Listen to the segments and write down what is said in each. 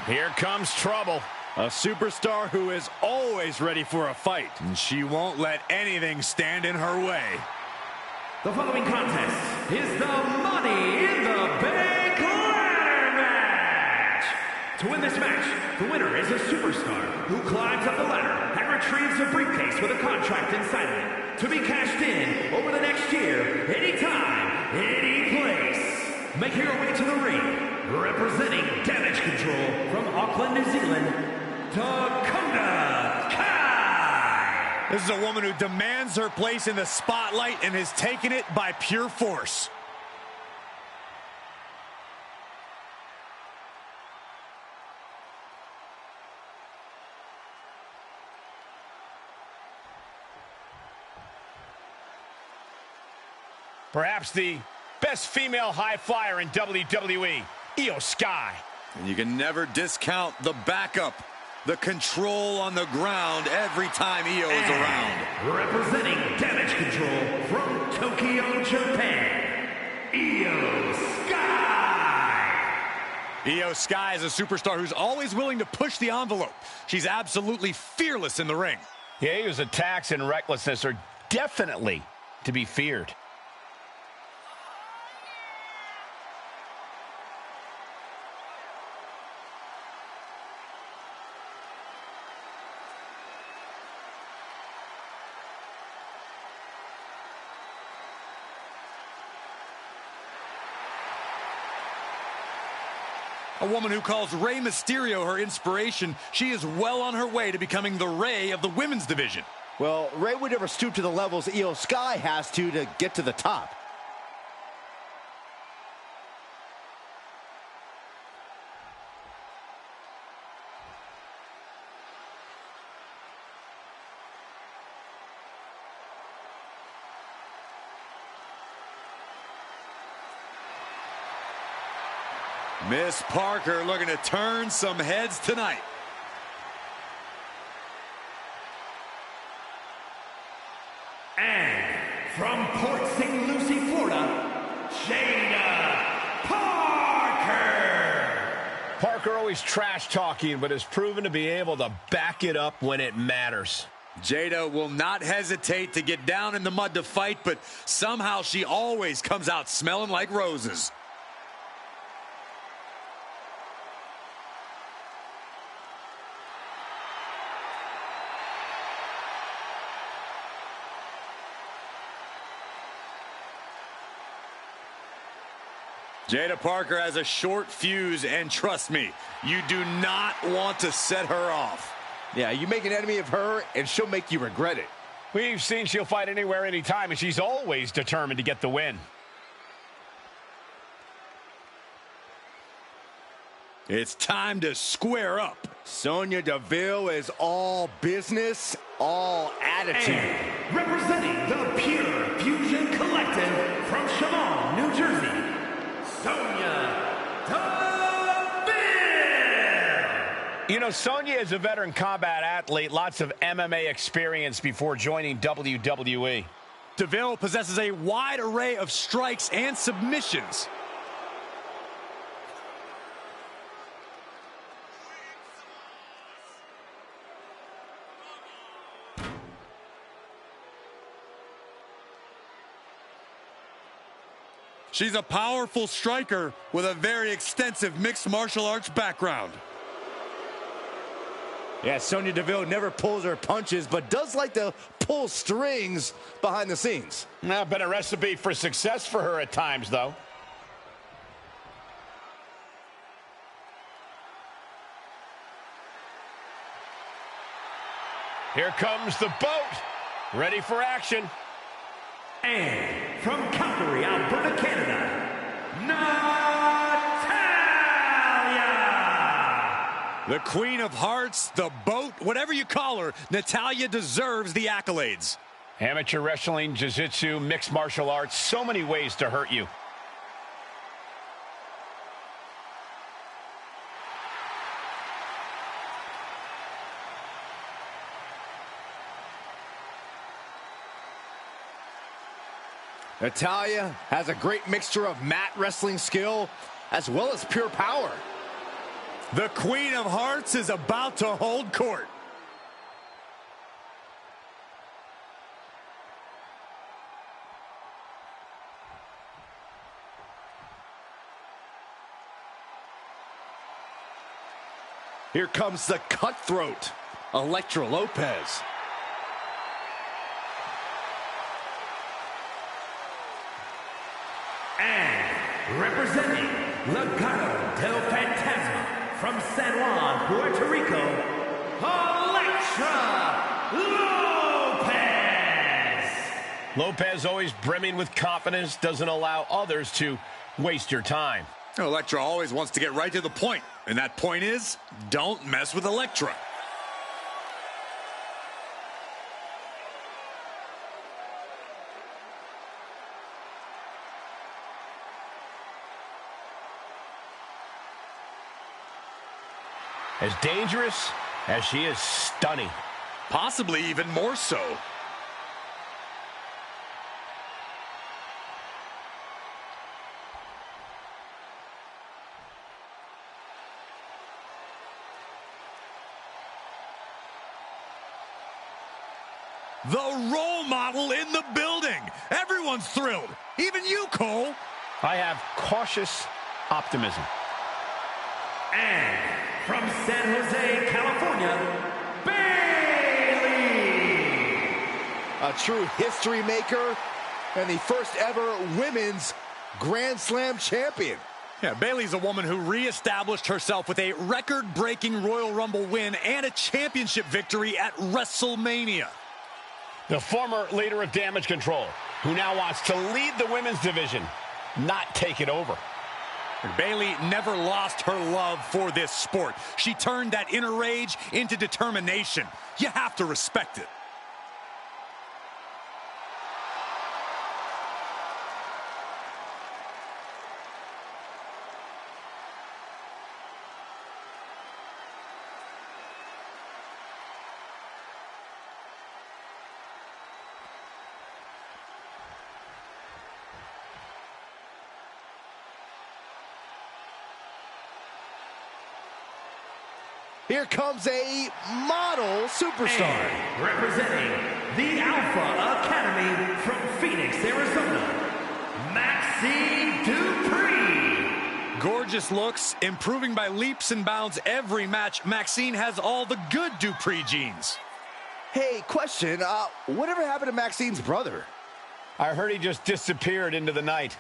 Here comes trouble. A superstar who is always ready for a fight, and she won't let anything stand in her way. The following contest is the Money in the Bank ladder match. To win this match, the winner is a superstar who climbs up the ladder and retrieves a briefcase with a contract inside of it to be cashed in over the next year, anytime, any place. Making her way to the ring, representing Damage Control from Auckland, New Zealand, Dakota Kai. This is a woman who demands her place in the spotlight and has taken it by pure force. Perhaps the best female high flyer in WWE, Io Sky. And you can never discount the backup, the control on the ground every time Io is around. Representing Damage Control from Tokyo, Japan, Io Sky. Io Sky is a superstar who's always willing to push the envelope. She's absolutely fearless in the ring. Yeah, Io's attacks and recklessness are definitely to be feared. A woman who calls Rey Mysterio her inspiration, she is well on her way to becoming the Rey of the women's division. Well, Rey would never stoop to the levels Io Sky has to get to the top. Miss Parker looking to turn some heads tonight. And from Port St. Lucie, Florida, Jada Parker. Parker always trash talking, but has proven to be able to back it up when it matters. Jada will not hesitate to get down in the mud to fight, but somehow she always comes out smelling like roses. Jada Parker has a short fuse, and trust me, you do not want to set her off. Yeah, you make an enemy of her, and she'll make you regret it. We've seen she'll fight anywhere, anytime, and she's always determined to get the win. It's time to square up. Sonya Deville is all business, all attitude. And representing the Pure Fusion Collective from Chemung, New Jersey, Sonya Deville. You know, Sonya is a veteran combat athlete, lots of MMA experience before joining WWE. Deville possesses a wide array of strikes and submissions. She's a powerful striker with a very extensive mixed martial arts background. Yeah, Sonya Deville never pulls her punches, but does like to pull strings behind the scenes. Been a recipe for success for her at times, though. Here comes the boat, ready for action. And from Calgary, Alberta, Canada, Natalya! The Queen of Hearts, the boat, whatever you call her, Natalya deserves the accolades. Amateur wrestling, jiu-jitsu, mixed martial arts, so many ways to hurt you. Natalya has a great mixture of mat wrestling skill as well as pure power. The Queen of Hearts is about to hold court. Here comes the cutthroat, Elektra Lopez. And representing Legado del Fantasma from San Juan, Puerto Rico, Elektra Lopez. Lopez, always brimming with confidence, doesn't allow others to waste your time. Elektra always wants to get right to the point, and that point is, don't mess with Elektra. As dangerous as she is stunning. Possibly even more so. The role model in the building. Everyone's thrilled. Even you, Cole. I have cautious optimism. And from San Jose, California, Bayley. A true history maker and the first ever women's Grand Slam champion. Yeah, Bayley's a woman who reestablished herself with a record-breaking Royal Rumble win and a championship victory at WrestleMania. The former leader of Damage Control, who now wants to lead the women's division, not take it over. Bayley never lost her love for this sport. She turned that inner rage into determination. You have to respect it. Here comes a model superstar. And representing the Alpha Academy from Phoenix, Arizona, Maxine Dupree. Gorgeous looks, improving by leaps and bounds every match. Maxine has all the good Dupree genes. Hey, question. Whatever happened to Maxine's brother? I heard he just disappeared into the night.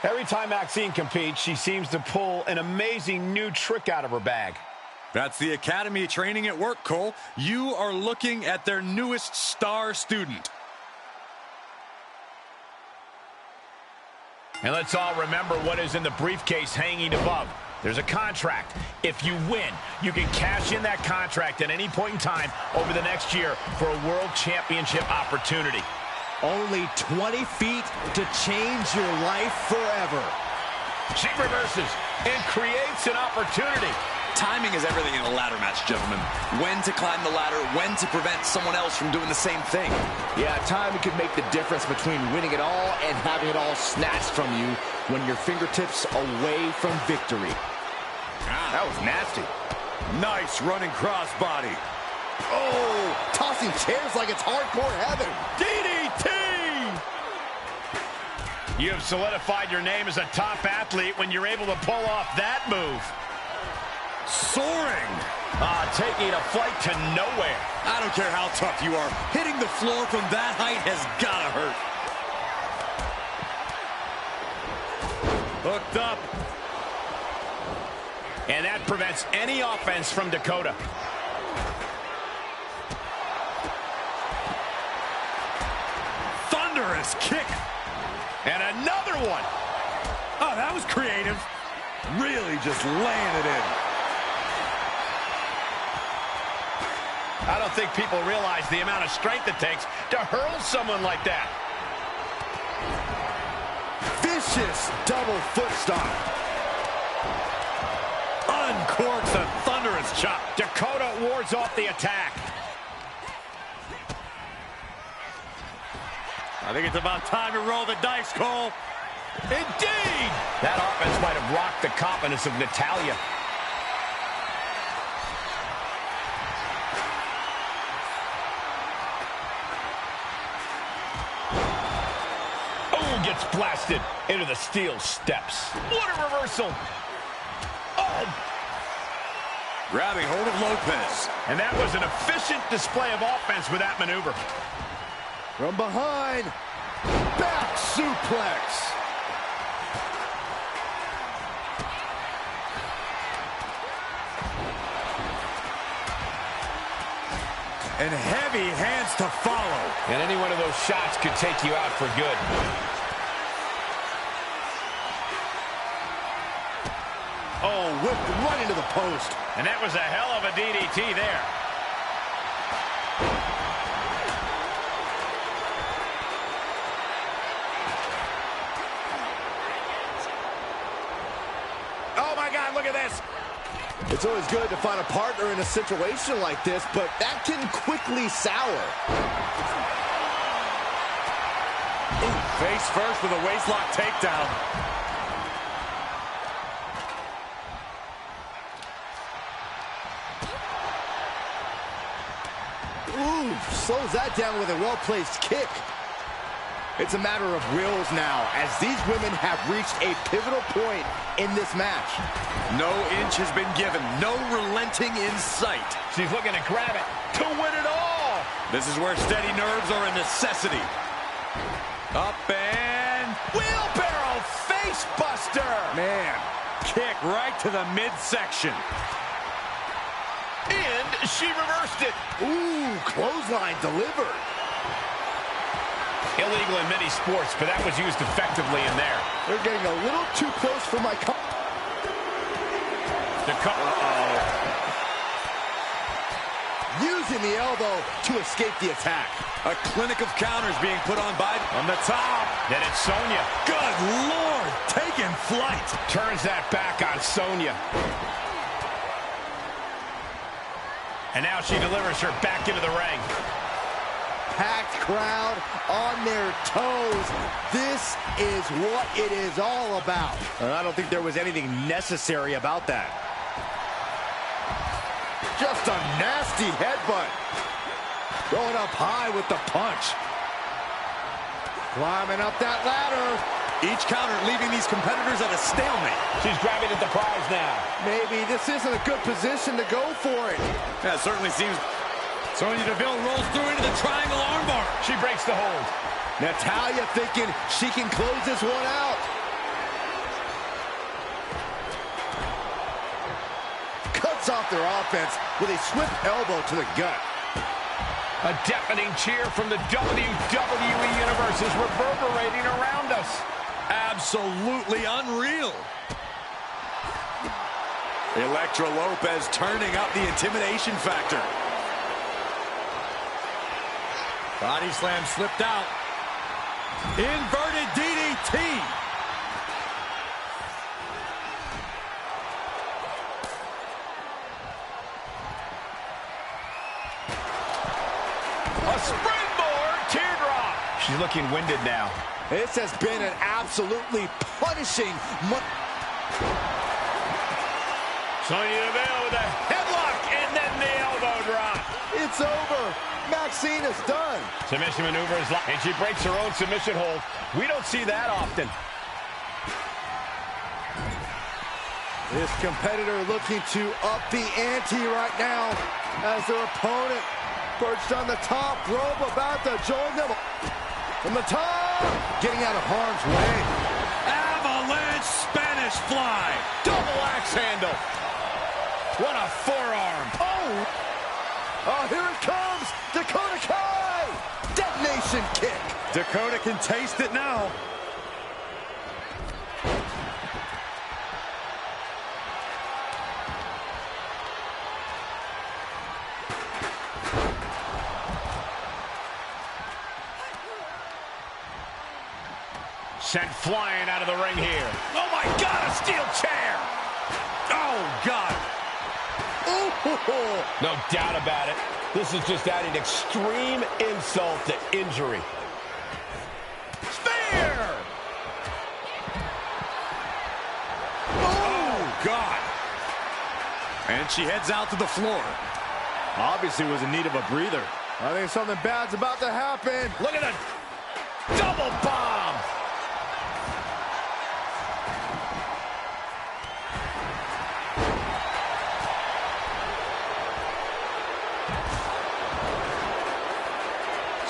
Every time Maxine competes, she seems to pull an amazing new trick out of her bag. That's the Academy training at work, Cole. You are looking at their newest star student. And let's all remember what is in the briefcase hanging above. There's a contract. If you win, you can cash in that contract at any point in time over the next year for a world championship opportunity. Only 20 feet to change your life forever. She reverses and creates an opportunity. Timing is everything in a ladder match, gentlemen. When to climb the ladder, when to prevent someone else from doing the same thing. Yeah, timing can make the difference between winning it all and having it all snatched from you when your fingertips away from victory. That was nasty. Nice running crossbody. Oh, tossing chairs like it's hardcore heaven. DDT! You have solidified your name as a top athlete when you're able to pull off that move. Soaring. Taking a flight to nowhere. I don't care how tough you are. Hitting the floor from that height has gotta hurt. Hooked up. And that prevents any offense from Dakota. Thunderous kick. And another one. Oh, that was creative. Really just laying it in. I don't think people realize the amount of strength it takes to hurl someone like that. Vicious double foot stomp. uncorks a thunderous chop. Dakota wards off the attack. I think it's about time to roll the dice, Cole. Indeed! That offense might have rocked the confidence of Natalya. Oh, gets blasted into the steel steps. What a reversal! Oh! Grabbing hold of Lopez. And that was an efficient display of offense with that maneuver. From behind, back suplex. And heavy hands to follow. And any one of those shots could take you out for good. Oh, whipped right into the post. And that was a hell of a DDT there. Oh my God, look at this. It's always good to find a partner in a situation like this, but that can quickly sour. Ooh, face first with a waistlock takedown. Ooh, slows that down with a well-placed kick. It's a matter of wills now, as these women have reached a pivotal point in this match. No inch has been given. No relenting in sight. She's looking to grab it to win it all. This is where steady nerves are a necessity. Up and wheelbarrow face buster. Man, kick right to the midsection. And she reversed it. Ooh, clothesline delivered. Illegal in many sports, but that was used effectively in there. They're getting a little too close for my... Using the elbow to escape the attack. A clinic of counters being put on by on the top. Then it's Sonya. Good Lord, taking flight. Turns that back on Sonya. And now she delivers her back into the ring. Packed crowd on their toes. This is what it is all about. And I don't think there was anything necessary about that. Just a nasty headbutt. Going up high with the punch. Climbing up that ladder. Each counter leaving these competitors at a stalemate. She's grabbing at the prize now. Maybe this isn't a good position to go for it. That certainly seems... Sonya Deville rolls through into the triangle armbar. She breaks the hold. Natalya thinking she can close this one out. Cuts off their offense with a swift elbow to the gut. A deafening cheer from the WWE Universe is reverberating around us. Absolutely unreal. Elektra Lopez turning up the intimidation factor. Body slam slipped out. Inverted DDT. A springboard teardrop. She's looking winded now. This has been an absolutely punishing... Sonya Deville with a headlock and then the elbow drop. It's over. Maxine is done. Submission maneuver is locked, and she breaks her own submission hold. We don't see that often. This competitor looking to up the ante right now as their opponent perched on the top rope about to join them. From the top, getting out of harm's way. Avalanche Spanish fly. Double axe handle. What a forearm. Oh, here it comes. Dakota Kai. Detonation kick. Dakota can taste it now. Sent flying out of the ring here. Oh, my God, a steel chair. Oh, God. No doubt about it. This is just adding extreme insult to injury. Spear! Oh, God. And she heads out to the floor. Obviously was in need of a breather. I think something bad's about to happen. Look at the double bomb.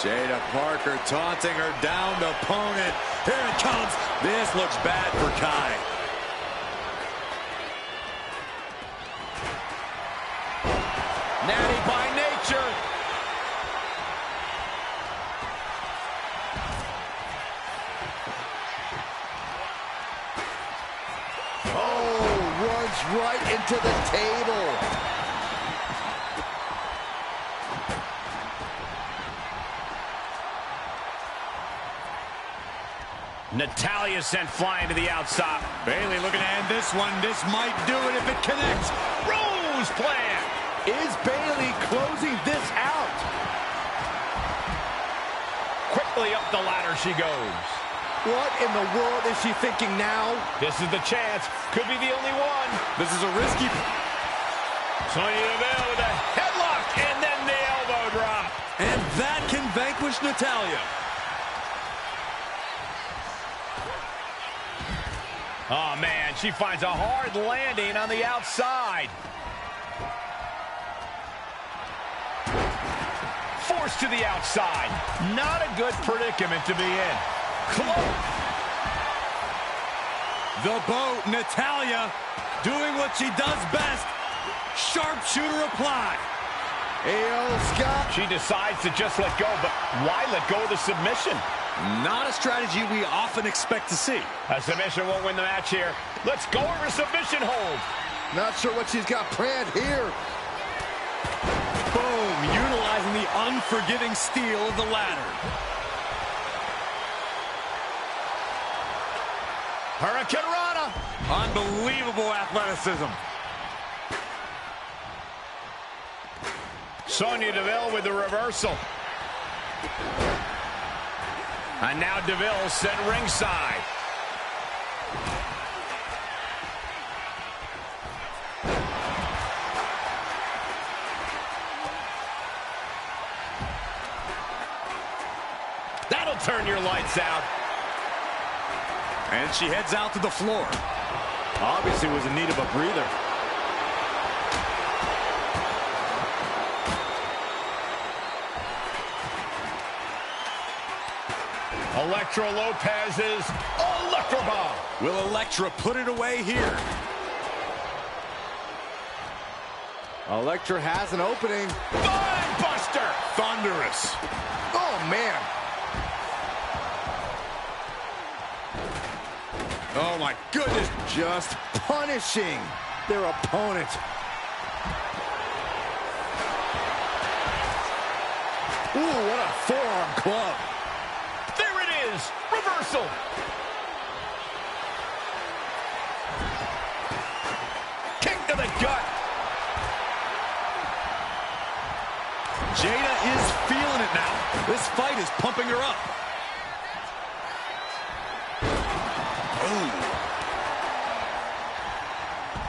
Jada Parker taunting her downed opponent. Here it comes. This looks bad for Kai. Natty by nature. Oh, runs right into the table. Natalya sent flying to the outside. Bayley looking to end this one. This might do it if it connects. Rose plan. Is Bayley closing this out? Quickly up the ladder she goes. What in the world is she thinking now? This is the chance. Could be the only one. This is a risky. Sonya Deville with a headlock and then the elbow drop. And that can vanquish Natalya. Oh, man, she finds a hard landing on the outside. Forced to the outside. Not a good predicament to be in. Close. The boat, Natalya, doing what she does best. Sharpshooter apply. Ayo, Scott. She decides to just let go, but why let go of the submission? Not a strategy we often expect to see. A submission won't win the match here. Let's go over submission hold. Not sure what she's got planned here. Boom, utilizing the unforgiving steel of the ladder. Hurricane Rana. Unbelievable athleticism. Sonya Deville with the reversal. And now Deville set ringside. That'll turn your lights out. And she heads out to the floor. Obviously was in need of a breather. Elektra Lopez's Electro Bomb. Will Elektra put it away here? Elektra has an opening. Spine Buster. Thunderous. Oh, man. Oh, my goodness. Just punishing their opponent. Ooh, what a forearm club. There it is. Reversal. Kick to the gut. Jada is feeling it now. This fight is pumping her up.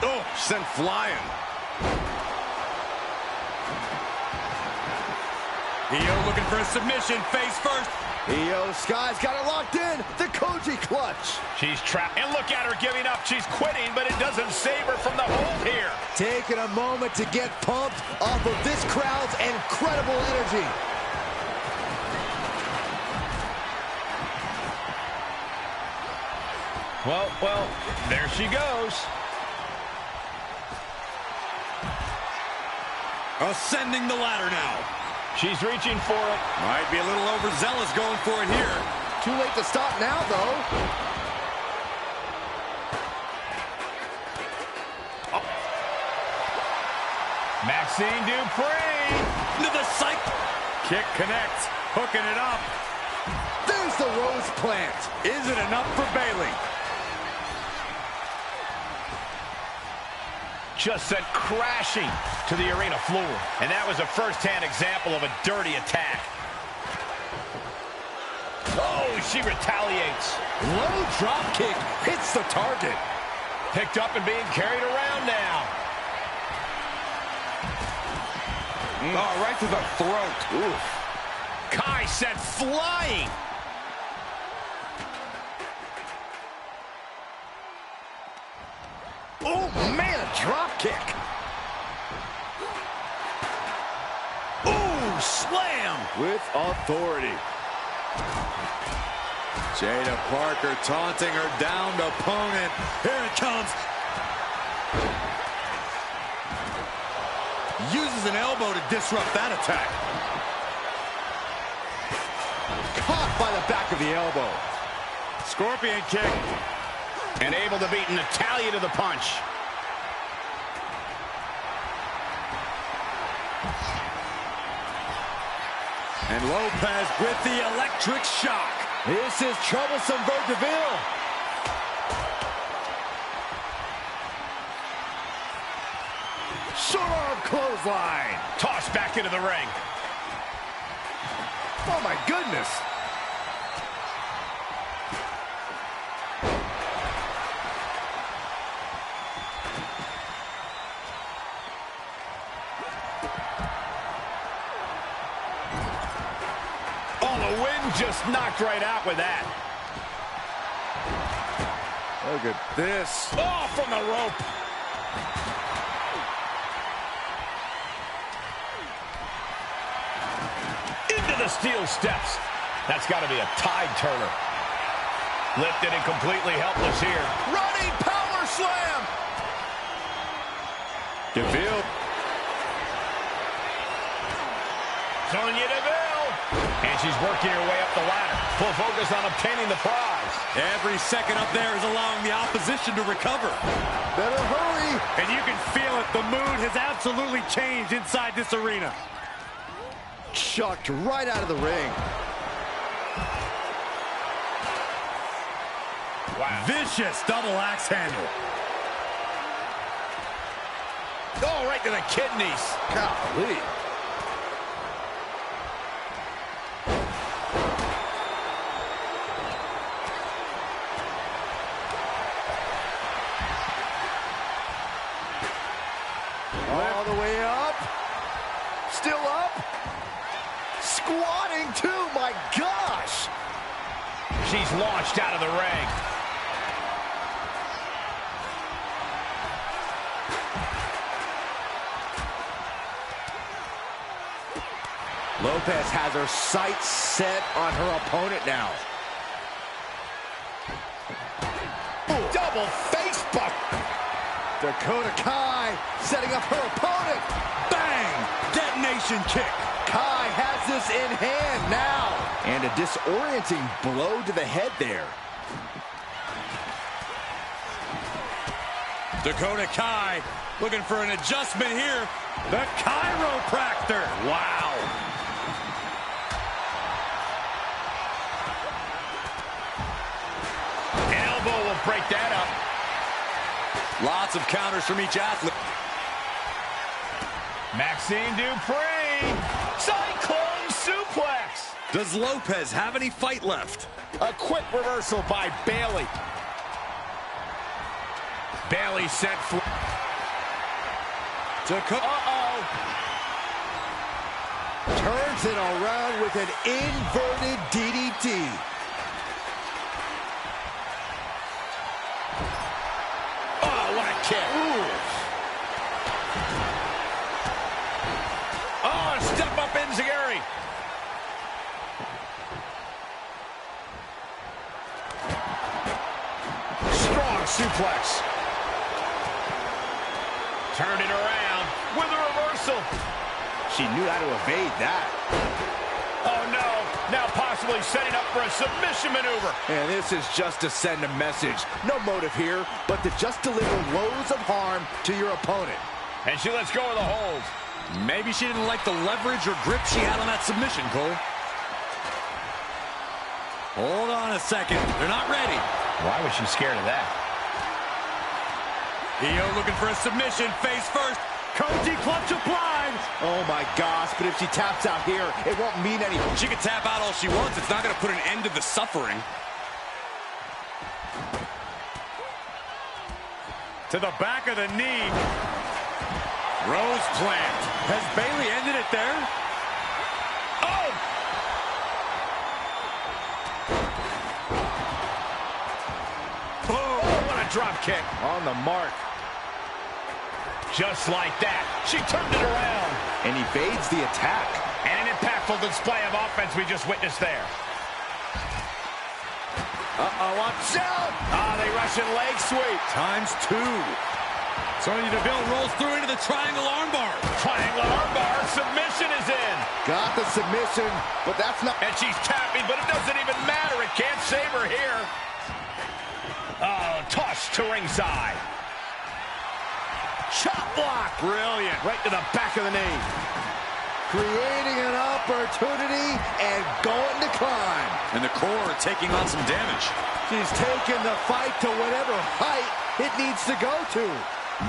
Oh, sent flying. Io looking for a submission, face first. Io Sky's got it locked in. The Koji clutch. She's trapped. And look at her giving up. She's quitting, but it doesn't save her from the hold here. Taking a moment to get pumped off of this crowd's incredible energy. Well, there she goes. Ascending the ladder now. She's reaching for it. Might be a little overzealous going for it here. Too late to stop now, though. Oh. Maxine Dupree. To the psych. Kick connects. Hooking it up. There's the rose plant. Is it enough for Bayley? just sent crashing to the arena floor. And that was a first-hand example of a dirty attack. Oh, she retaliates. Low drop kick hits the target. Picked up and being carried around now. Oh, right to the throat. Oof. Kai sent flying. Oh, man, a drop kick. Ooh, slam. With authority. Jada Parker taunting her downed opponent. Here it comes. Uses an elbow to disrupt that attack. Caught by the back of the elbow. Scorpion kick. And able to beat Natalya to the punch. And Lopez with the electric shock. This is troublesome for DeVille. Short arm clothesline. Tossed back into the ring. Oh, my goodness. Oh, the wind just knocked right out with that. Look at this. Oh, from the rope. Into the steel steps. That's got to be a tide turner. Lifted and completely helpless here. Running power slam. DeVille. Sonya Deville. And she's working her way up the ladder. Full focus on obtaining the prize. Every second up there is allowing the opposition to recover. Better hurry. And you can feel it. The mood has absolutely changed inside this arena. Chucked right out of the ring. Wow. Vicious double axe handle. Oh, right to the kidneys. Golly. All the way up. Still up. Squatting too, my gosh. She's launched out of the ring. Lopez has her sights set on her opponent now. Ooh. Double face buck. Dakota Kai setting up her opponent. Bang! Detonation kick. Kai has this in hand now. And a disorienting blow to the head there. Dakota Kai looking for an adjustment here. The chiropractor. Wow. An elbow will break that up. Lots of counters from each athlete. Maxine Dupree. Cyclone suplex. Does Lopez have any fight left? A quick reversal by Bayley. Bayley sent for... Uh-oh. Turns it around with an inverted DDT. Oh, what a kick. Ooh. Oh, step up Enziguri. Strong suplex. Turned it around with a reversal. She knew how to evade that. Oh, no. Now possibly setting up for a submission maneuver. And this is just to send a message. No motive here, but to just deliver loads of harm to your opponent. And she lets go of the hold. Maybe she didn't like the leverage or grip she had on that submission, Cole. Hold on a second. They're not ready. Why was she scared of that? Io looking for a submission, face first. Koji clutch applied. Oh my gosh, but if she taps out here, it won't mean anything. She can tap out all she wants. It's not going to put an end to the suffering. To the back of the knee. Rose plant. Has Bayley ended it there? Oh! Boom! Oh, what a drop kick. On the mark. Just like that, she turned it around. And evades the attack. And an impactful display of offense we just witnessed there. Watch out! They Russian leg sweep. ×2. Sonya Deville rolls through into the triangle armbar. Triangle armbar, submission is in. Got the submission, but that's not... And she's tapping, but it doesn't even matter. It can't save her here. Oh, toss to ringside. Chop block. Brilliant. Right to the back of the knee. Creating an opportunity and going to climb. And the core taking on some damage. She's taking the fight to whatever height it needs to go to.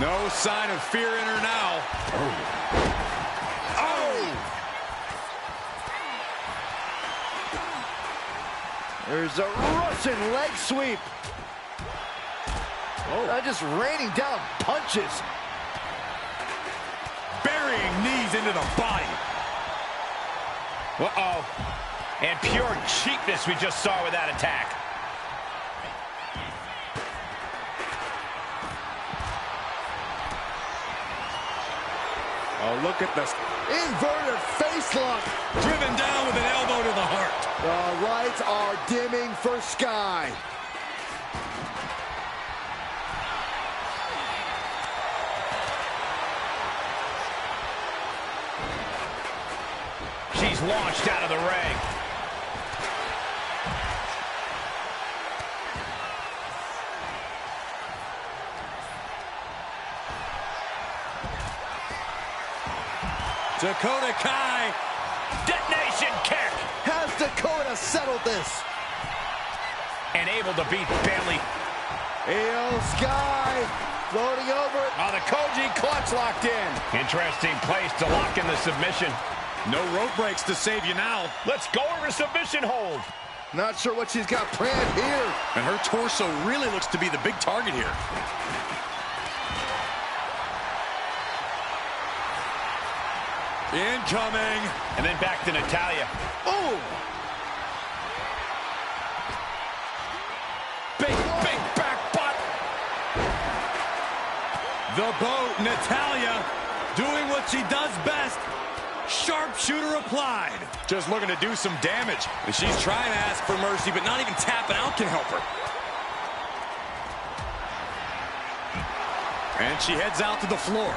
No sign of fear in her now. There's a Russian leg sweep. Just raining down punches. Burying knees into the body. Uh-oh. And pure cheapness we just saw with that attack. Oh, look at this. Inverted face lock. Driven down with an elbow to the heart. The lights are dimming for Sky. She's launched out of the ring. Dakota Kai. Detonation kick. Has Dakota settled this? And able to beat Bayley. Io Sky floating over it. The Koji clutch locked in. Interesting place to lock in the submission. No rope breaks to save you now. Let's go over submission hold. Not sure what she's got planned here. And her torso really looks to be the big target here. Incoming. And then back to Natalya. Oh! Big back butt. The boat, Natalya, doing what she does best. Sharpshooter applied. Just looking to do some damage. And she's trying to ask for mercy, but not even tapping out can help her. And she heads out to the floor.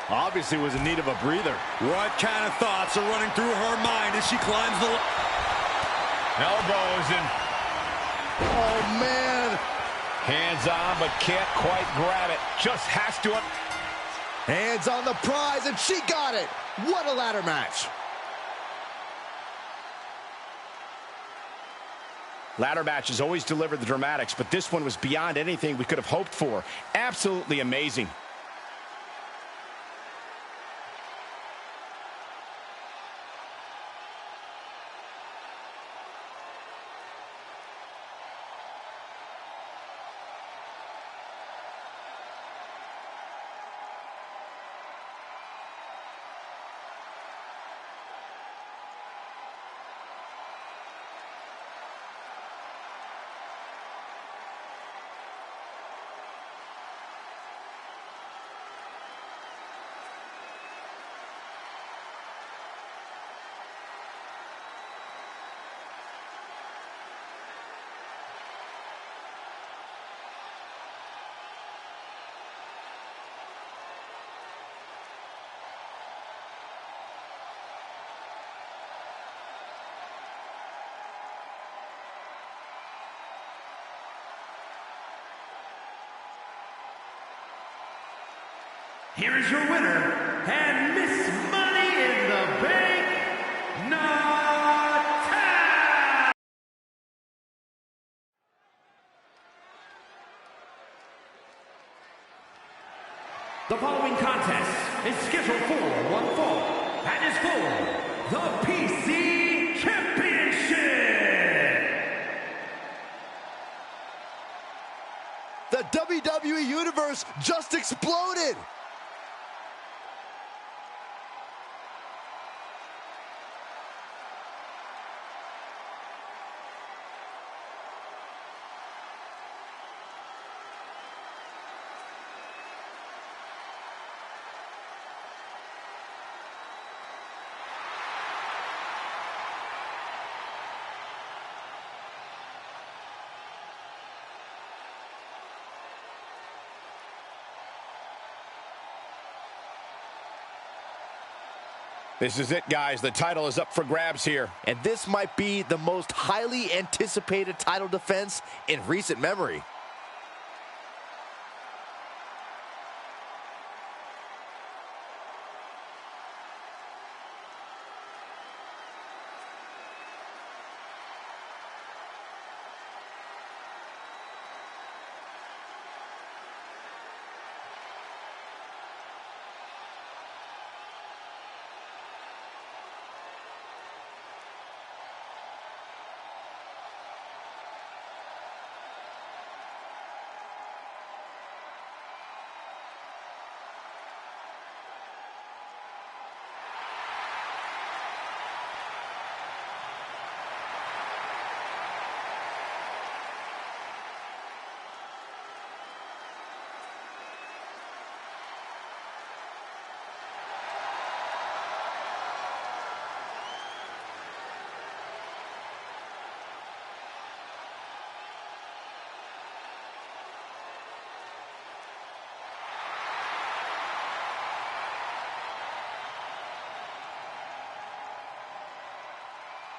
Obviously was in need of a breather. What kind of thoughts are running through her mind as she climbs the... Elbows and... Oh, man. Hands on, but can't quite grab it. Just has to... Hands on the prize, and she got it. What a ladder match. Ladder matches always deliver the dramatics, but this one was beyond anything we could have hoped for. Absolutely amazing. Here is your winner, and Miss Money in the Bank, Natalya! The following contest is scheduled for one fall and is for the PC Championship. The WWE Universe just exploded. This is it, guys. The title is up for grabs here. And this might be the most highly anticipated title defense in recent memory.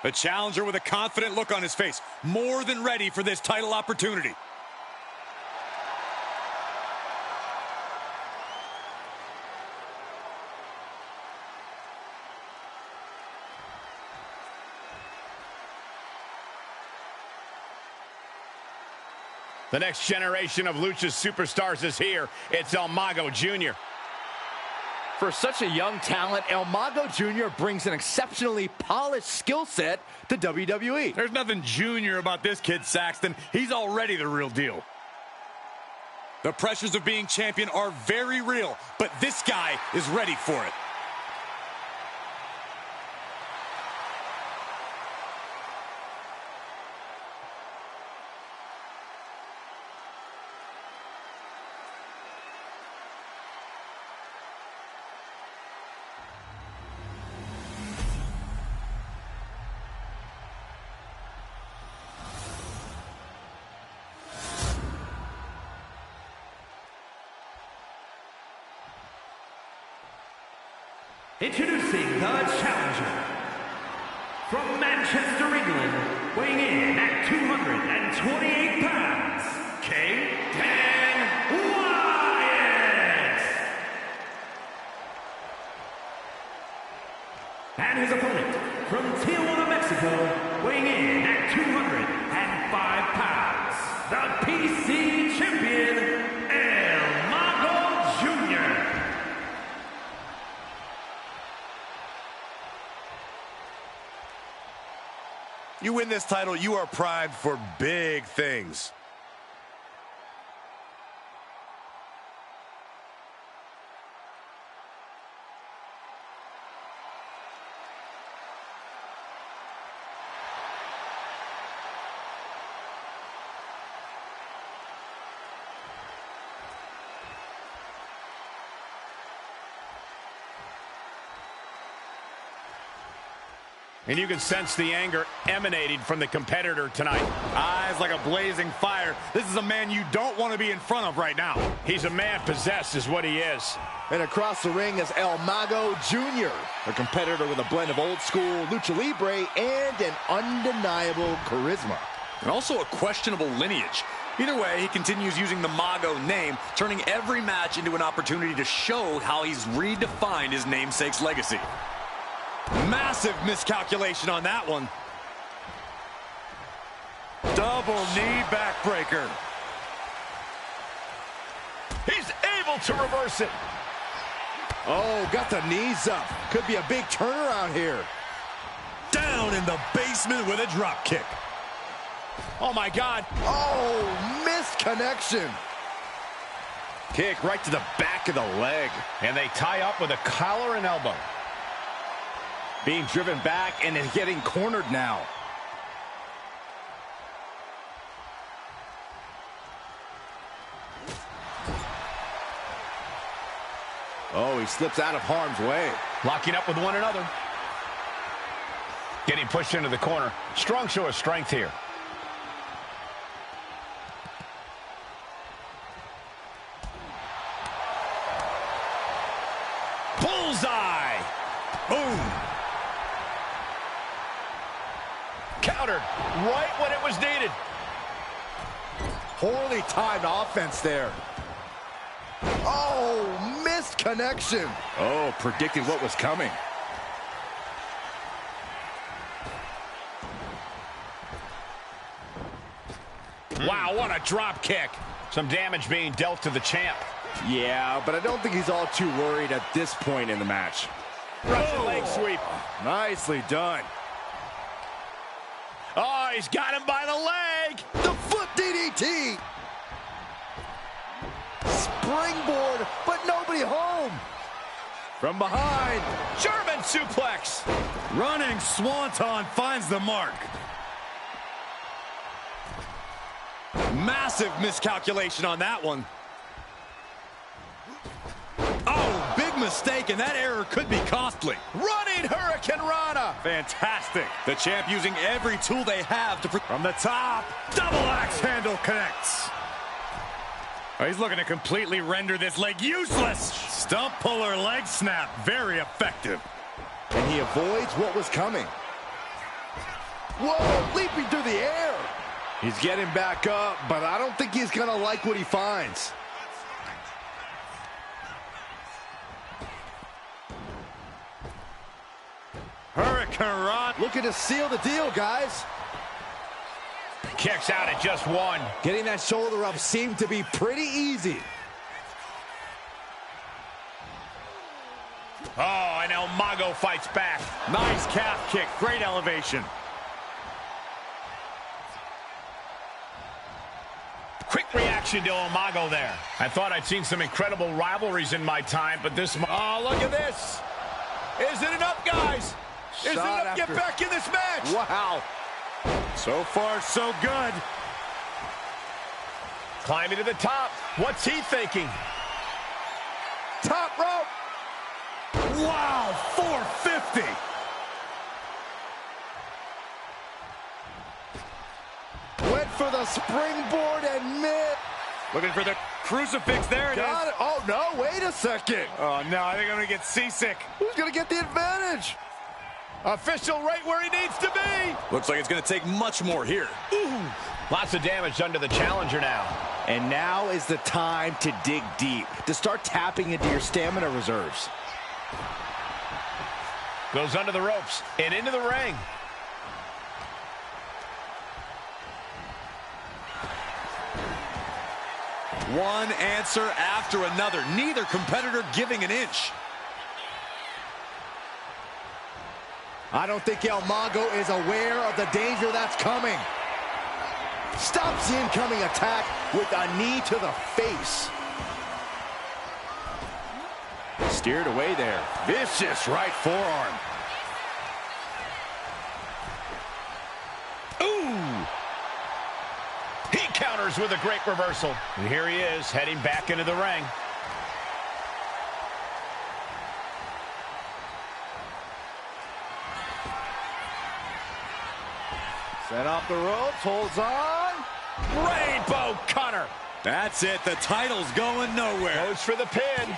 The challenger with a confident look on his face, more than ready for this title opportunity. The next generation of Lucha's superstars is here. It's El Mago Jr. For such a young talent, El Mago Jr. brings an exceptionally polished skill set to WWE. There's nothing junior about this kid, Saxton. He's already the real deal. The pressures of being champion are very real, but this guy is ready for it. Introducing the challenger from Manchester, England, weighing in at 228 pounds, King Wyatt. And his opponent from Tijuana, Mexico, weighing in at 205 pounds, the PC champion, El Mago Jr. You win this title, you are primed for big things. And you can sense the anger emanating from the competitor tonight. Eyes like a blazing fire. This is a man you don't want to be in front of right now. He's a man possessed is what he is. And across the ring is El Mago Jr., a competitor with a blend of old school lucha libre and an undeniable charisma. And also a questionable lineage. Either way, he continues using the Mago name, turning every match into an opportunity to show how he's redefined his namesake's legacy. Massive miscalculation on that one. Double knee backbreaker. He's able able to reverse it. Oh, got the knees up. Could be a big turnaround here. Down in the basement with a drop kick. Oh, my God. Oh, missed connection. Kick right to the back of the leg. And they tie up with a collar and elbow. Being driven back and getting cornered now. Oh, he slips out of harm's way. Locking up with one another. Getting pushed into the corner. Strong show of strength here. Bullseye! Boom! Countered right when it was needed. Poorly timed offense there. Oh, missed connection. Oh, predicting what was coming. Wow, what a drop kick. Some damage being dealt to the champ. Yeah, but I don't think he's all too worried at this point in the match. Russian leg sweep. Nicely done. Oh, he's got him by the leg. The foot DDT. Springboard, but nobody home. From behind. German suplex. Running swanton finds the mark. Massive miscalculation on that one. Oh, big mistake, and that error could be costly. Running Hurricane Rana. Fantastic. The champ using every tool they have to... From the top, double axe handle connects. Oh, he's looking to completely render this leg useless. Stump puller leg snap, very effective. And he avoids what was coming. Whoa, leaping through the air. He's getting back up, but I don't think he's going to like what he finds. Hurricane Rana. Looking to seal the deal, guys. Kicks out at just one. Getting that shoulder up seemed to be pretty easy. Oh, and El Mago fights back. Nice calf kick, great elevation. Quick reaction to El Mago there. I thought I'd seen some incredible rivalries in my time, but this... Oh, look at this. Is it enough, guys? Is it enough to get back in this match? Wow. So far, so good. Climbing to the top. What's he thinking? Top rope. Wow, 450. Went for the springboard and mid. Looking for the crucifix. There it Got is. it. Oh, no, wait a second. Oh, no, I think I'm going to get seasick. Who's going to get the advantage? Official right where he needs to be. Looks like it's going to take much more here. Ooh. Lots of damage done to the challenger now. And now is the time to dig deep, to start tapping into your stamina reserves. Goes under the ropes and into the ring. One answer after another. Neither competitor giving an inch. I don't think El Mago is aware of the danger that's coming. Stops the incoming attack with a knee to the face. Steered away there. Vicious right forearm. Ooh! He counters with a great reversal. And here he is, heading back into the ring. Set off the ropes, holds on. Rainbow cutter. That's it. The title's going nowhere. Goes for the pin.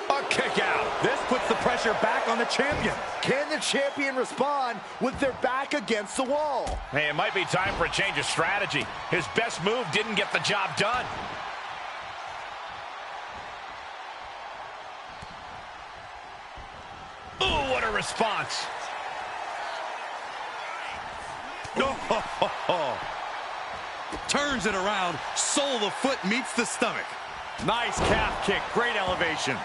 A kick out. This puts the pressure back on the champion. Can the champion respond with their back against the wall? Hey, it might be time for a change of strategy. His best move didn't get the job done. Ooh, what a response. Turns it around. Sole of the foot meets the stomach. Nice calf kick, great elevation.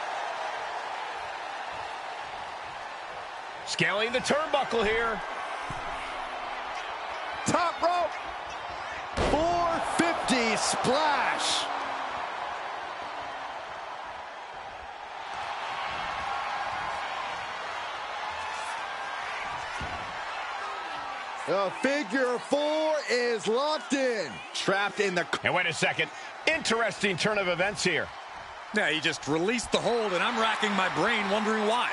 Scaling the turnbuckle here. Top rope. 450 splash. The figure four is locked in. Trapped in the... And wait a second. Interesting turn of events here. Yeah, he just released the hold, and I'm racking my brain wondering why.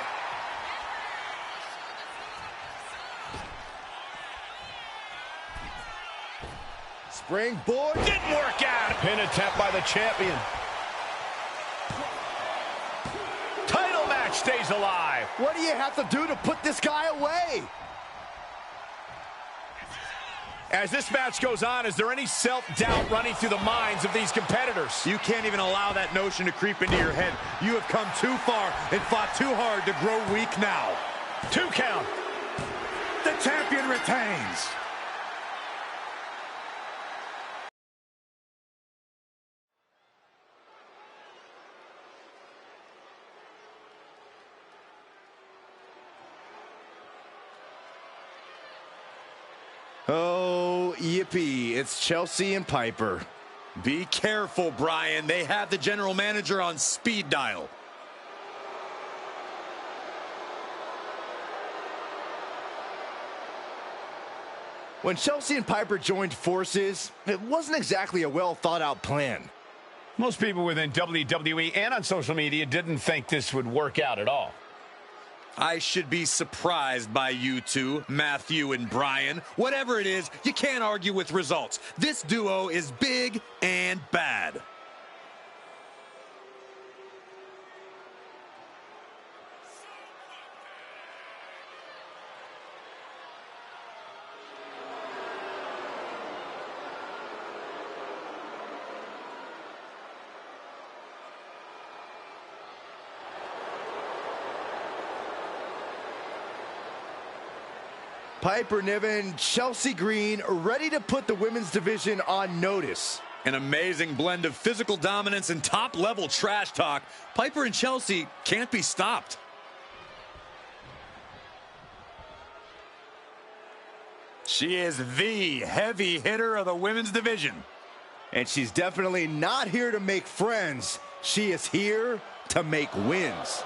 Springboard. Didn't work out. Pin attempt by the champion. Title match stays alive. What do you have to do to put this guy away? As this match goes on, is there any self-doubt running through the minds of these competitors? You can't even allow that notion to creep into your head. You have come too far and fought too hard to grow weak now. 2 count. The champion retains. Oh, yippee. It's Chelsea and Piper. Be careful, Brian. They have the general manager on speed dial. When Chelsea and Piper joined forces, it wasn't exactly a well-thought-out plan. Most people within WWE and on social media didn't think this would work out at all. I should be surprised by you two, Matthew and Brian. Whatever it is, you can't argue with results. This duo is big and bad. Piper Niven, Chelsea Green, ready to put the women's division on notice. An amazing blend of physical dominance and top-level trash talk. Piper and Chelsea can't be stopped. She is the heavy hitter of the women's division. And she's definitely not here to make friends. She is here to make wins.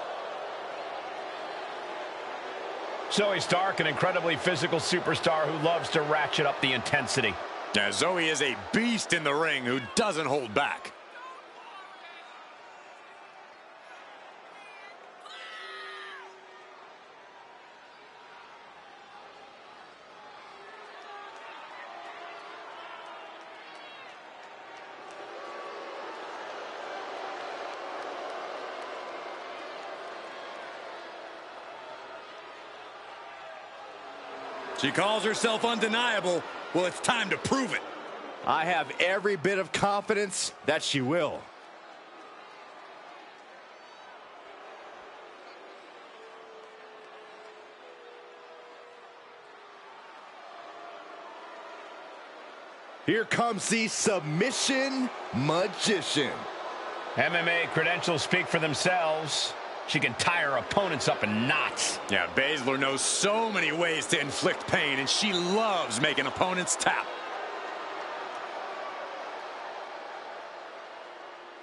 Zoe Stark, an incredibly physical superstar who loves to ratchet up the intensity. Now, Zoe is a beast in the ring who doesn't hold back. She calls herself undeniable. Well, it's time to prove it. I have every bit of confidence that she will. Here comes the submission magician. MMA credentials speak for themselves. She can tie her opponents up in knots. Yeah, Baszler knows so many ways to inflict pain, and she loves making opponents tap.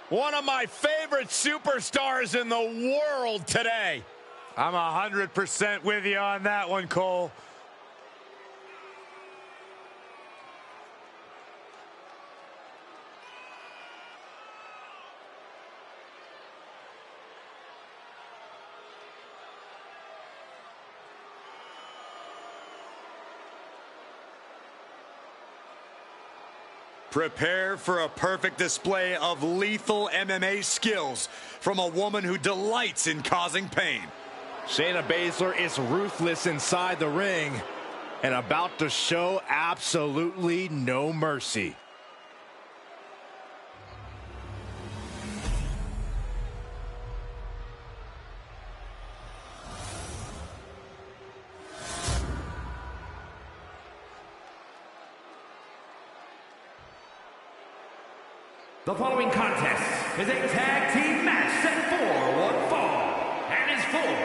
One of my favorite superstars in the world today. I'm 100% with you on that one, Cole. Prepare for a perfect display of lethal MMA skills from a woman who delights in causing pain. Shayna Baszler is ruthless inside the ring and about to show absolutely no mercy. The following contest is a tag team match set for one fall and is for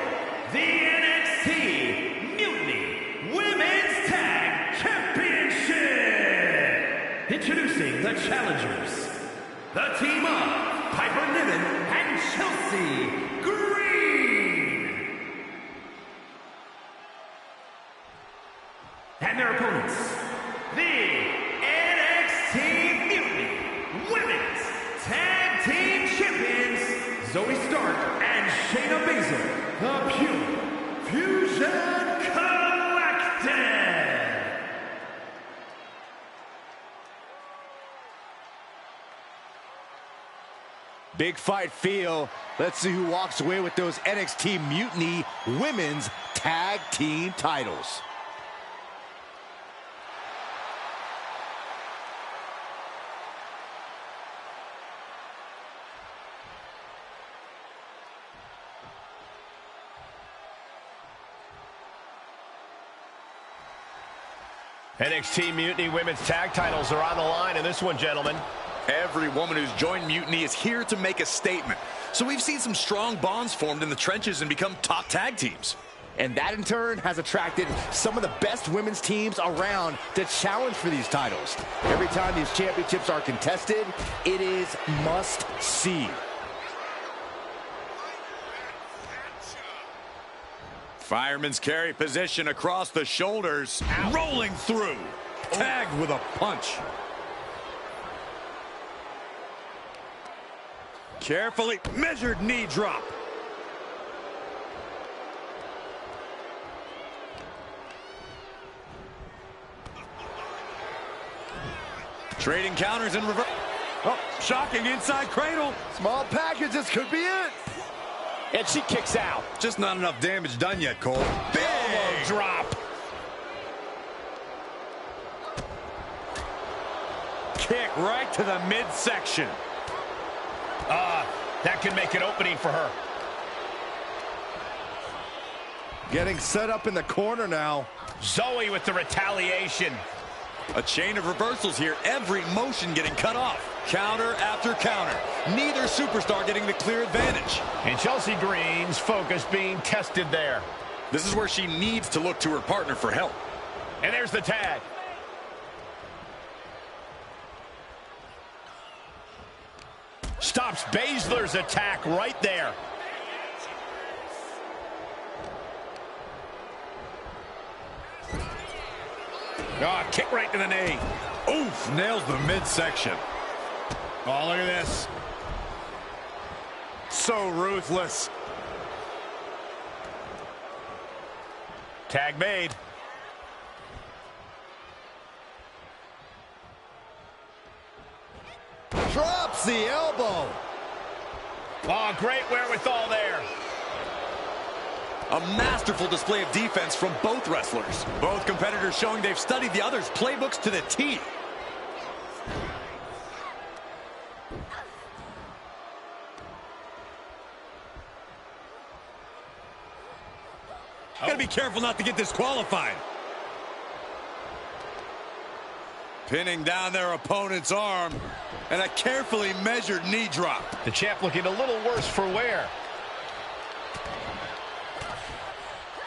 the NXT Mutiny Women's Tag Championship. Introducing the challengers, the team of Piper Niven and Chelsea Green. And their opponents, the NXT Mutiny Women's Tag Team Champions, Zoe Stark and Shayna Baszler, the Pure Fusion Collective. Big fight feel. Let's see who walks away with those NXT Mutiny Women's Tag Team titles. NXT Mutiny Women's Tag titles are on the line in this one, gentlemen. Every woman who's joined Mutiny is here to make a statement. So we've seen some strong bonds formed in the trenches and become top tag teams. And that in turn has attracted some of the best women's teams around to challenge for these titles. Every time these championships are contested, it is must see. Fireman's carry position across the shoulders. Rolling through. Tagged with a punch. Carefully measured knee drop. Trading counters in reverse. Oh, shocking inside cradle. Small packages could be it. And she kicks out. Just not enough damage done yet, Cole. Big Elbow drop. Kick right to the midsection. That could make an opening for her. Getting set up in the corner now. Zoe with the retaliation. A chain of reversals here. Every motion getting cut off. Counter after counter. Neither superstar getting the clear advantage. And Chelsea Green's focus being tested there. This is where she needs to look to her partner for help. And there's the tag. Stops Baszler's attack right there. Oh, kick right to the knee. Oof, nails the midsection. Oh, look at this. So ruthless. Tag made. Drops the elbow. Oh, great wherewithal there. A masterful display of defense from both wrestlers. Both competitors showing they've studied the other's playbooks to the T. Gotta be careful not to get disqualified. Pinning down their opponent's arm. And a carefully measured knee drop. The champ looking a little worse for wear.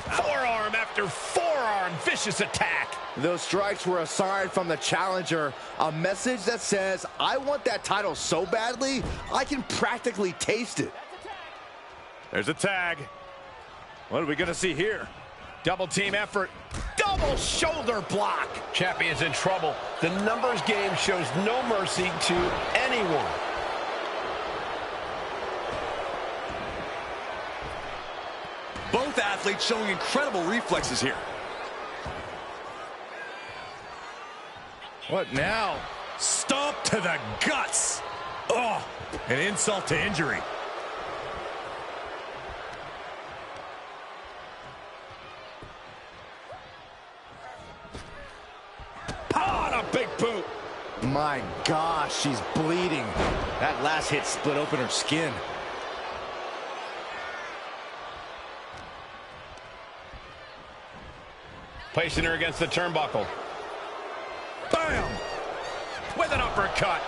Forearm after forearm, vicious attack. Those strikes were a sign from the challenger, a message that says, I want that title so badly, I can practically taste it. There's a tag. What are we gonna see here? Double team effort. Double shoulder block. Champion's in trouble. The numbers game shows no mercy to anyone. Both athletes showing incredible reflexes here. What now? Stomp to the guts. Oh, an insult to injury. Oh, a big boot. My gosh, she's bleeding. That last hit split open her skin. Placing her against the turnbuckle. Bam! With an uppercut.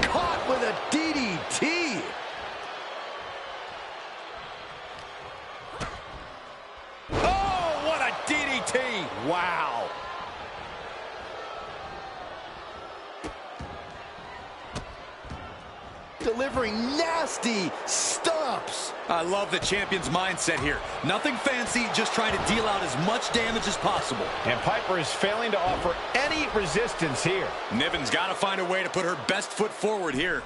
Caught with a DDT. Oh, what a DDT. Wow. Delivering nasty stomps. I love the champion's mindset here. Nothing fancy, just trying to deal out as much damage as possible. And Piper is failing to offer any resistance here. Niven's got to find a way to put her best foot forward here.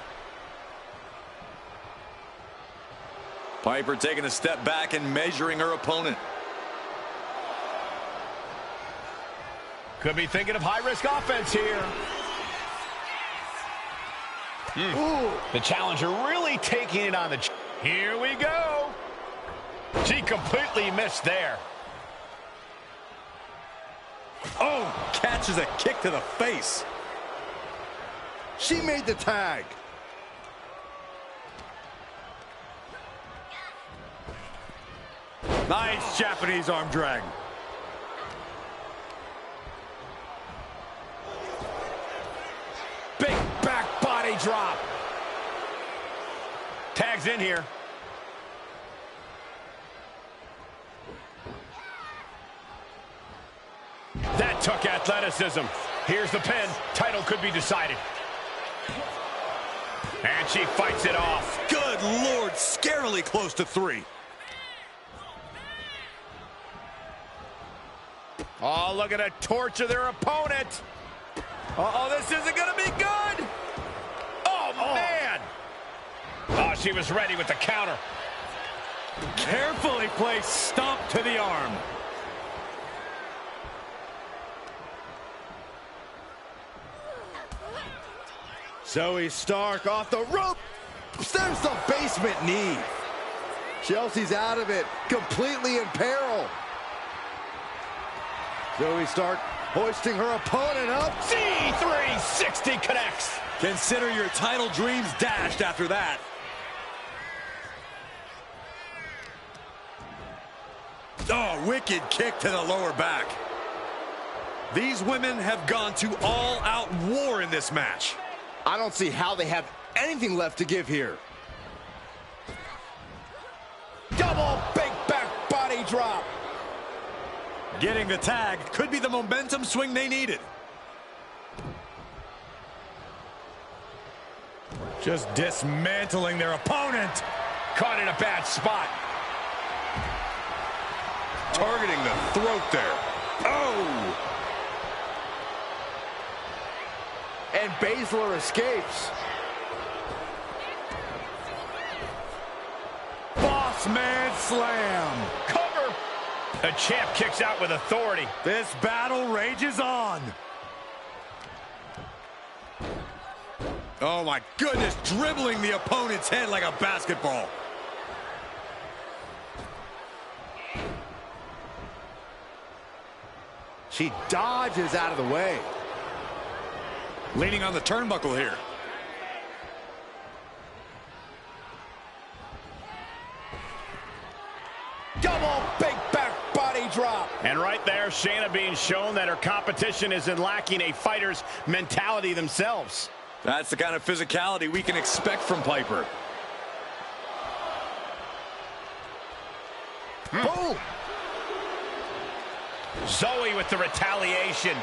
Piper taking a step back and measuring her opponent. Could be thinking of high-risk offense here. The challenger really taking it on the... Here we go. She completely missed there. Oh, catches a kick to the face. She made the tag. Nice Japanese arm drag. Big back body drop. Tags in here. That took athleticism. Here's the pin. Title could be decided. And she fights it off. Good Lord, scarily close to 3. Oh, look at a torture their opponent. Uh-oh, this isn't going to be good. Oh, man. Oh, she was ready with the counter. Carefully placed stomp to the arm. Zoe Stark off the rope. There's the basement knee. Chelsea's out of it, completely in peril. Zoe Stark hoisting her opponent up. C360 connects. Consider your title dreams dashed after that. Oh, wicked kick to the lower back. These women have gone to all-out war in this match. I don't see how they have anything left to give here. Double big back body drop. Getting the tag could be the momentum swing they needed. Just dismantling their opponent. Caught in a bad spot. Targeting the throat there. Oh! And Baszler escapes. Boss man slam. Cover. The champ kicks out with authority. This battle rages on. Oh my goodness, dribbling the opponent's head like a basketball. She dodges out of the way. Leaning on the turnbuckle here. Double big back body drop. And right there, Shayna being shown that her competition isn't lacking a fighter's mentality themselves. That's the kind of physicality we can expect from Piper. Boom! Zoe with the retaliation.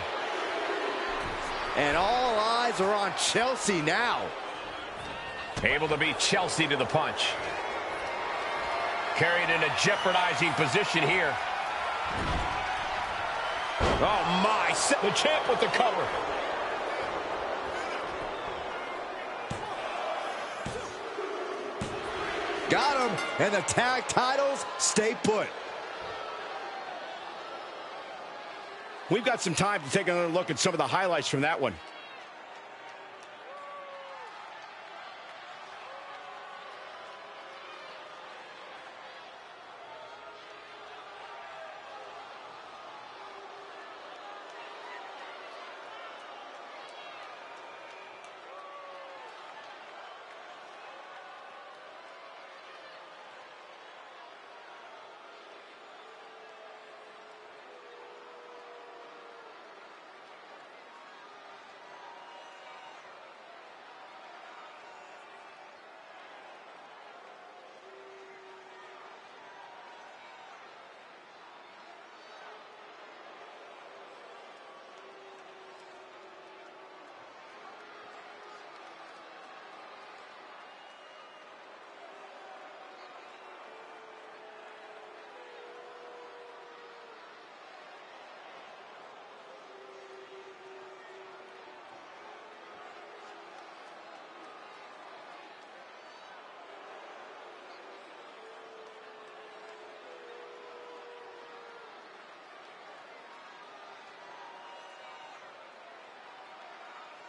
And all eyes are on Chelsea now. Able to beat Chelsea to the punch. Carried in a jeopardizing position here. Oh my, the champ with the cover. Got him, and the tag titles stay put. We've got some time to take another look at some of the highlights from that one.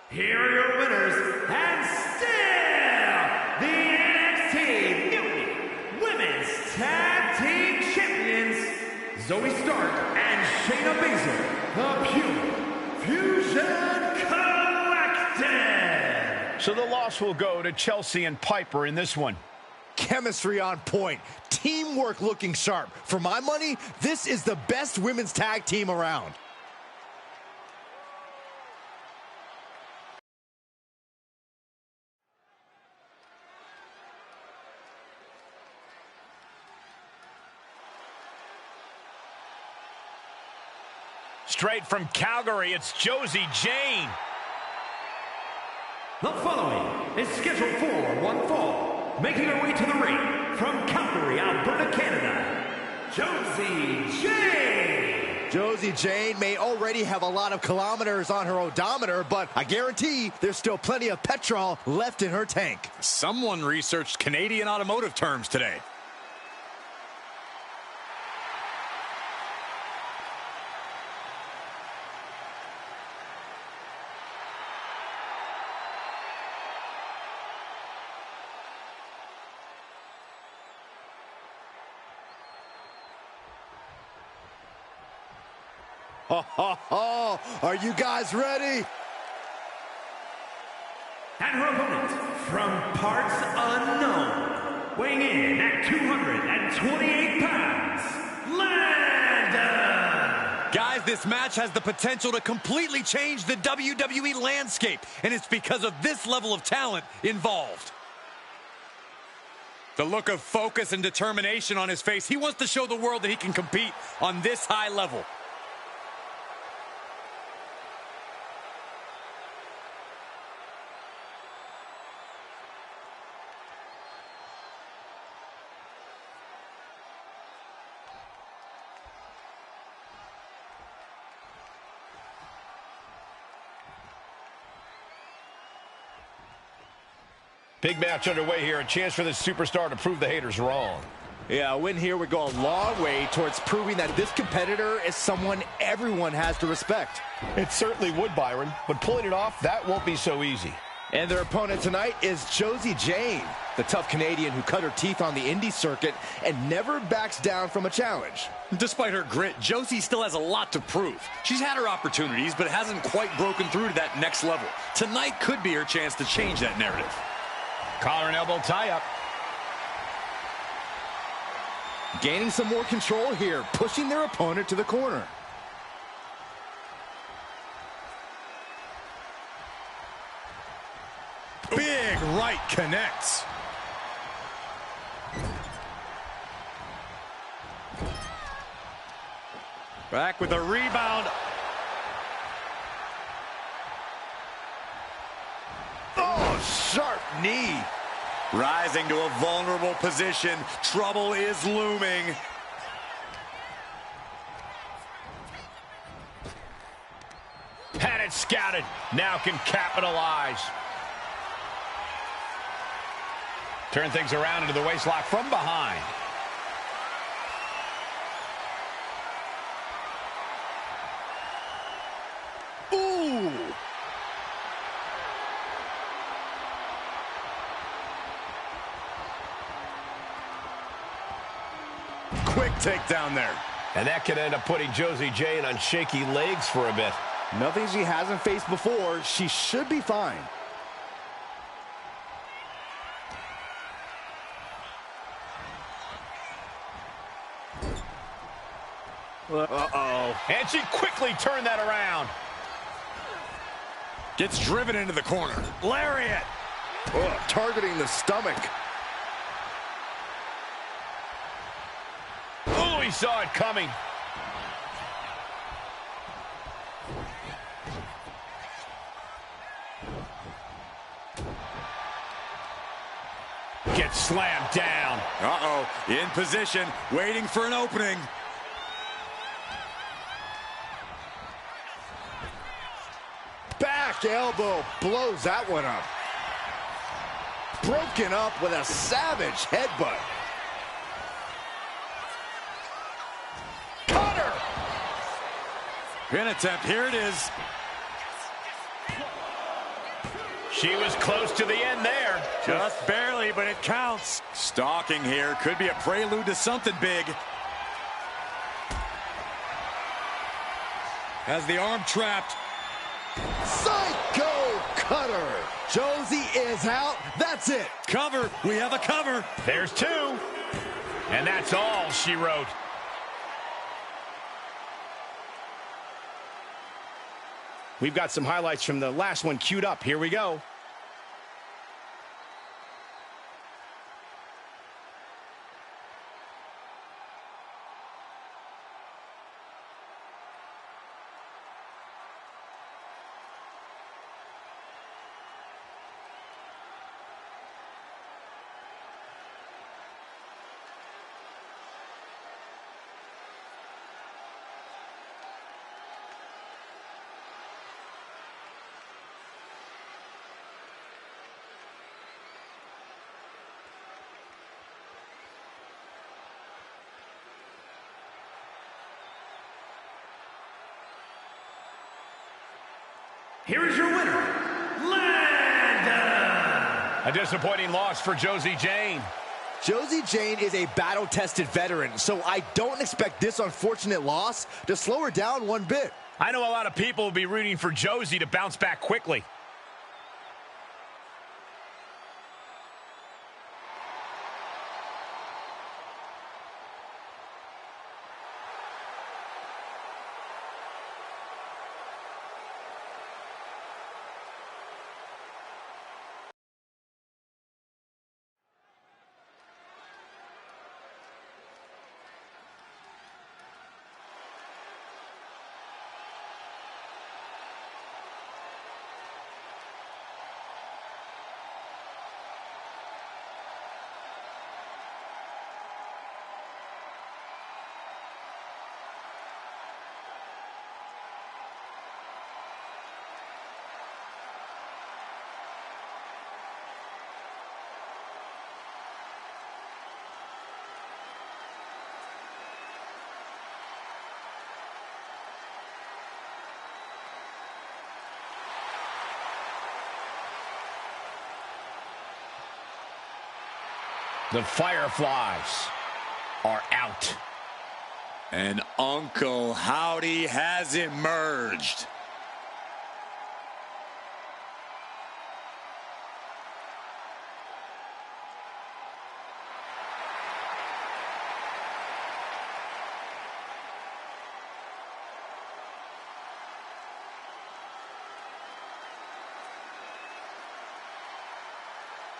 Here are your winners, and still the NXT New Women's Tag Team Champions, Zoe Stark and Shayna Baszler, the Pure Fusion Collective. So the loss will go to Chelsea and Piper in this one. Chemistry on point. Teamwork looking sharp. For my money, this is the best women's tag team around. Straight from Calgary, it's Josie Jane. The following is scheduled for one fall, making her way to the ring from Calgary, Alberta, Canada, Josie Jane. Josie Jane may already have a lot of kilometers on her odometer, but I guarantee there's still plenty of petrol left in her tank. Someone researched Canadian automotive terms today. Are you guys ready? And her opponent, from parts unknown, weighing in at 228 pounds, Landa! Guys, this match has the potential to completely change the WWE landscape, and it's because of this level of talent involved. The look of focus and determination on his face, he wants to show the world that he can compete on this high level. Big match underway here. A chance for this superstar to prove the haters wrong. Yeah, a win here would go a long way towards proving that this competitor is someone everyone has to respect. It certainly would, Byron, but pulling it off, that won't be so easy. And their opponent tonight is Josie Jane, the tough Canadian who cut her teeth on the indie circuit and never backs down from a challenge. Despite her grit, Josie still has a lot to prove. She's had her opportunities, but hasn't quite broken through to that next level. Tonight could be her chance to change that narrative. Collar and elbow tie-up. Gaining some more control here, pushing their opponent to the corner. Big right connects. Back with a rebound. Oh, sharp knee. Rising to a vulnerable position. Trouble is looming. Had it scouted. Now can capitalize. Turn things around into the waistlock from behind. Ooh. Quick takedown there. And that could end up putting Josie Jane on shaky legs for a bit. Nothing she hasn't faced before. She should be fine. Uh-oh. And she quickly turned that around. Gets driven into the corner. Lariat. Oh, targeting the stomach. Oh, he saw it coming. Gets slammed down. Uh-oh. In position, waiting for an opening. Back elbow blows that one up. Broken up with a savage headbutt. Pin attempt, here it is. She was close to the end there. Just barely, but it counts. Stalking here could be a prelude to something big. Has the arm trapped. Psycho cutter. Josie is out. That's it. Cover. We have a cover. There's two. And that's all she wrote. We've got some highlights from the last one queued up. Here we go. Here is your winner, Landon. A disappointing loss for Josie Jane. Josie Jane is a battle-tested veteran, so I don't expect this unfortunate loss to slow her down one bit. I know a lot of people will be rooting for Josie to bounce back quickly. The Fireflies are out. And Uncle Howdy has emerged.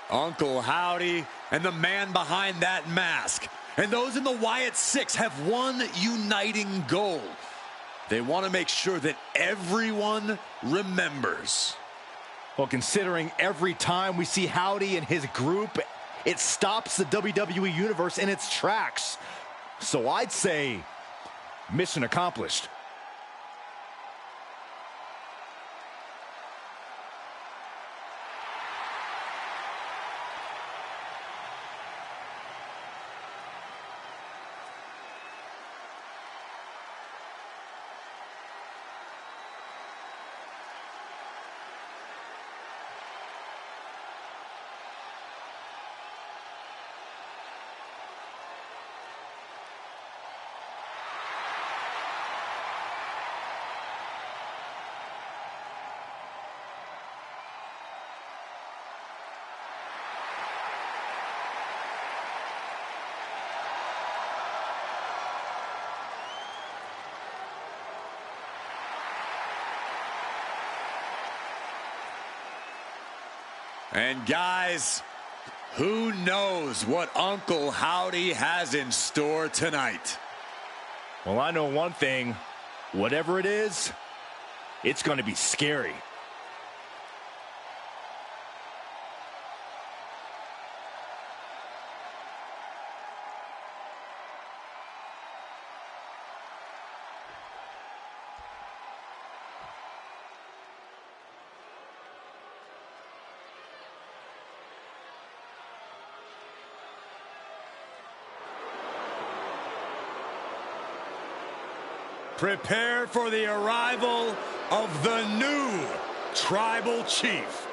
Uncle Howdy and the man behind that mask. And those in the Wyatt Six have one uniting goal. They want to make sure that everyone remembers. Well, considering every time we see Howdy and his group, it stops the WWE Universe in its tracks. So I'd say mission accomplished. And guys, who knows what Uncle Howdy has in store tonight? Well, I know one thing. Whatever it is, it's going to be scary. Prepare for the arrival of the new Tribal Chief.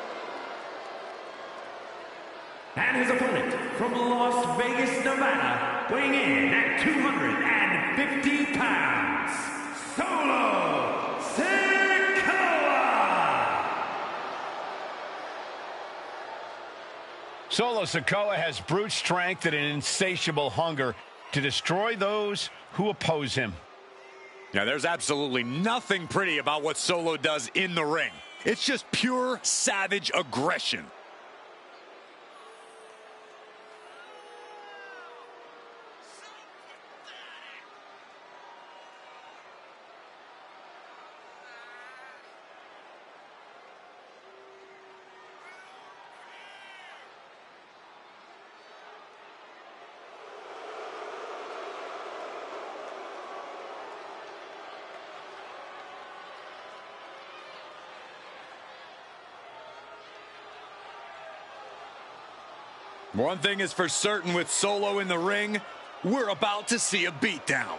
And his opponent from Las Vegas, Nevada, weighing in at 250 pounds, Solo Sikoa! Solo Sikoa has brute strength and an insatiable hunger to destroy those who oppose him. Now, there's absolutely nothing pretty about what Solo does in the ring. It's just pure savage aggression. One thing is for certain with Solo in the ring, we're about to see a beatdown.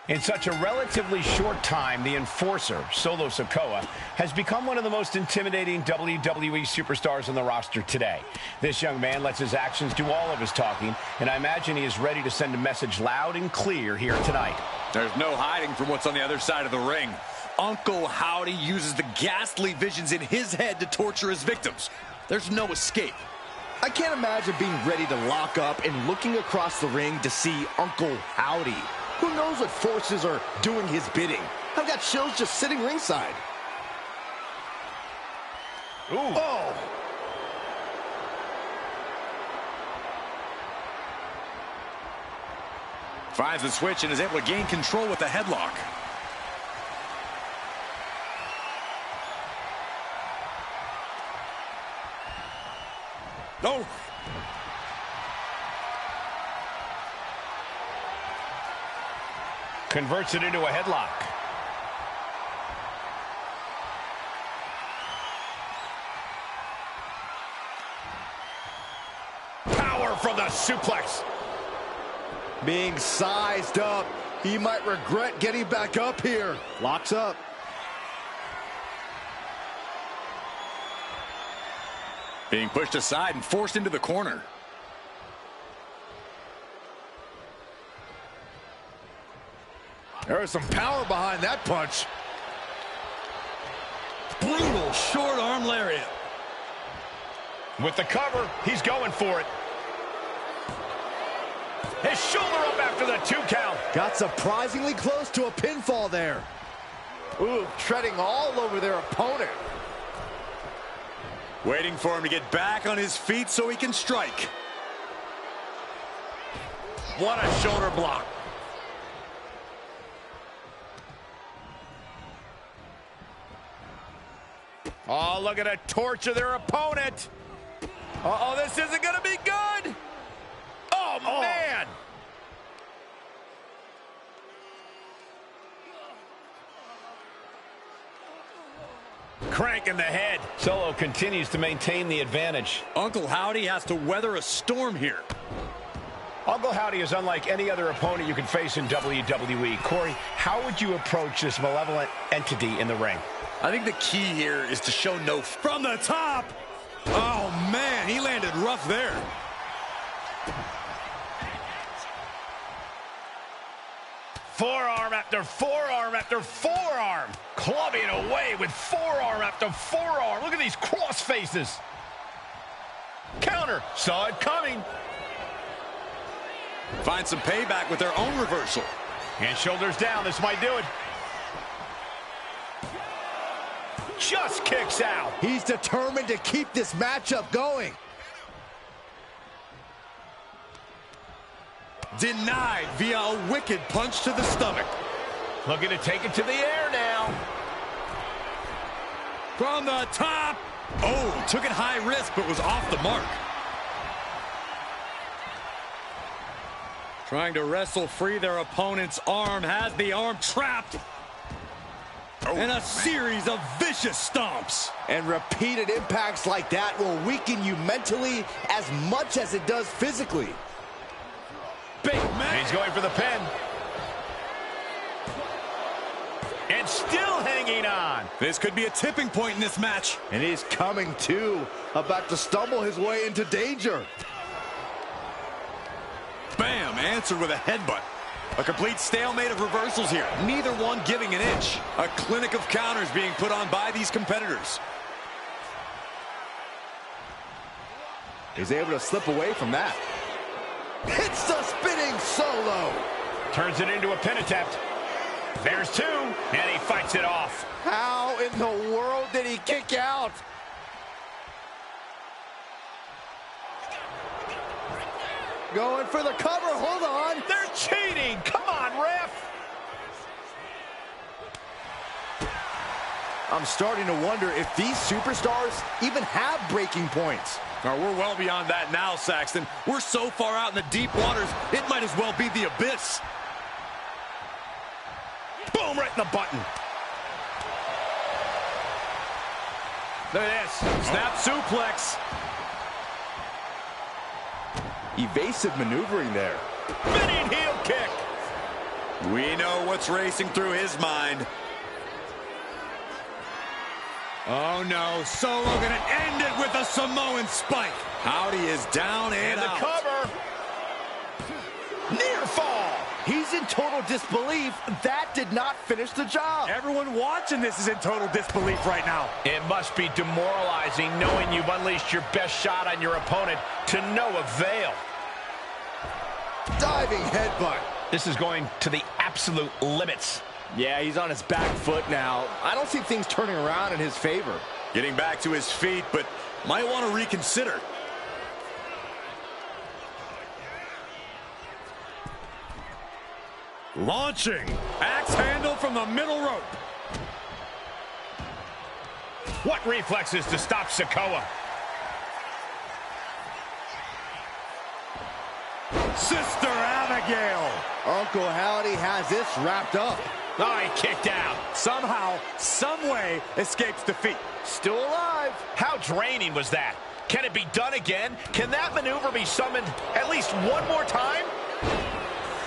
In such a relatively short time, the enforcer, Solo Sikoa, has become one of the most intimidating WWE superstars on the roster today. This young man lets his actions do all of his talking, and I imagine he is ready to send a message loud and clear here tonight. There's no hiding from what's on the other side of the ring. Uncle Howdy uses the ghastly visions in his head to torture his victims. There's no escape. I can't imagine being ready to lock up and looking across the ring to see Uncle Howdy. Who knows what forces are doing his bidding? I've got chills just sitting ringside. Ooh. Oh! Finds the switch and is able to gain control with the headlock. No! Converts it into a headlock. Power from the suplex. Being sized up, he might regret getting back up here. Locks up. Being pushed aside and forced into the corner. There was some power behind that punch. Brutal short arm lariat. With the cover, he's going for it. His shoulder up after the 2 count. Got surprisingly close to a pinfall there. Ooh, treading all over their opponent. Waiting for him to get back on his feet so he can strike. What a shoulder block. Oh, look at a torture their opponent. Uh-oh, this isn't going to be good. Oh, man. Cranking the head. Solo continues to maintain the advantage. Uncle Howdy has to weather a storm here. Uncle Howdy is unlike any other opponent you can face in WWE. Corey, how would you approach this malevolent entity in the ring? I think the key here is to show no... From the top. Oh, man, he landed rough there. Forearm after forearm after forearm. Clubbing away with forearm after forearm. Look at these cross faces. Counter. Saw it coming. Find some payback with their own reversal. And shoulders down. This might do it. Just kicks out. He's determined to keep this matchup going. Denied via a wicked punch to the stomach. Looking to take it to the air now. From the top. Oh, took it high risk, but was off the mark. Trying to wrestle free their opponent's arm, has the arm trapped. And a series of vicious stomps. And repeated impacts like that will weaken you mentally as much as it does physically. Big man. He's going for the pin. And still hanging on. This could be a tipping point in this match. And he's coming to, about to stumble his way into danger. Bam, answered with a headbutt. A complete stalemate of reversals here. Neither one giving an inch. A clinic of counters being put on by these competitors. He's able to slip away from that. Hits the spinning solo. Turns it into a pin attempt. There's two, and he fights it off. How in the world did he kick out? Going for the cover, hold on. They're cheating. Come on, ref. I'm starting to wonder if these superstars even have breaking points. We're well beyond that now, Saxton. We're so far out in the deep waters, it might as well be the abyss. Boom, right in the button. Look at this. Snap suplex. Evasive maneuvering there. Spinning heel kick. We know what's racing through his mind. Oh no, Solo gonna end it with a Samoan spike. Howdy is down and the out. cover. Near fall. He's in total disbelief. That did not finish the job. Everyone watching this is in total disbelief right now. It must be demoralizing knowing you've unleashed your best shot on your opponent to no avail. Diving headbutt. This is going to the absolute limits. Yeah, he's on his back foot now. I don't see things turning around in his favor. Getting back to his feet, but might want to reconsider. Launching. Axe handle from the middle rope. What reflexes to stop Sikoa? Sister Abigail. Uncle Howdy has this wrapped up. Oh, he kicked out. Somehow, some way, escapes defeat. Still alive. How draining was that? Can it be done again? Can that maneuver be summoned at least one more time?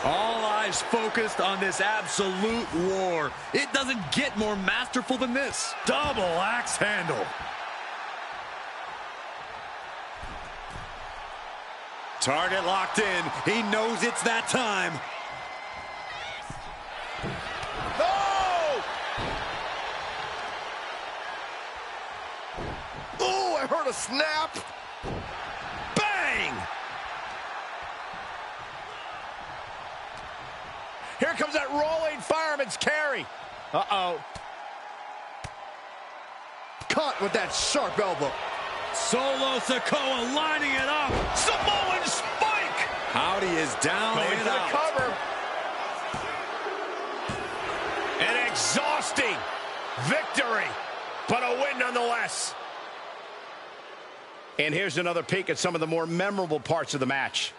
All eyes focused on this absolute war. It doesn't get more masterful than this. Double axe handle. Target locked in. He knows it's that time. No! Oh, I heard a snap. Bang! Here comes that rolling fireman's carry. Uh-oh. Caught with that sharp elbow. Solo Sikoa lining it up. Samoan spike! Howdy is down Going and for the out. cover. An exhausting victory, but a win nonetheless. And here's another peek at some of the more memorable parts of the match.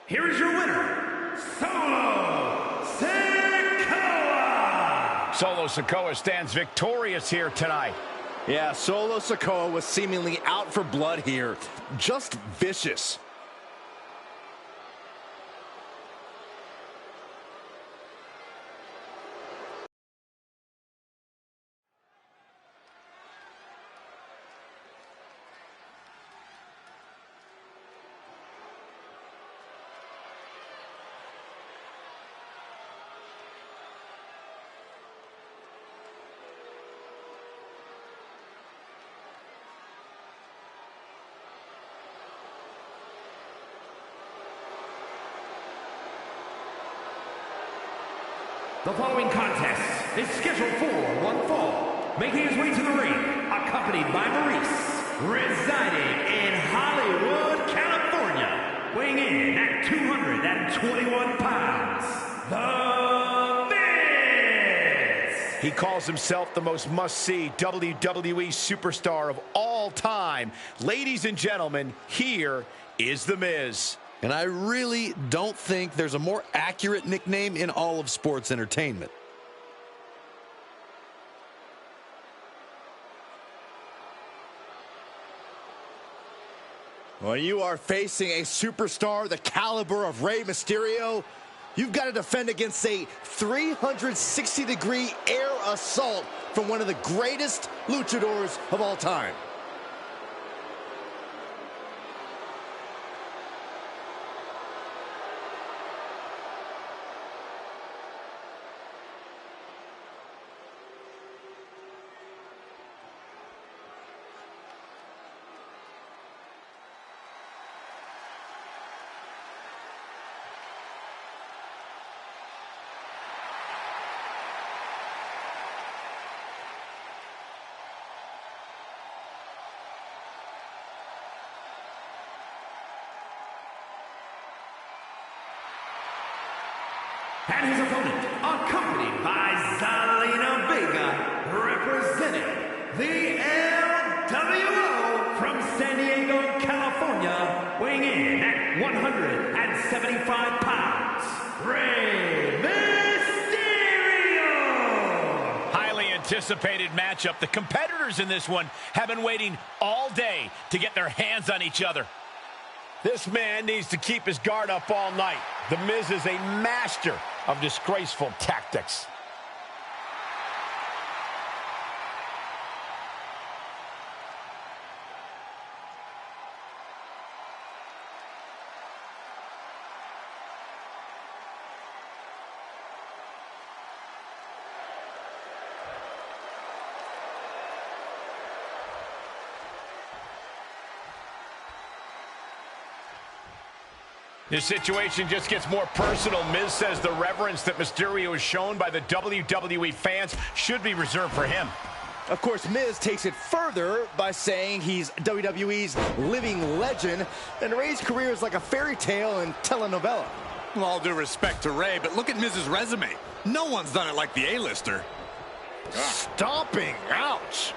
here is your winner, Solo Sikoa! Solo Sikoa stands victorious here tonight. Yeah, Solo Sikoa was seemingly out for blood here. Just vicious. The following contest is scheduled for one fall. Making his way to the ring, accompanied by Maurice, residing in Hollywood, California, weighing in at 221 pounds, The Miz! He calls himself the most must-see WWE superstar of all time. Ladies and gentlemen, here is The Miz. And I really don't think there's a more accurate nickname in all of sports entertainment. When you are facing a superstar the caliber of Rey Mysterio, you've got to defend against a 360-degree air assault from one of the greatest luchadors of all time. And his opponent, accompanied by Zelina Vega, representing the LWO from San Diego, California, weighing in at 175 pounds, Rey Mysterio! Highly anticipated matchup. The competitors in this one have been waiting all day to get their hands on each other. This man needs to keep his guard up all night. The Miz is a master of disgraceful tactics. This situation just gets more personal. Miz says the reverence that Mysterio is shown by the WWE fans should be reserved for him. Of course, Miz takes it further by saying he's WWE's living legend, and Rey's career is like a fairy tale and telenovela. With all due respect to Rey, but look at Miz's resume. No one's done it like the A-lister. Stomping, ouch.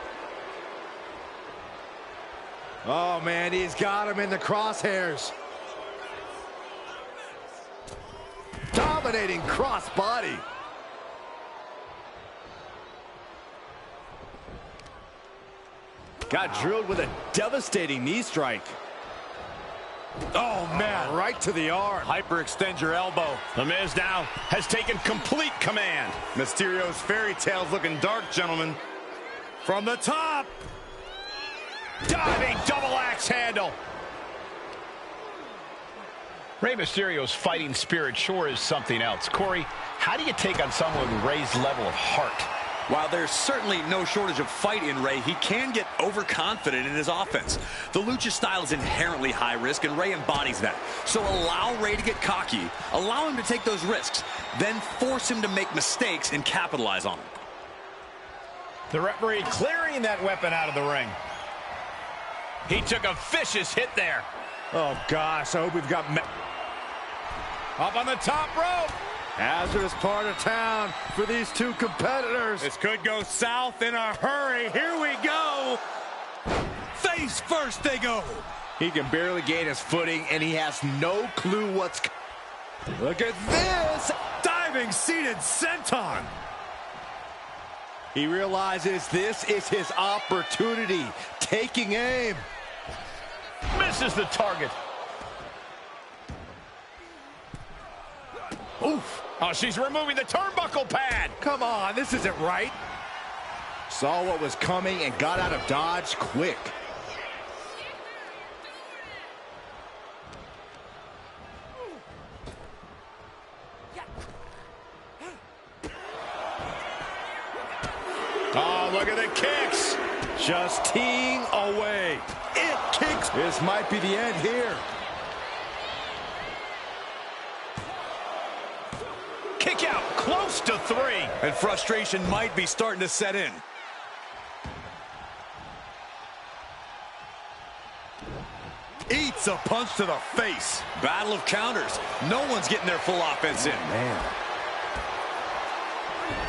Oh man, he's got him in the crosshairs. Dominating crossbody. Got drilled with a devastating knee strike. Oh man, right to the arm. Hyperextend your elbow. The Miz now has taken complete command. Mysterio's fairy tale's looking dark, gentlemen. From the top. Diving double axe handle. Rey Mysterio's fighting spirit sure is something else. Corey, how do you take on someone with Rey's level of heart? While there's certainly no shortage of fight in Rey, he can get overconfident in his offense. The lucha style is inherently high risk, and Rey embodies that. So allow Rey to get cocky, allow him to take those risks, then force him to make mistakes and capitalize on them. The referee clearing that weapon out of the ring. He took a vicious hit there. Oh gosh, I hope we've got... Up on the top rope. Hazardous part of town for these two competitors. This could go south in a hurry. Here we go. Face first they go. He can barely gain his footing, and he has no clue what's... Look at this! Diving seated senton. He realizes this is his opportunity. Taking aim. Misses the target. Oof. Oh, she's removing the turnbuckle pad. Come on, this isn't right. Saw what was coming and got out of dodge quick. Oh, look at the kicks. Just teeing away. It kicks. This might be the end here. Kick out, close to 3. And frustration might be starting to set in. Eats a punch to the face. Battle of counters. No one's getting their full offense in. Man.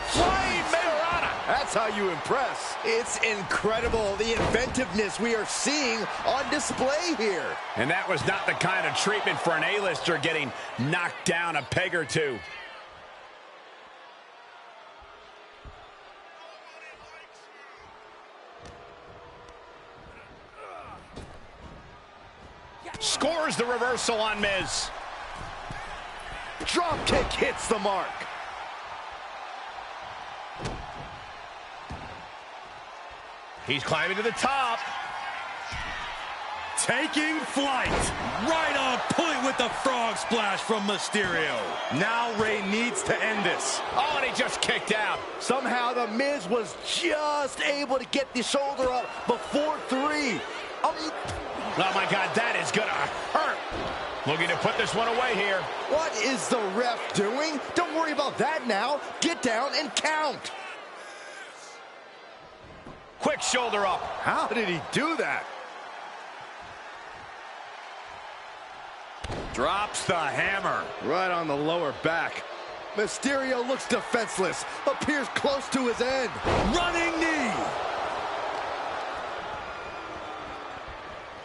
Flying Mayorana. That's how you impress. It's incredible, the inventiveness we are seeing on display here. And that was not the kind of treatment for an A-lister getting knocked down a peg or two. Scores the reversal on Miz. Drop kick hits the mark. He's climbing to the top. Taking flight. Right on point with the frog splash from Mysterio. Now Rey needs to end this. Oh, and he just kicked out. Somehow the Miz was just able to get the shoulder up before 3. Oh, my God, that is going to hurt. Looking to put this one away here. What is the ref doing? Don't worry about that now. Get down and count. Quick shoulder up. How did he do that? Drops the hammer. Right on the lower back. Mysterio looks defenseless. Appears close to his end. Running knee.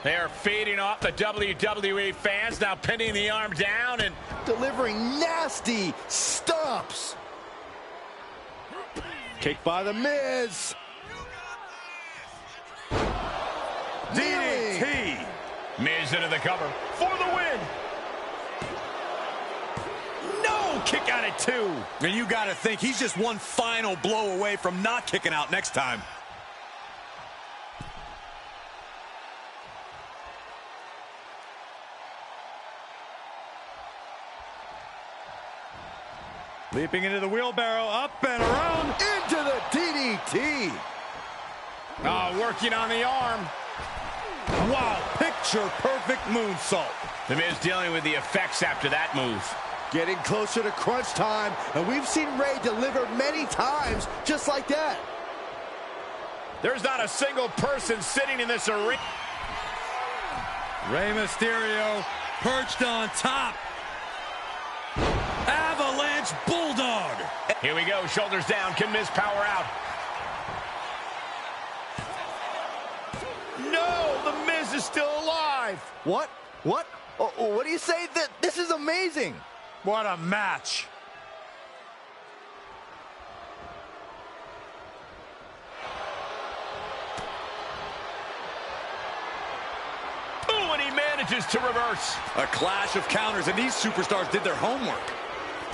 They are feeding off the WWE fans, now pinning the arm down and delivering nasty stomps. Kick by the Miz. DDT. Miz into the cover for the win. No, kick out at 2. And you got to think he's just one final blow away from not kicking out next time. Leaping into the wheelbarrow, up and around. Into the DDT. Oh, working on the arm. Wow, picture perfect moonsault. The Miz dealing with the effects after that move. Getting closer to crunch time, and we've seen Rey deliver many times just like that. There's not a single person sitting in this arena. Rey Mysterio perched on top. Avalanche Bulldog. Here we go, shoulders down. Can Miz power out? No, the Miz is still alive. What? What? Oh, what do you say? This is amazing. What a match. Ooh, and he manages to reverse. A clash of counters, and these superstars did their homework.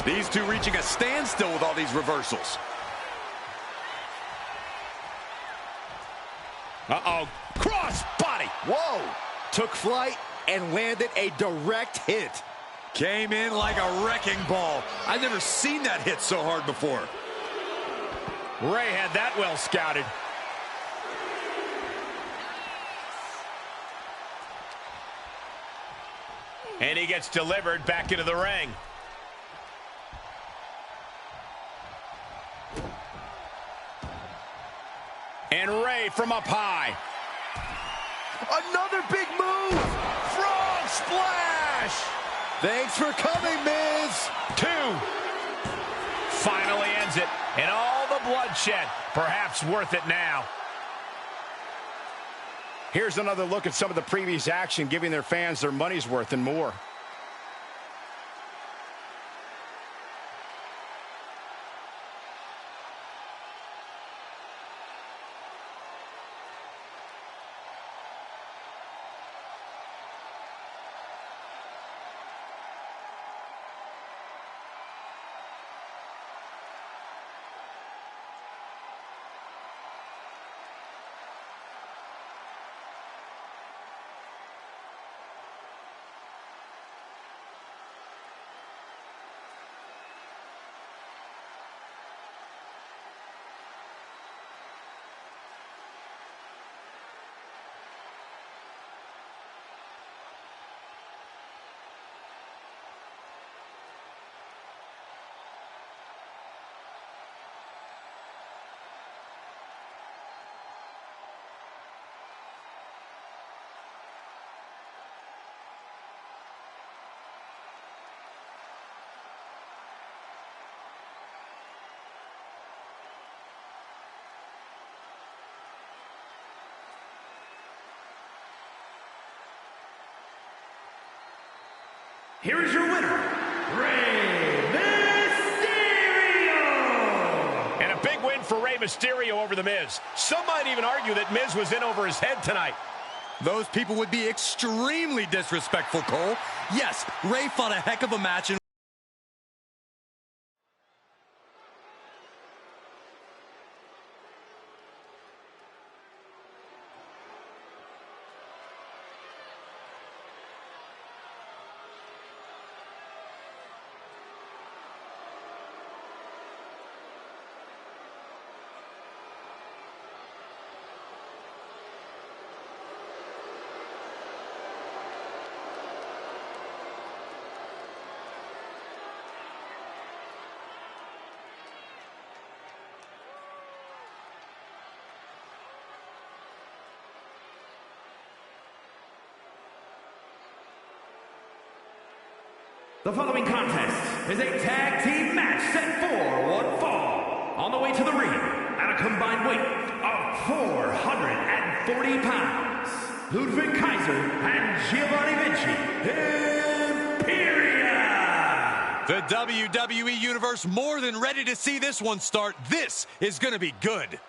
These two reaching a standstill with all these reversals. Uh-oh. Cross body. Whoa. Took flight and landed a direct hit. Came in like a wrecking ball. I've never seen that hit so hard before. Rey had that well scouted. And he gets delivered back into the ring. And Rey from up high. Another big move. Frog splash. Thanks for coming, Miz. 2. Finally ends it. And all the bloodshed, perhaps worth it now. Here's another look at some of the previous action, giving their fans their money's worth and more. Here is your winner, Rey Mysterio! And a big win for Rey Mysterio over The Miz. Some might even argue that Miz was in over his head tonight. Those people would be extremely disrespectful, Cole. Yes, Rey fought a heck of a match. The following contest is a tag team match set for one fall. On the way to the ring, at a combined weight of 440 pounds, Ludwig Kaiser and Giovanni Vinci, Imperium! The WWE Universe more than ready to see this one start. This is going to be good.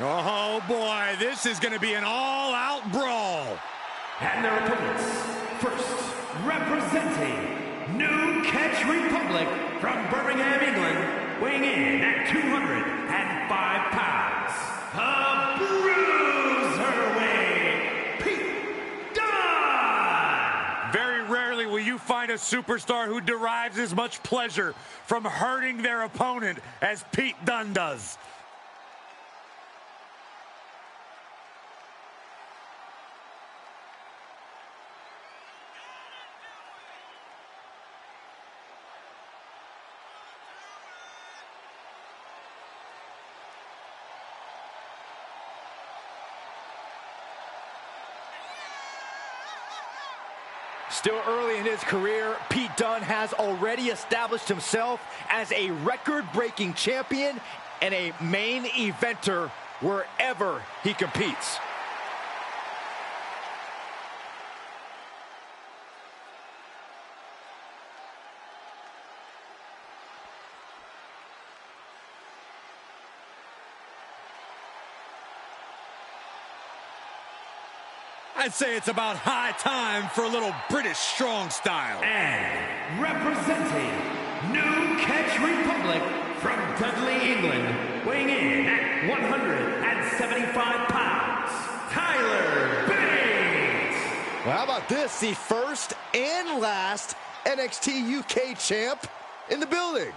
Oh boy, this is going to be an all-out brawl. And their opponents, first representing New Catch Republic from Birmingham, England, weighing in at 205 pounds, the Bruiserweight, Pete Dunne! Very rarely will you find a superstar who derives as much pleasure from hurting their opponent as Pete Dunne does. Still early in his career, Pete Dunne has already established himself as a record-breaking champion and a main eventer wherever he competes. I'd say it's about high time for a little British strong style. And representing New Catch Republic from Dudley, England, weighing in at 175 pounds, Tyler Bate. Well, how about this? The first and last NXT UK champ in the building.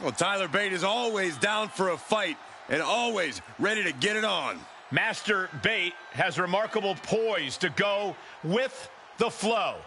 Well, Tyler Bate is always down for a fight and always ready to get it on. Master Bate has remarkable poise to go with the flow.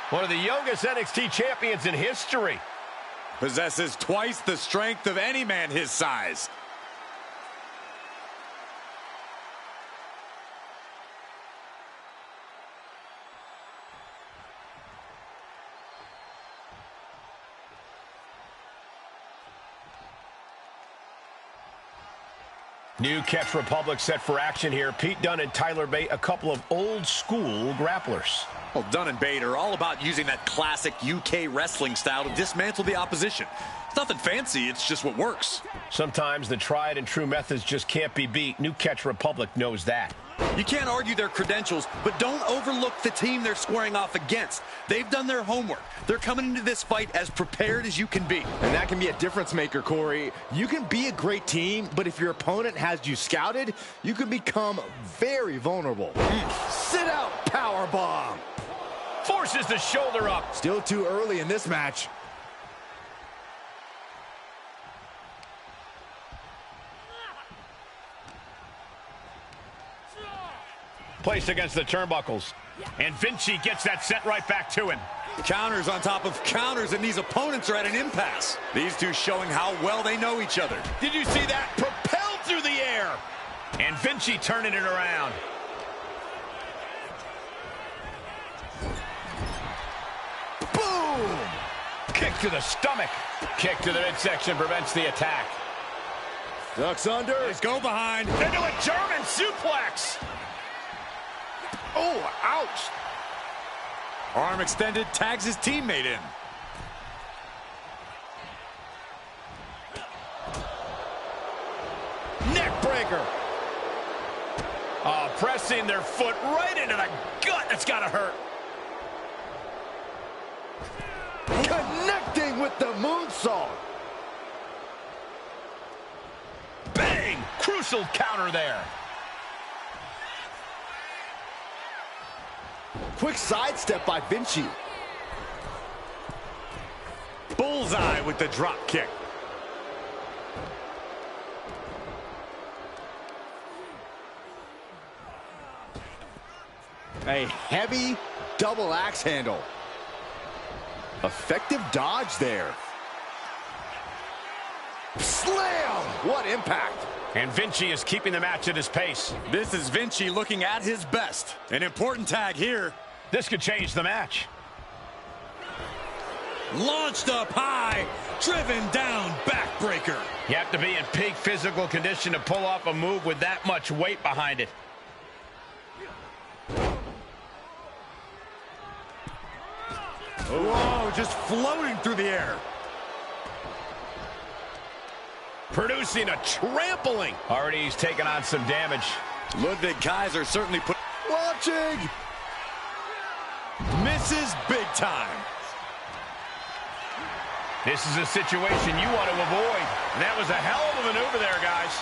One of the youngest NXT champions in history. Possesses twice the strength of any man his size. New Catch Republic set for action here. Pete Dunne and Tyler Bate, a couple of old school grapplers. Well, Dunne and Bate are all about using that classic UK wrestling style to dismantle the opposition. It's nothing fancy, it's just what works. Sometimes the tried and true methods just can't be beat. New Catch Republic knows that. You can't argue their credentials, but don't overlook the team they're squaring off against. They've done their homework. They're coming into this fight as prepared as you can be. And that can be a difference maker, Corey. You can be a great team, but if your opponent has you scouted, you can become very vulnerable. Sit out powerbomb. Forces the shoulder up. Still too early in this match. Placed against the turnbuckles. And Vinci gets that sent right back to him. Counters on top of counters, and these opponents are at an impasse. These two showing how well they know each other. Did you see that? Propelled through the air. And Vinci turning it around. Boom! Kick to the stomach. Kick to the midsection prevents the attack. Ducks under. Let's go behind. Into a German suplex. Oh, ouch. Arm extended, tags his teammate in. Neck breaker. Pressing their foot right into the gut. That's got to hurt. Connecting with the moonsault. Bang! Crucial counter there. Quick sidestep by Vinci. Bullseye with the drop kick. A heavy double axe handle. Effective dodge there. Slam! What impact. And Vinci is keeping the match at his pace. This is Vinci looking at his best. An important tag here. This could change the match. Launched up high, driven down, backbreaker. You have to be in peak physical condition to pull off a move with that much weight behind it. Whoa, just floating through the air. Producing a trampling. Already he's taken on some damage. Ludwig Kaiser certainly put... Launching. Misses big time. This is a situation you want to avoid. And that was a hell of a maneuver there, guys.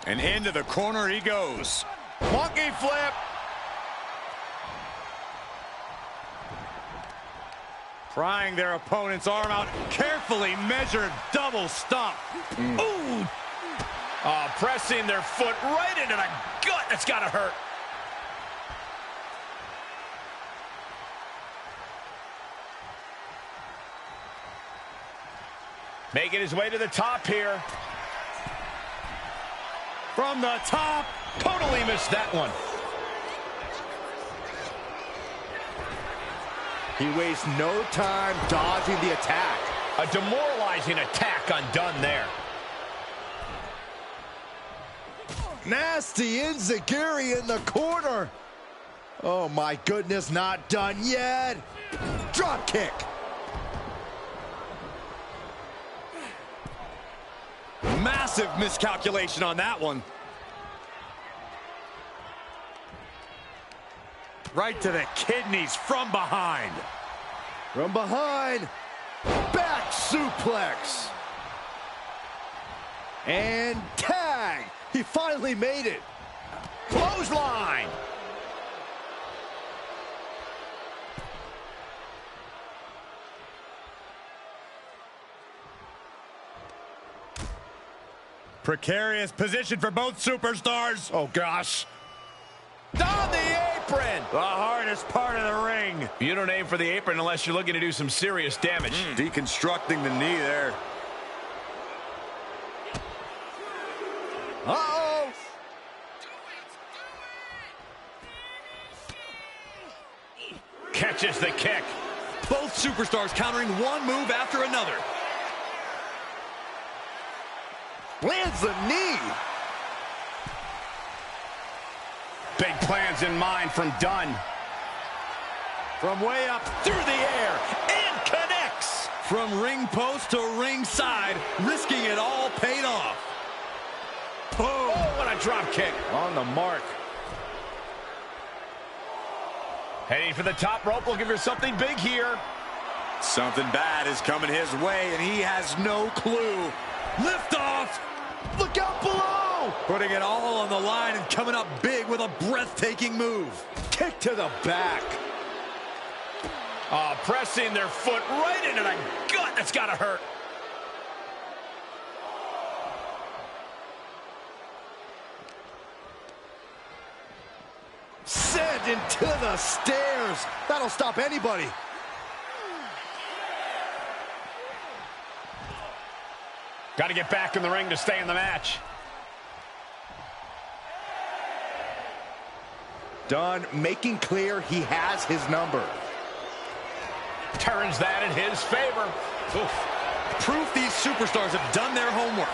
And into the corner he goes. Monkey flip. Prying their opponent's arm out. Carefully measured double stomp. Ooh. Pressing their foot right into the gut. That's got to hurt. Making his way to the top here. From the top. Totally missed that one. He wastes no time dodging the attack. A demoralizing attack undone there. Nasty enziguri in the corner. Oh my goodness, not done yet. Drop kick. Massive miscalculation on that one. Right to the kidneys from behind. From behind. Back suplex. And tag. He finally made it. Clothesline. Precarious position for both superstars. Oh, gosh. On the apron. The hardest part of the ring. You don't aim for the apron unless you're looking to do some serious damage. Deconstructing the knee there. Uh-oh. Catches the kick. Both superstars countering one move after another. Lands the knee. Big plans in mind from Dunn. From way up through the air and connects. From ring post to ring side, risking it all paid off. Boom. Oh, what a drop kick. On the mark. Heading for the top rope, looking for something big here. Something bad is coming his way, and he has no clue. Lift off. Look out below. Putting it all on the line and coming up big with a breathtaking move. Kick to the back. Pressing their foot right into the gut. That's got to hurt. Sent into the stairs. That'll stop anybody. Got to get back in the ring to stay in the match. Dunn making clear he has his number. Turns that in his favor. Oof. Proof these superstars have done their homework.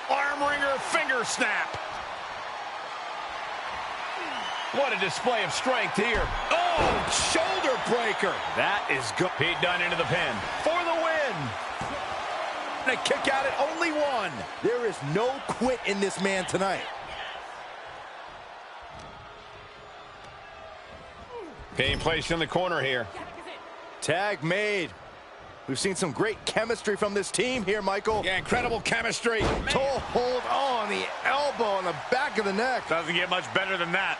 Arm wringer, finger snap. What a display of strength here. Oh, shoulder breaker. That is good. Pete Dunne into the pin. For the win. And a kick out at only one. There is no quit in this man tonight. Being placed in the corner here. Tag made. We've seen some great chemistry from this team here, Michael. Yeah, incredible chemistry. Toe hold on the elbow on the back of the neck. Doesn't get much better than that.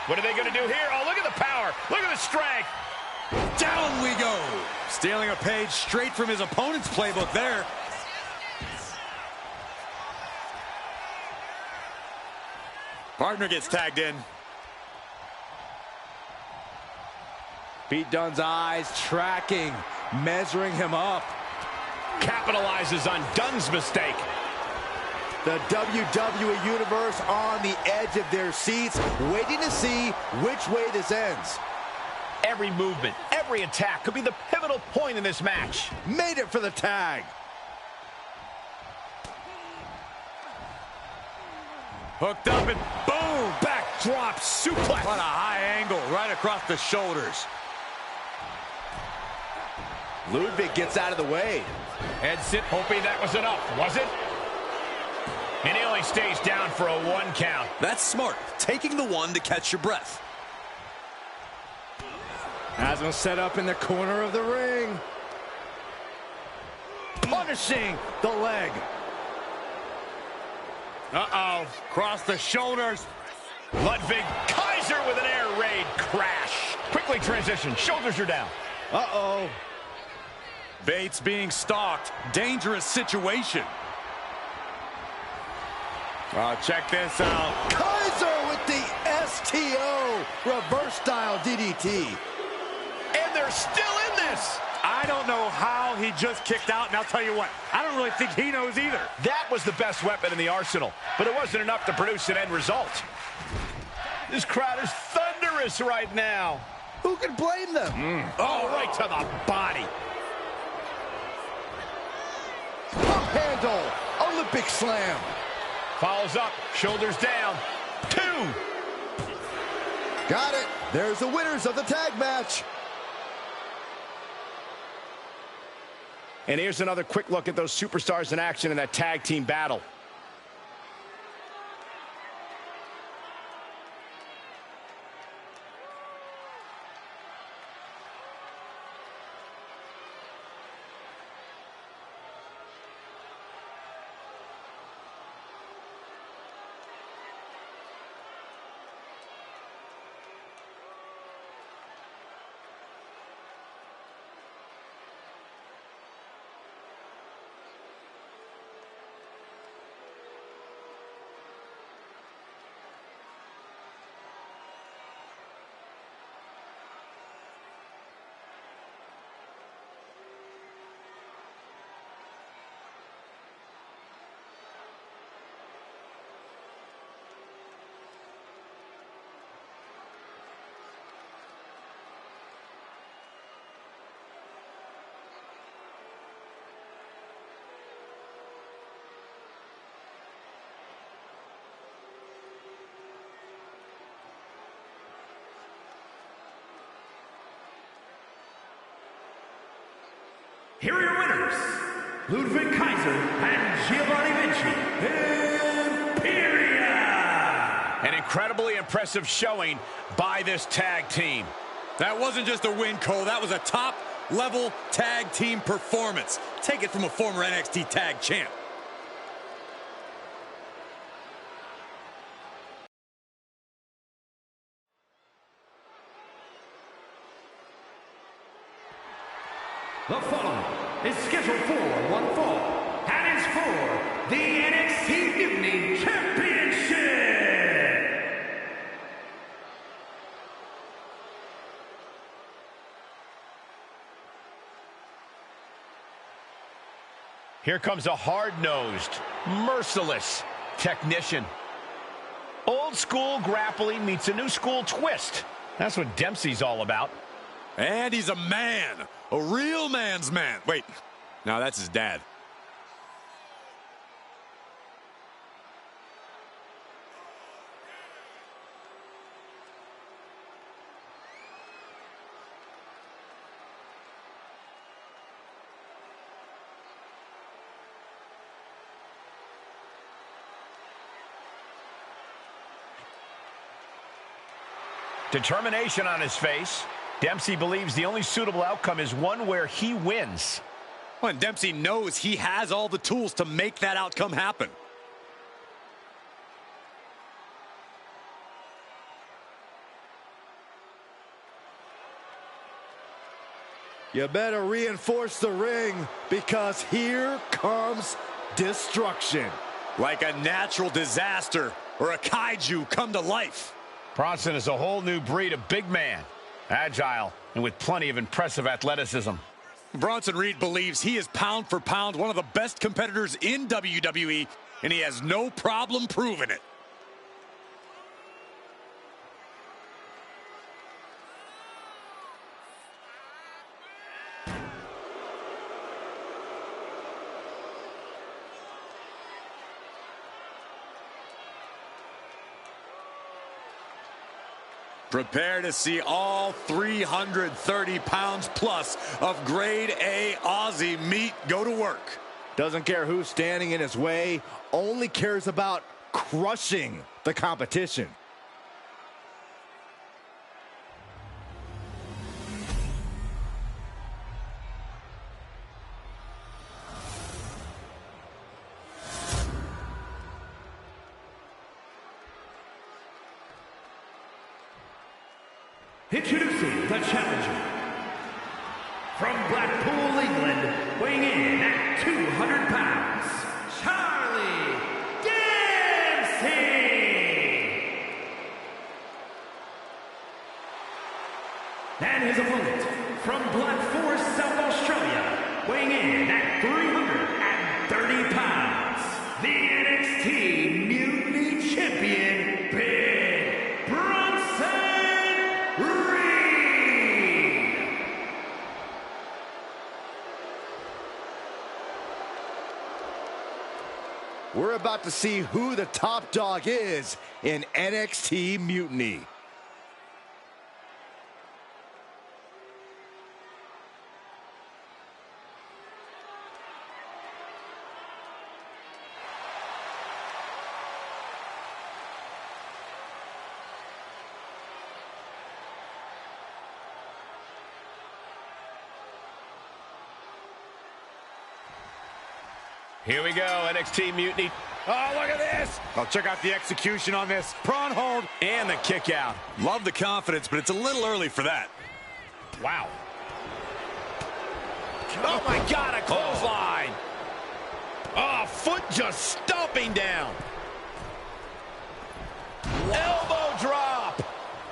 What are they going to do here? Oh, look at the power. Look at the strength. Down we go. Stealing a page straight from his opponent's playbook there. Partner gets tagged in. Pete Dunne's eyes tracking, measuring him up. Capitalizes on Dunne's mistake. The WWE Universe on the edge of their seats, waiting to see which way this ends. Every movement, every attack could be the pivotal point in this match. Made it for the tag. Hooked up and boom! Backdrop suplex. What a high angle right across the shoulders. Ludwig gets out of the way. Head sit, hoping that was enough. Was it? And he only stays down for a 1 count. That's smart. Taking the one to catch your breath. Has him set up in the corner of the ring. Punishing the leg. Uh-oh. Cross the shoulders. Ludwig Kaiser with an air raid crash. Quickly transition. Shoulders are down. Uh-oh. Bates being stalked. Dangerous situation. Check this out. Kaiser with the STO reverse style DDT. And they're still in this. I I don't know how he just kicked out, and I'll tell you what, I don't really think he knows either. That was the best weapon in the arsenal, but it wasn't enough to produce an end result. This crowd is thunderous right now. Who can blame them? Oh, right to the body. Pump handle. Olympic slam. Follows up, shoulders down. 2. Got it. There's the winners of the tag match. And here's another quick look at those superstars in action in that tag team battle. Here are your winners, Ludwig Kaiser and Giovanni Vinci, Imperium! An incredibly impressive showing by this tag team. That wasn't just a win, Cole. That was a top-level tag team performance. Take it from a former NXT tag champ. The following is scheduled for one fall, and is for the NXT Mutiny Championship! Here comes a hard-nosed, merciless technician. Old school grappling meets a new school twist. That's what Dempsey's all about. And he's a man. A real man's man. Wait, no, that's his dad. Determination on his face. Dempsey believes the only suitable outcome is one where he wins. Well, and Dempsey knows he has all the tools to make that outcome happen. You better reinforce the ring, because here comes destruction. Like a natural disaster or a kaiju come to life. Bronson is a whole new breed of big man. Agile and with plenty of impressive athleticism. Bronson Reed believes he is pound for pound one of the best competitors in WWE, and he has no problem proving it. Prepare to see all 330 pounds plus of grade A Aussie meat go to work. Doesn't care who's standing in his way, only cares about crushing the competition. Introducing the challenger, from Blackpool, England, weighing in at 200 pounds, Charlie Dempsey! And his opponent, from Black Forest, South Australia, we're about to see who the top dog is in NXT Mutiny. Here we go, NXT Mutiny. Oh, look at this. Oh, check out the execution on this. Prawn hold. And the kick out. Love the confidence, but it's a little early for that. Wow. Oh, my God, a clothesline. Oh, foot just stomping down. Elbow drop.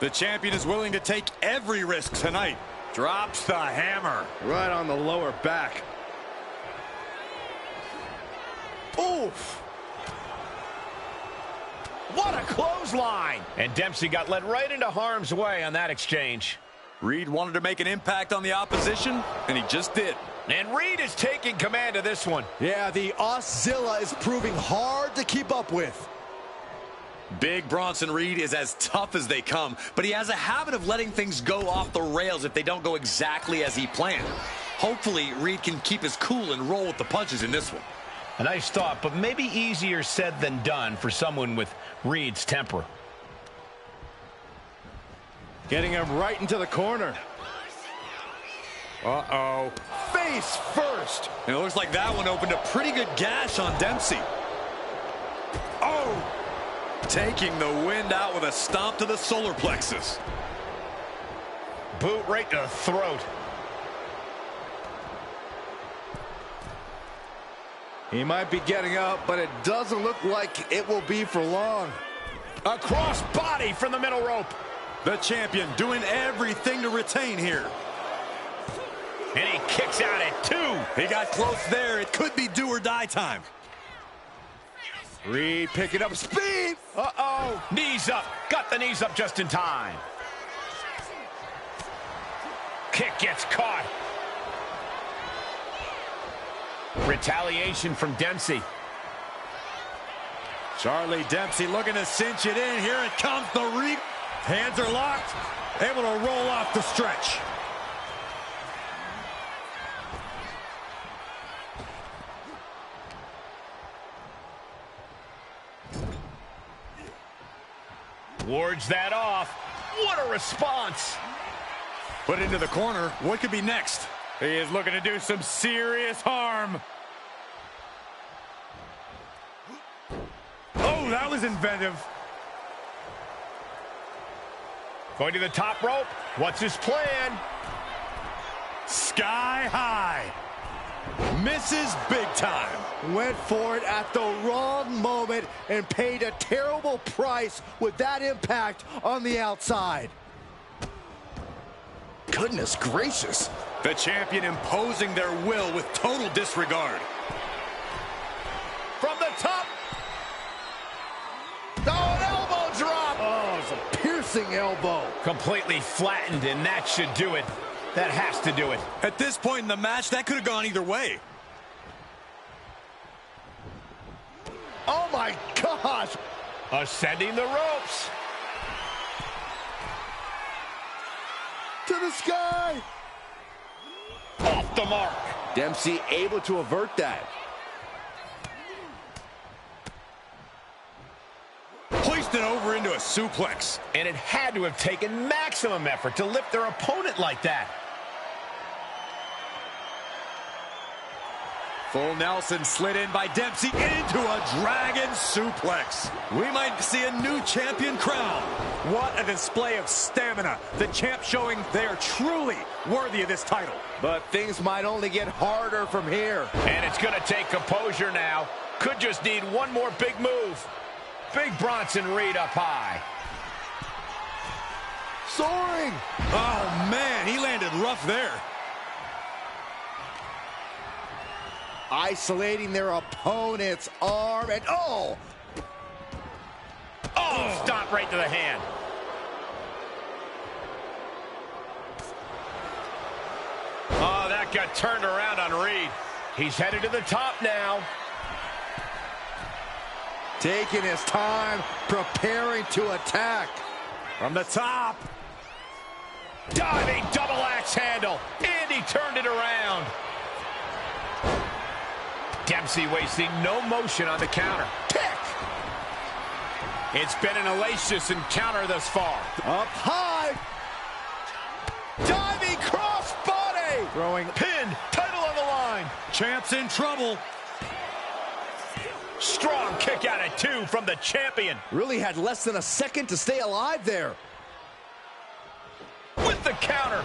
The champion is willing to take every risk tonight. Drops the hammer. Right on the lower back. Oof. What a clothesline. And Dempsey got led right into harm's way on that exchange. Reed wanted to make an impact on the opposition, and he just did. And Reed is taking command of this one. Yeah, the Auszilla is proving hard to keep up with. Big Bronson Reed is as tough as they come, but he has a habit of letting things go off the rails if they don't go exactly as he planned. Hopefully, Reed can keep his cool and roll with the punches in this one. A nice thought, but maybe easier said than done for someone with Reed's temper. Getting him right into the corner. Uh-oh. Face first. And it looks like that one opened a pretty good gash on Dempsey. Oh! Taking the wind out with a stomp to the solar plexus. Boot right to the throat. He might be getting up, but it doesn't look like it will be for long. A cross body from the middle rope. The champion doing everything to retain here. And he kicks out at 2. He got close there. It could be do or die time. Reed picking up speed. Uh-oh. Knees up. Got the knees up just in time. Kick gets caught. Retaliation from Dempsey. Charlie Dempsey looking to cinch it in. Here it comes, the Reed. Hands are locked. Able to roll off the stretch. Wards that off. What a response. Put into the corner. What could be next? He is looking to do some serious harm. Oh, that was inventive. Going to the top rope. What's his plan? Sky high. Misses big time. Went for it at the wrong moment and paid a terrible price with that impact on the outside. Goodness gracious. The champion imposing their will with total disregard. From the top. Oh, an elbow drop. Oh, it's a piercing elbow. Completely flattened, and that should do it. That has to do it. At this point in the match, that could have gone either way. Oh, my gosh. Ascending the ropes. To the sky. Off the mark. Dempsey able to avert that. Hoisted over into a suplex. And it had to have taken maximum effort to lift their opponent like that. Full Nelson slid in by Dempsey into a dragon suplex. We might see a new champion crown. What a display of stamina. The champ showing they are truly worthy of this title. But things might only get harder from here. And it's going to take composure now. Could just need one more big move. Big Bronson Reed up high. Soaring. Oh, man, he landed rough there. Isolating their opponent's arm and oh! Oh, stomp right to the hand. Oh, that got turned around on Reed. He's headed to the top now. Taking his time, preparing to attack. From the top. Diving double axe handle. And he turned it around. Dempsey wasting no motion on the counter. Kick! It's been an hellacious encounter thus far. Up high. Diving crossbody. Throwing Pinned. Title on the line. Champ's in trouble. Strong kick out at 2 from the champion. Really had less than a second to stay alive there. With the counter.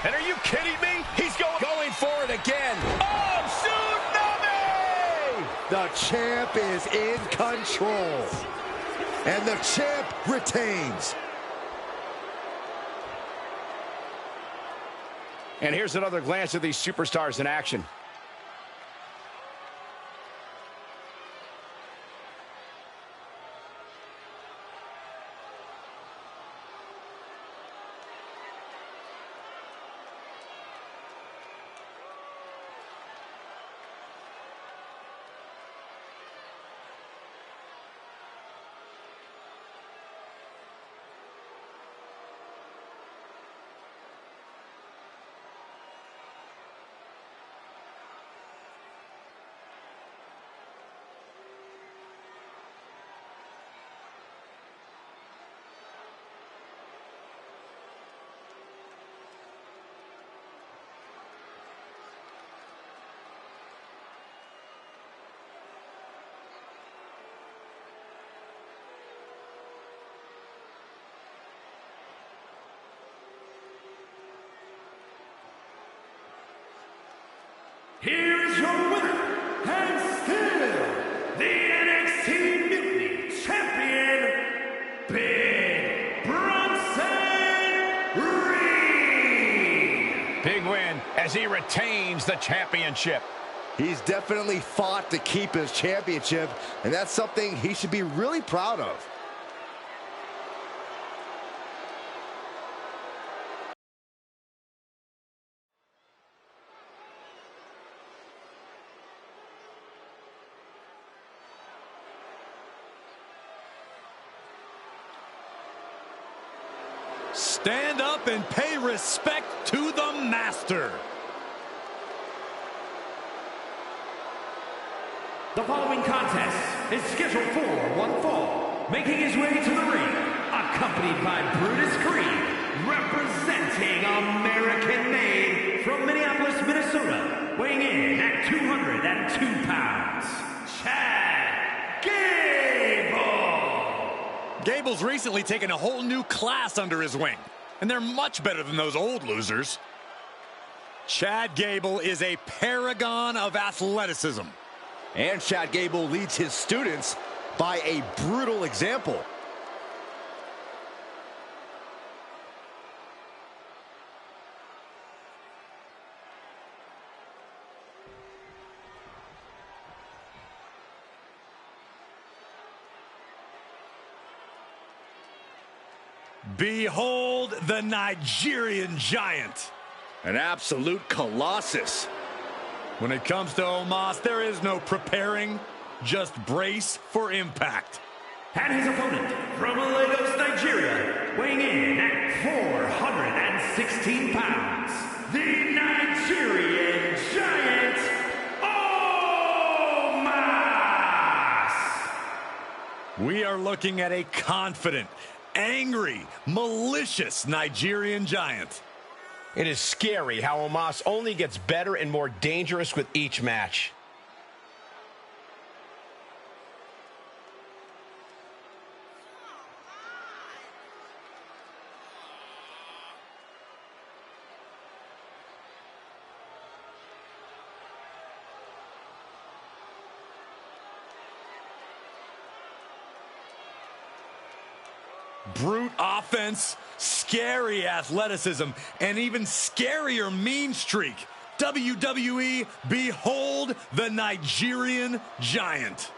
And are you kidding me? He's going for it again. Oh, tsunami! The champ is in control. And the champ retains. And here's another glance at these superstars in action. Here is your winner, and still the NXT Mutiny Champion, Big Bronson Reed. Big win as he retains the championship. He's definitely fought to keep his championship, and that's something he should be really proud of. Stand up and pay respect to the master. The following contest is scheduled for one fall. Making his way to the ring, accompanied by Brutus Creed, representing American-made from Minneapolis, Minnesota, weighing in at 202 pounds, Chad Gable. Gable's recently taken a whole new class under his wing, and they're much better than those old losers. Chad Gable is a paragon of athleticism. And Chad Gable leads his students by a brutal example. Behold the Nigerian giant. An absolute colossus. When it comes to Omos, there is no preparing, just brace for impact. And his opponent from Lagos, Nigeria, weighing in at 416 pounds, the Nigerian Giant, Omos! We are looking at a confident, angry, malicious Nigerian giant. It is scary how Omos only gets better and more dangerous with each match. Brute offense, scary athleticism, and even scarier mean streak. WWE, behold the Nigerian giant.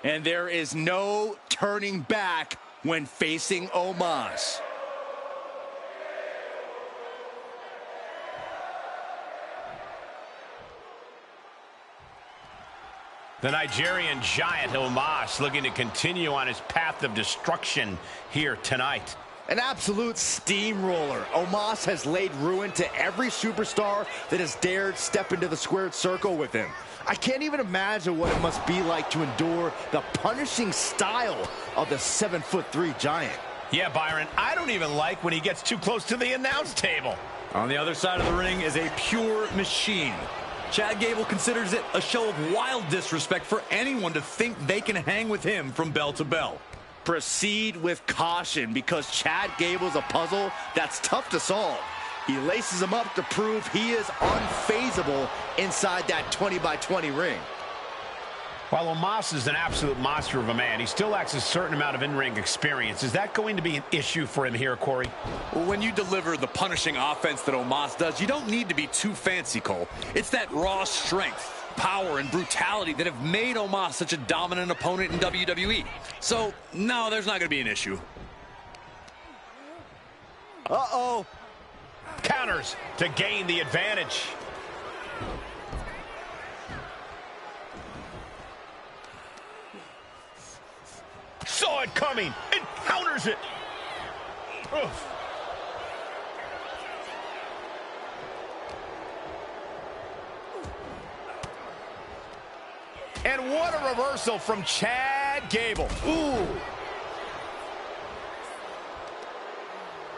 And there is no turning back when facing Omos. The Nigerian giant Omos looking to continue on his path of destruction here tonight. An absolute steamroller. Omos has laid ruin to every superstar that has dared step into the squared circle with him. I can't even imagine what it must be like to endure the punishing style of the 7'3" giant. Yeah, Byron, I don't even like when he gets too close to the announce table. On the other side of the ring is a pure machine. Chad Gable considers it a show of wild disrespect for anyone to think they can hang with him from bell to bell. Proceed with caution, because Chad Gable's a puzzle that's tough to solve. He laces him up to prove he is unfazable inside that 20-by-20 ring. While Omos is an absolute monster of a man, he still lacks a certain amount of in-ring experience. Is that going to be an issue for him here, Corey? Well, when you deliver the punishing offense that Omos does, you don't need to be too fancy, Cole. It's that raw strength, power, and brutality that have made Omos such a dominant opponent in WWE. So, no, there's not going to be an issue. Uh-oh. Counters to gain the advantage. Saw it coming and counters it. Oof. And what a reversal from Chad Gable. Ooh.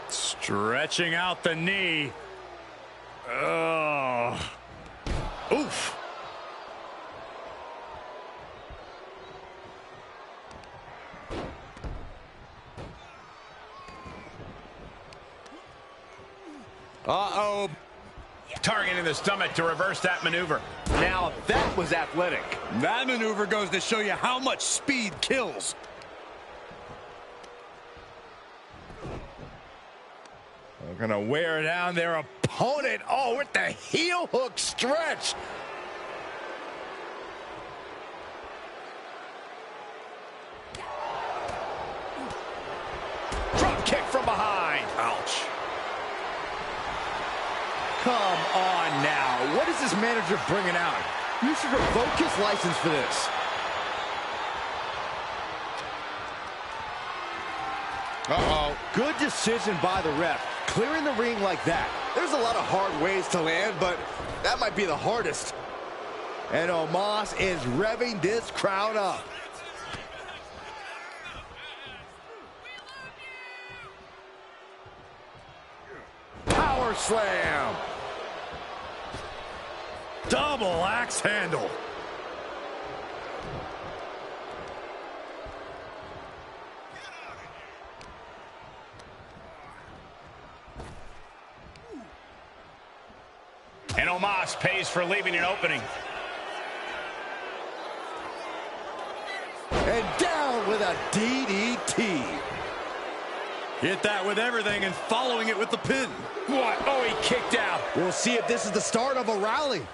Stretching out the knee. Oh. Oof. Uh-oh. Targeting the stomach to reverse that maneuver. Now that was athletic. That maneuver goes to show you how much speed kills. They're gonna wear down their opponent. Oh, with the heel hook stretch. Drop kick from behind. Ouch. Come on now. What is this manager bringing out? You should revoke his license for this. Uh-oh. Good decision by the ref. Clearing the ring like that. There's a lot of hard ways to land, but that might be the hardest. And Omos is revving this crowd up. Power slam. Double axe handle. And Omos pays for leaving an opening. And down with a DDT. Hit that with everything and following it with the pin. What? Oh, he kicked out. We'll see if this is the start of a rally.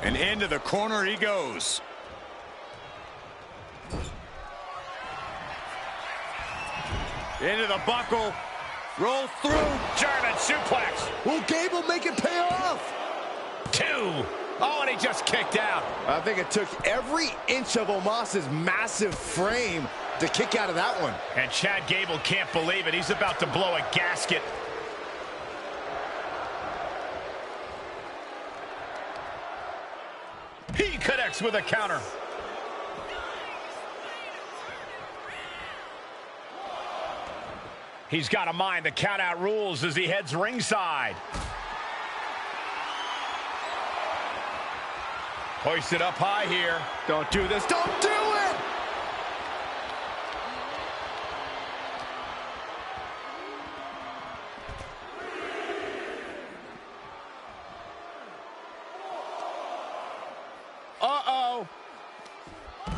And into the corner he goes. Into the buckle. Roll through. German suplex. Will Gable make it pay off? 2. Oh, and he just kicked out. I think it took every inch of Omos's massive frame to kick out of that one. And Chad Gable can't believe it. He's about to blow a gasket. He connects with a counter. He's got to mind the count-out rules as he heads ringside. Hoisted up high here. Don't do this. Don't do it! Uh-oh.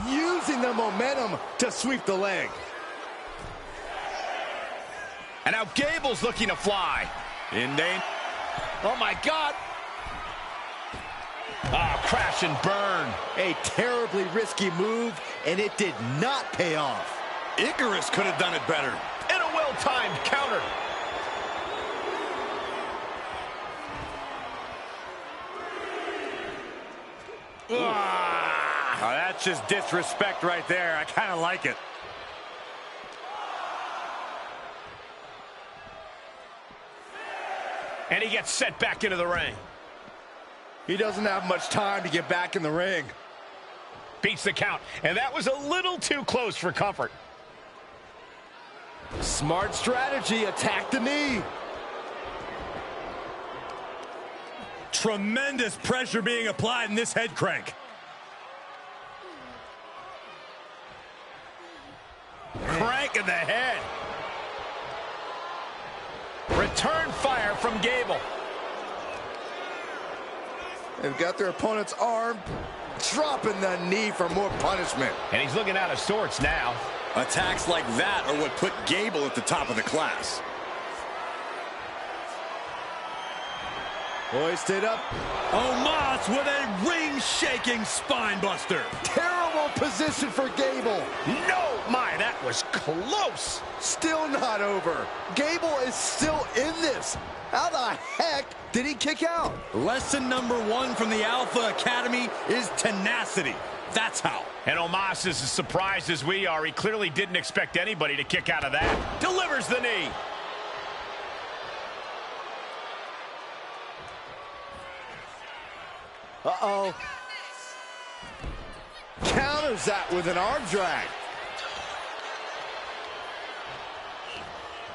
Using the momentum to sweep the leg. And now Gable's looking to fly. In danger. Oh, my God. Oh, crash and burn. A terribly risky move, and it did not pay off. Icarus could have done it better. And a well-timed counter. Oh, that's just disrespect right there. I kind of like it. And he gets set back into the ring. He doesn't have much time to get back in the ring. Beats the count, and that was a little too close for comfort. Smart strategy, attack the knee. Tremendous pressure being applied in this head crank. Crank in the head. Return fire from Gable. They've got their opponent's arm, dropping the knee for more punishment. And he's looking out of sorts now. Attacks like that are what put Gable at the top of the class. Hoisted up. Omos with a ring-shaking spine buster. Terrible position for Gable. No, my, that was close. Still not over. Gable is still in this. How the heck did he kick out? Lesson number 1 from the Alpha Academy is tenacity. That's how. And Omos is as surprised as we are. He clearly didn't expect anybody to kick out of that. Delivers the knee. Uh-oh. Counters that with an arm drag.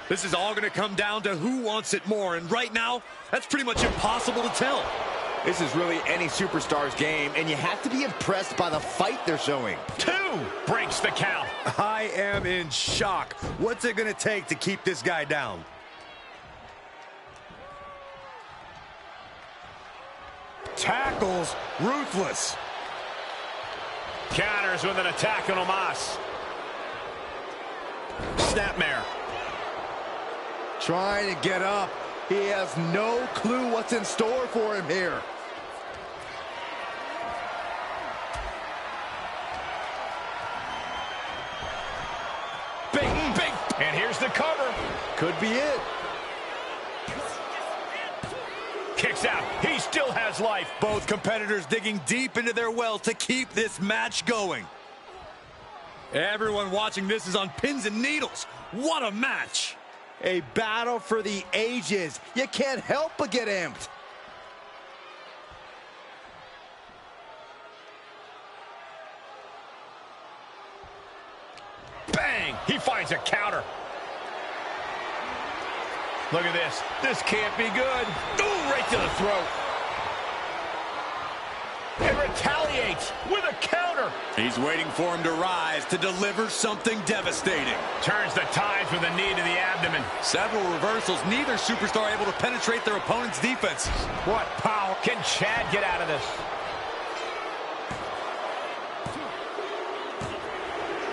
This is all going to come down to who wants it more, and right now, that's pretty much impossible to tell. This is really any superstar's game, and you have to be impressed by the fight they're showing. 2 breaks the count. I am in shock. What's it going to take to keep this guy down? Tackles ruthless. Counters with an attack on Omos. Snapmare. Trying to get up. He has no clue what's in store for him here. Big. And here's the cover. Could be it. Kicks out. He still has life. Both competitors digging deep into their well to keep this match going. Everyone watching this is on pins and needles. What a match. A battle for the ages. You can't help but get amped. Bang! He finds a counter. Look at this. This can't be good. Ooh, right to the throat. And retaliates with a counter. He's waiting for him to rise to deliver something devastating. Turns the tides with a knee to the abdomen. Several reversals, neither superstar able to penetrate their opponent's defenses. What power. Can Chad get out of this?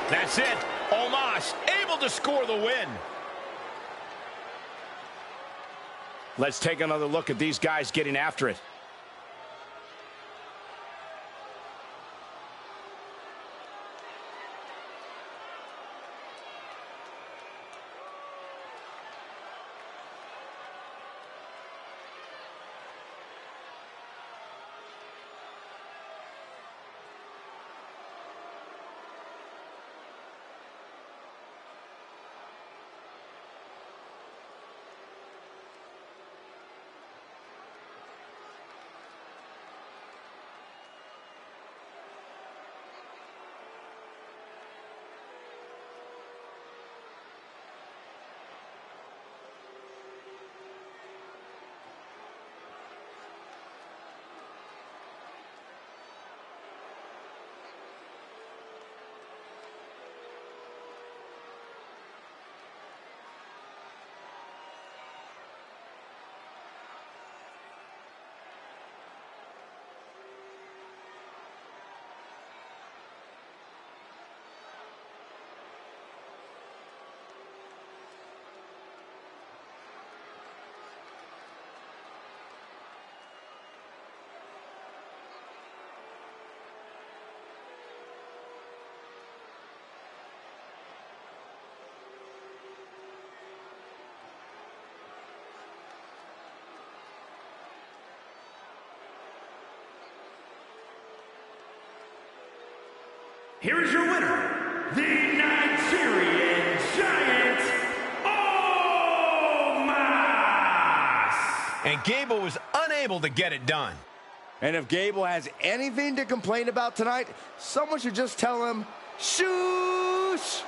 That's it. Omos able to score the win. Let's take another look at these guys getting after it. here is your winner, the Nigerian Giant, Omos! And Gable was unable to get it done. And if Gable has anything to complain about tonight, someone should just tell him, shoosh!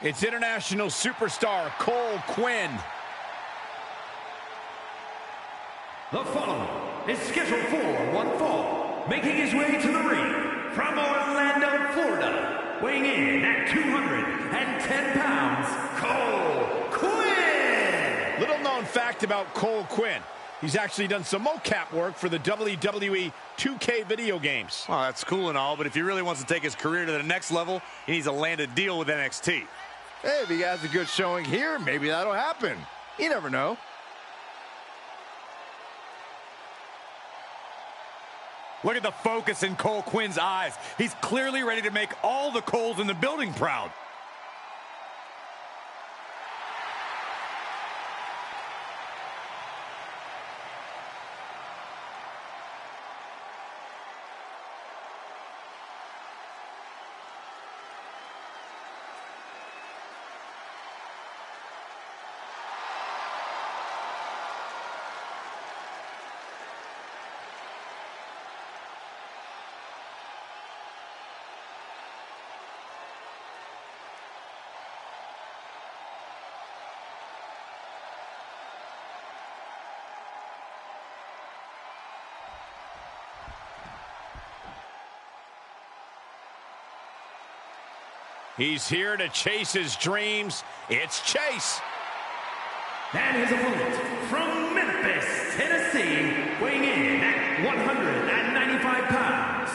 It's international superstar Cole Quinn. The following is scheduled for one fall, making his way to the ring from Orlando, Florida, weighing in at 210 pounds, Cole Quinn! Little known fact about Cole Quinn. He's actually done some mocap work for the WWE 2K video games. Well, that's cool and all, but if he really wants to take his career to the next level, he needs to land a deal with NXT. Hey, if he has a good showing here, maybe that'll happen. You never know. Look at the focus in Cole Quinn's eyes. He's clearly ready to make all the Coles in the building proud. He's here to chase his dreams. It's Chase. And his opponent from Memphis, Tennessee, weighing in at 195 pounds,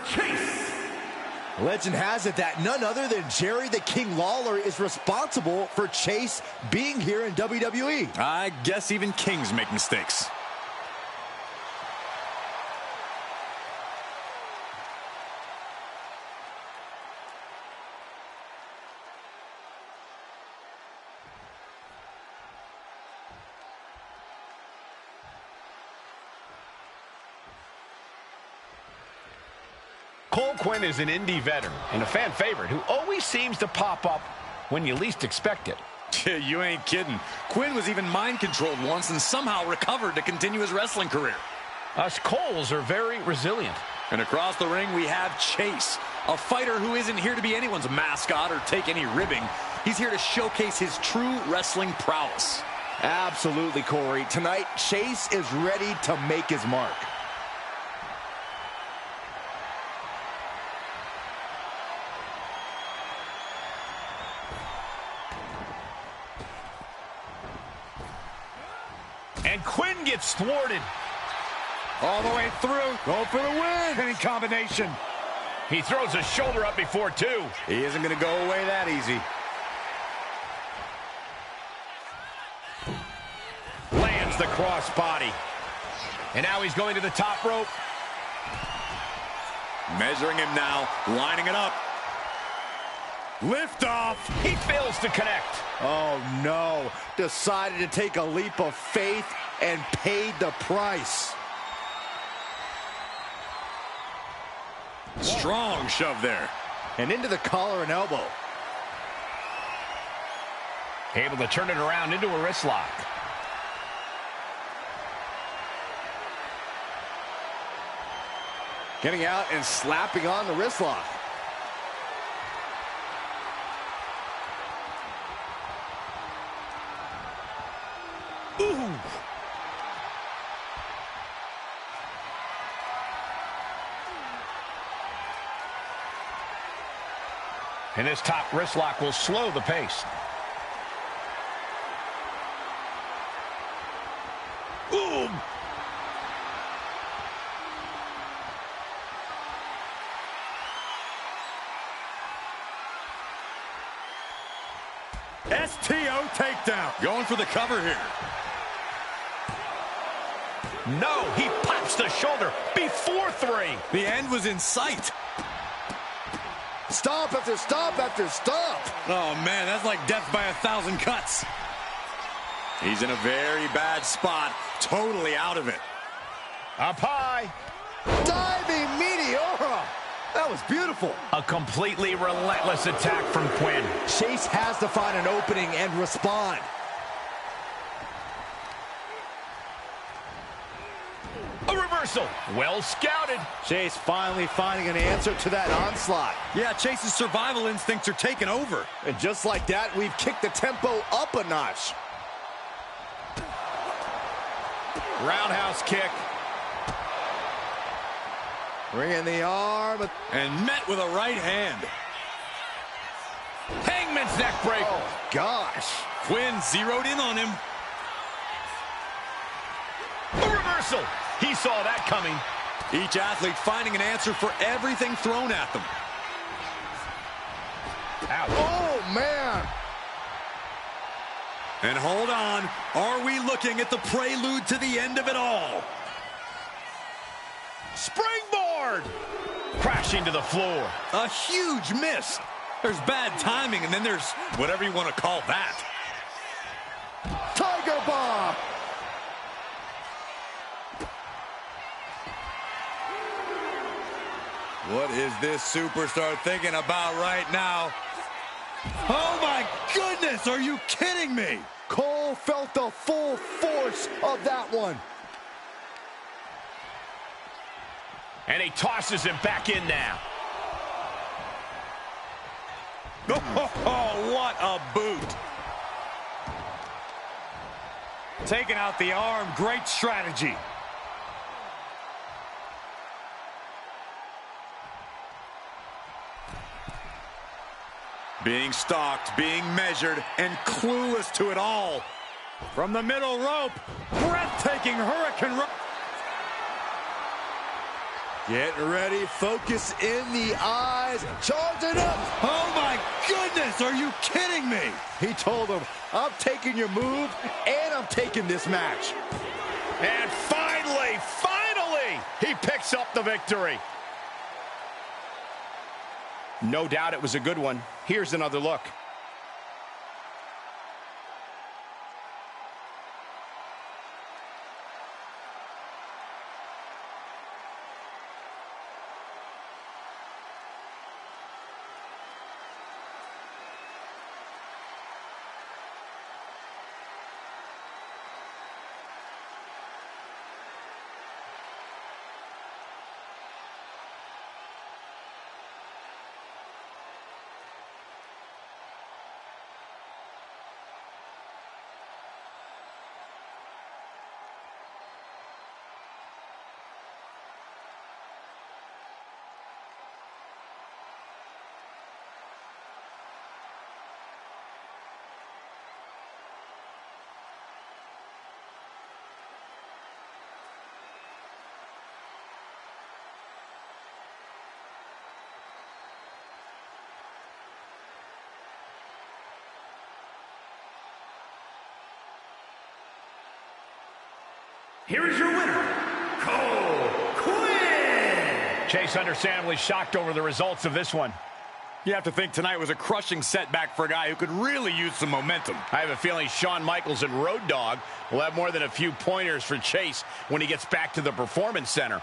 Chase. Legend has it that none other than Jerry the King Lawler is responsible for Chase being here in WWE. I guess even kings make mistakes. Cole Quinn is an indie veteran and a fan favorite who always seems to pop up when you least expect it. You ain't kidding. Quinn was even mind-controlled once and somehow recovered to continue his wrestling career. Us Coles are very resilient. And across the ring, we have Chase, a fighter who isn't here to be anyone's mascot or take any ribbing. He's here to showcase his true wrestling prowess. Absolutely, Corey. Tonight, Chase is ready to make his mark. And Quinn gets thwarted. All the way through. Go for the win. Pinning combination. He throws his shoulder up before two. He isn't going to go away that easy. Lands the crossbody. And now he's going to the top rope. Measuring him now, lining it up. Lift off. He fails to connect. Oh, no. Decided to take a leap of faith and paid the price. Strong shove there. And into the collar and elbow. Able to turn it around into a wrist lock. Getting out and slapping on the wrist lock. Ooh. And this top wrist lock will slow the pace. Ooh. STO takedown. Going for the cover here. No, he pops the shoulder before three. The end was in sight. Stomp after stomp after stomp. Oh, man, that's like death by 1,000 cuts. He's in a very bad spot, totally out of it. Up high. Diving Meteora. That was beautiful. A completely relentless attack from Quinn. Chase has to find an opening and respond. A reversal. Well scouted. Chase finally finding an answer to that onslaught. Yeah, Chase's survival instincts are taking over. And just like that, we've kicked the tempo up a notch. Roundhouse kick. Bringing the arm. And met with a right hand. Hangman's neck breaker. Oh, gosh. Quinn zeroed in on him. A reversal. He saw that coming. Each athlete finding an answer for everything thrown at them. Ouch. Oh, man. And hold on, are we looking at the prelude to the end of it all? Springboard. Crashing to the floor. A huge miss. There's bad timing, and then there's whatever you want to call that. Tiger Bomb. What is this superstar thinking about right now? Oh my goodness, are you kidding me? Cole felt the full force of that one. And he tosses him back in now. Oh, what a boot. Taking out the arm, great strategy. Being stalked, being measured, and clueless to it all. From the middle rope, breathtaking hurricane rope. Getting ready, focus in the eyes, charging up. Oh my goodness, are you kidding me? He told him, I'm taking your move, and I'm taking this match. And finally, he picks up the victory. No doubt it was a good one. Here's another look. Here is your winner, Cole Quinn. Chase understandably shocked over the results of this one. You have to think tonight was a crushing setback for a guy who could really use some momentum. I have a feeling Shawn Michaels and Road Dogg will have more than a few pointers for Chase when he gets back to the Performance Center.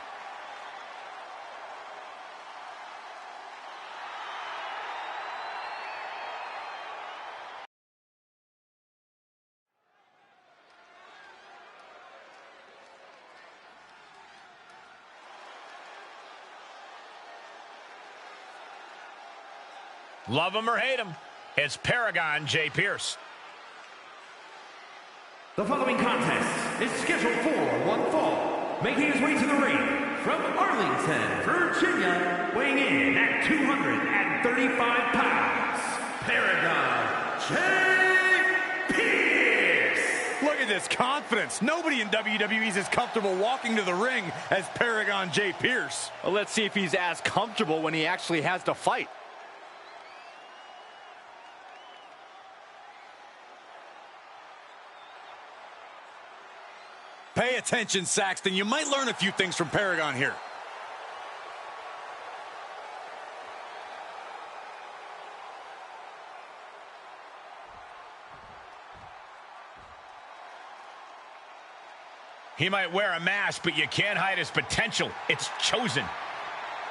Love him or hate him, it's Paragon J. Pierce. The following contest is scheduled for one fall. Making his way to the ring from Arlington, Virginia, weighing in at 235 pounds, Paragon J. Pierce. Look at this confidence. Nobody in WWE is as comfortable walking to the ring as Paragon J. Pierce. Well, let's see if he's as comfortable when he actually has to fight. Pay attention, Saxton. You might learn a few things from Paragon here. He might wear a mask, but you can't hide his potential. It's Chosen.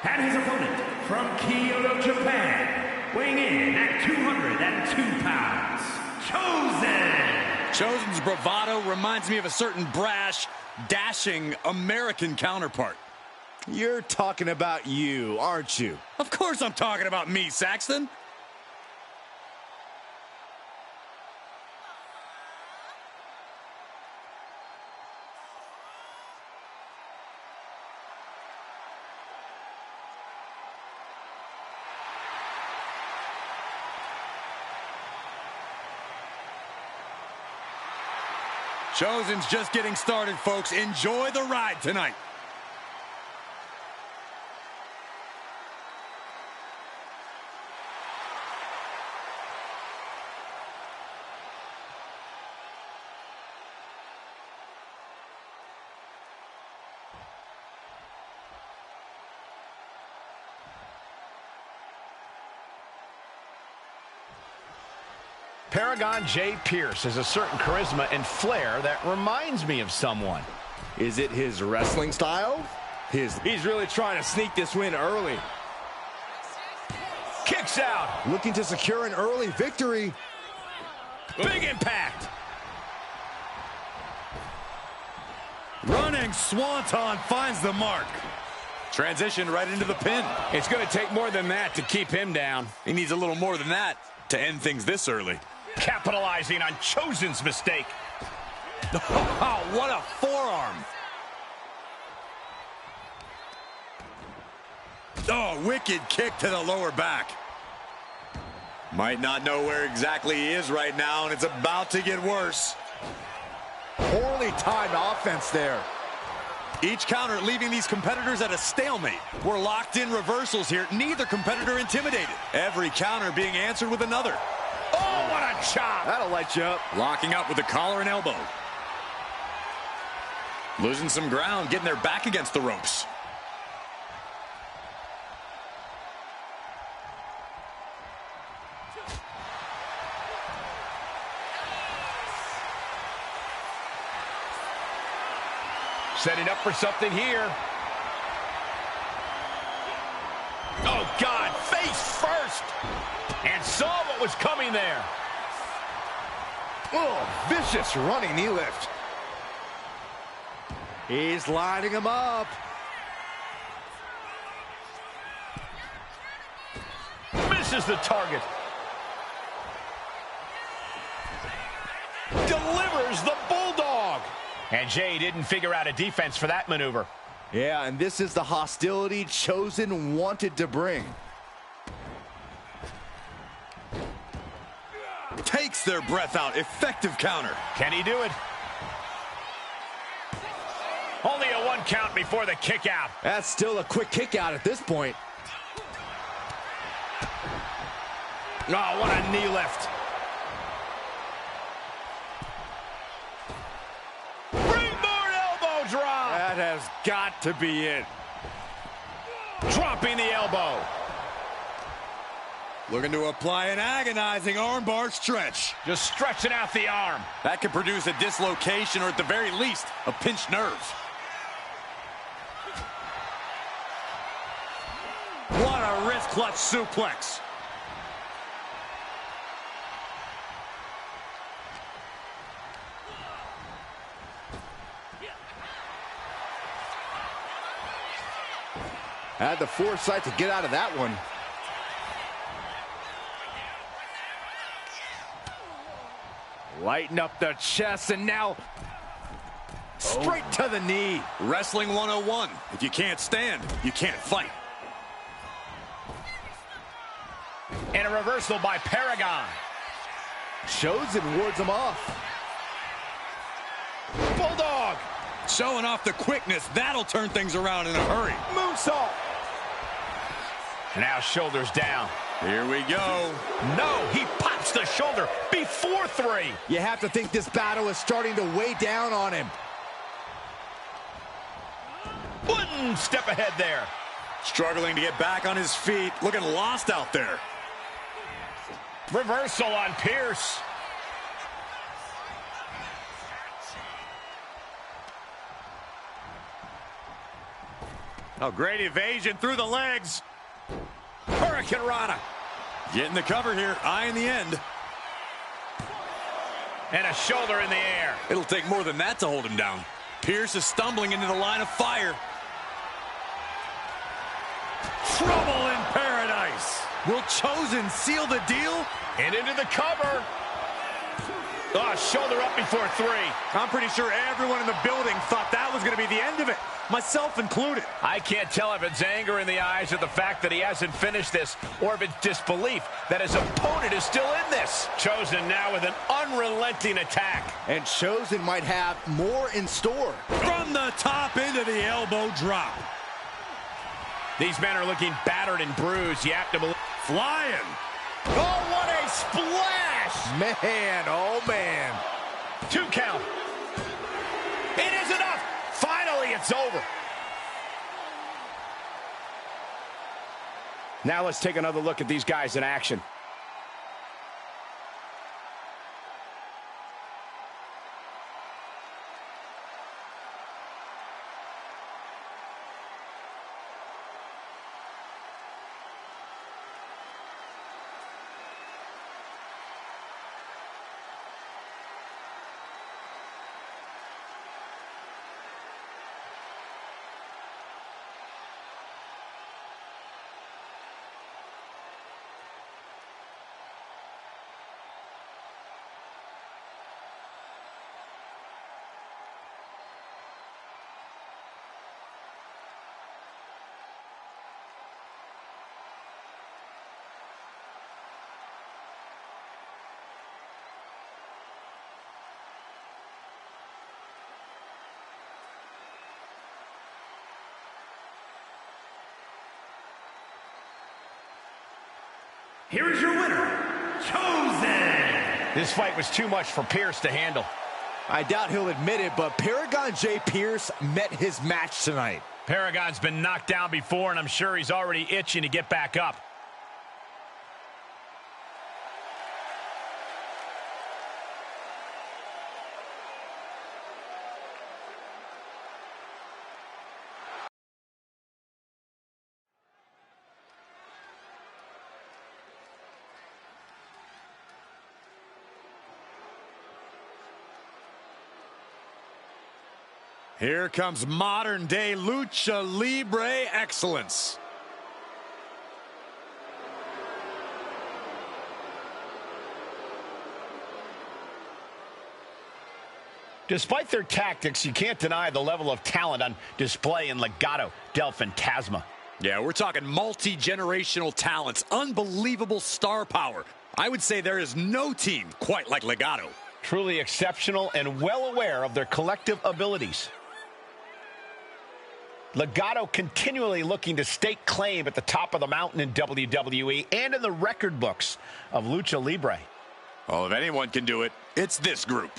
And his opponent from Kyoto, Japan, weighing in at 202 pounds, Chosen. Chosen's bravado reminds me of a certain brash, dashing American counterpart. You're talking about you, aren't you? Of course I'm talking about me, Saxton. Chosen's just getting started, folks. Enjoy the ride tonight. Paragon J. Pierce has a certain charisma and flair that reminds me of someone. Is it his wrestling style? He's really trying to sneak this win early. Kicks out. Looking to secure an early victory. Big impact. Running Swanton finds the mark. Transition right into the pin. It's going to take more than that to keep him down. He needs a little more than that to end things this early. Capitalizing on Chosen's mistake. Oh, what a forearm. Oh, wicked kick to the lower back. Might not know where exactly he is right now, and it's about to get worse. Poorly timed offense there. Each counter leaving these competitors at a stalemate. We're locked in reversals here. Neither competitor intimidated. Every counter being answered with another. Oh, what a chop. That'll light you up. Locking up with the collar and elbow. Losing some ground, getting their back against the ropes. Setting up for something here. Oh, God, face first. And saw what was coming there. Oh, vicious running knee lift. He's lining him up. Misses the target. Delivers the bulldog. And Jay didn't figure out a defense for that maneuver. Yeah, and this is the hostility Chosen wanted to bring. Takes their breath out. Effective counter. Can he do it? Only a 1 count before the kick out. That's still a quick kick out at this point. Oh, what a knee lift. Springboard elbow drop. That has got to be it. Dropping the elbow. Looking to apply an agonizing armbar stretch. Just stretching out the arm. That could produce a dislocation or at the very least, a pinched nerve. What a wrist clutch suplex. Had the foresight to get out of that one. Lighten up the chest, and now straight to the knee. Wrestling 101. If you can't stand, you can't fight. And a reversal by Paragon. Chosen wards him off. Bulldog. Showing off the quickness. That'll turn things around in a hurry. Moonsault. Now shoulders down. Here we go. No, he pops the shoulder before 3. You have to think this battle is starting to weigh down on him. 1 step ahead there. Struggling to get back on his feet. Looking lost out there. Reversal on Pierce. Oh, great evasion through the legs. Hurricane Rana. Getting the cover here, eyeing the end. And a shoulder in the air. It'll take more than that to hold him down. Pierce is stumbling into the line of fire. Trouble in paradise. Will Chosen seal the deal? And into the cover. Oh, shoulder up before 3. I'm pretty sure everyone in the building thought that was going to be the end of it, myself included. I can't tell if it's anger in the eyes or the fact that he hasn't finished this, or if it's disbelief that his opponent is still in this. Chosen now with an unrelenting attack. And Chosen might have more in store. From the top into the elbow drop. These men are looking battered and bruised. You have to believe. Flying. Oh, what a splash! Man, oh man. 2 count. It is enough. Finally, it's over. Now let's take another look at these guys in action. Here is your winner, Chosen! This fight was too much for Pierce to handle. I doubt he'll admit it, but Paragon J. Pierce met his match tonight. Paragon's been knocked down before, and I'm sure he's already itching to get back up. Here comes modern-day Lucha Libre excellence. Despite their tactics, you can't deny the level of talent on display in Legado del Fantasma. Yeah, we're talking multi-generational talents, unbelievable star power. I would say there is no team quite like Legado. Truly exceptional and well aware of their collective abilities. Legado continually looking to stake claim at the top of the mountain in WWE and in the record books of Lucha Libre. Well, if anyone can do it, it's this group.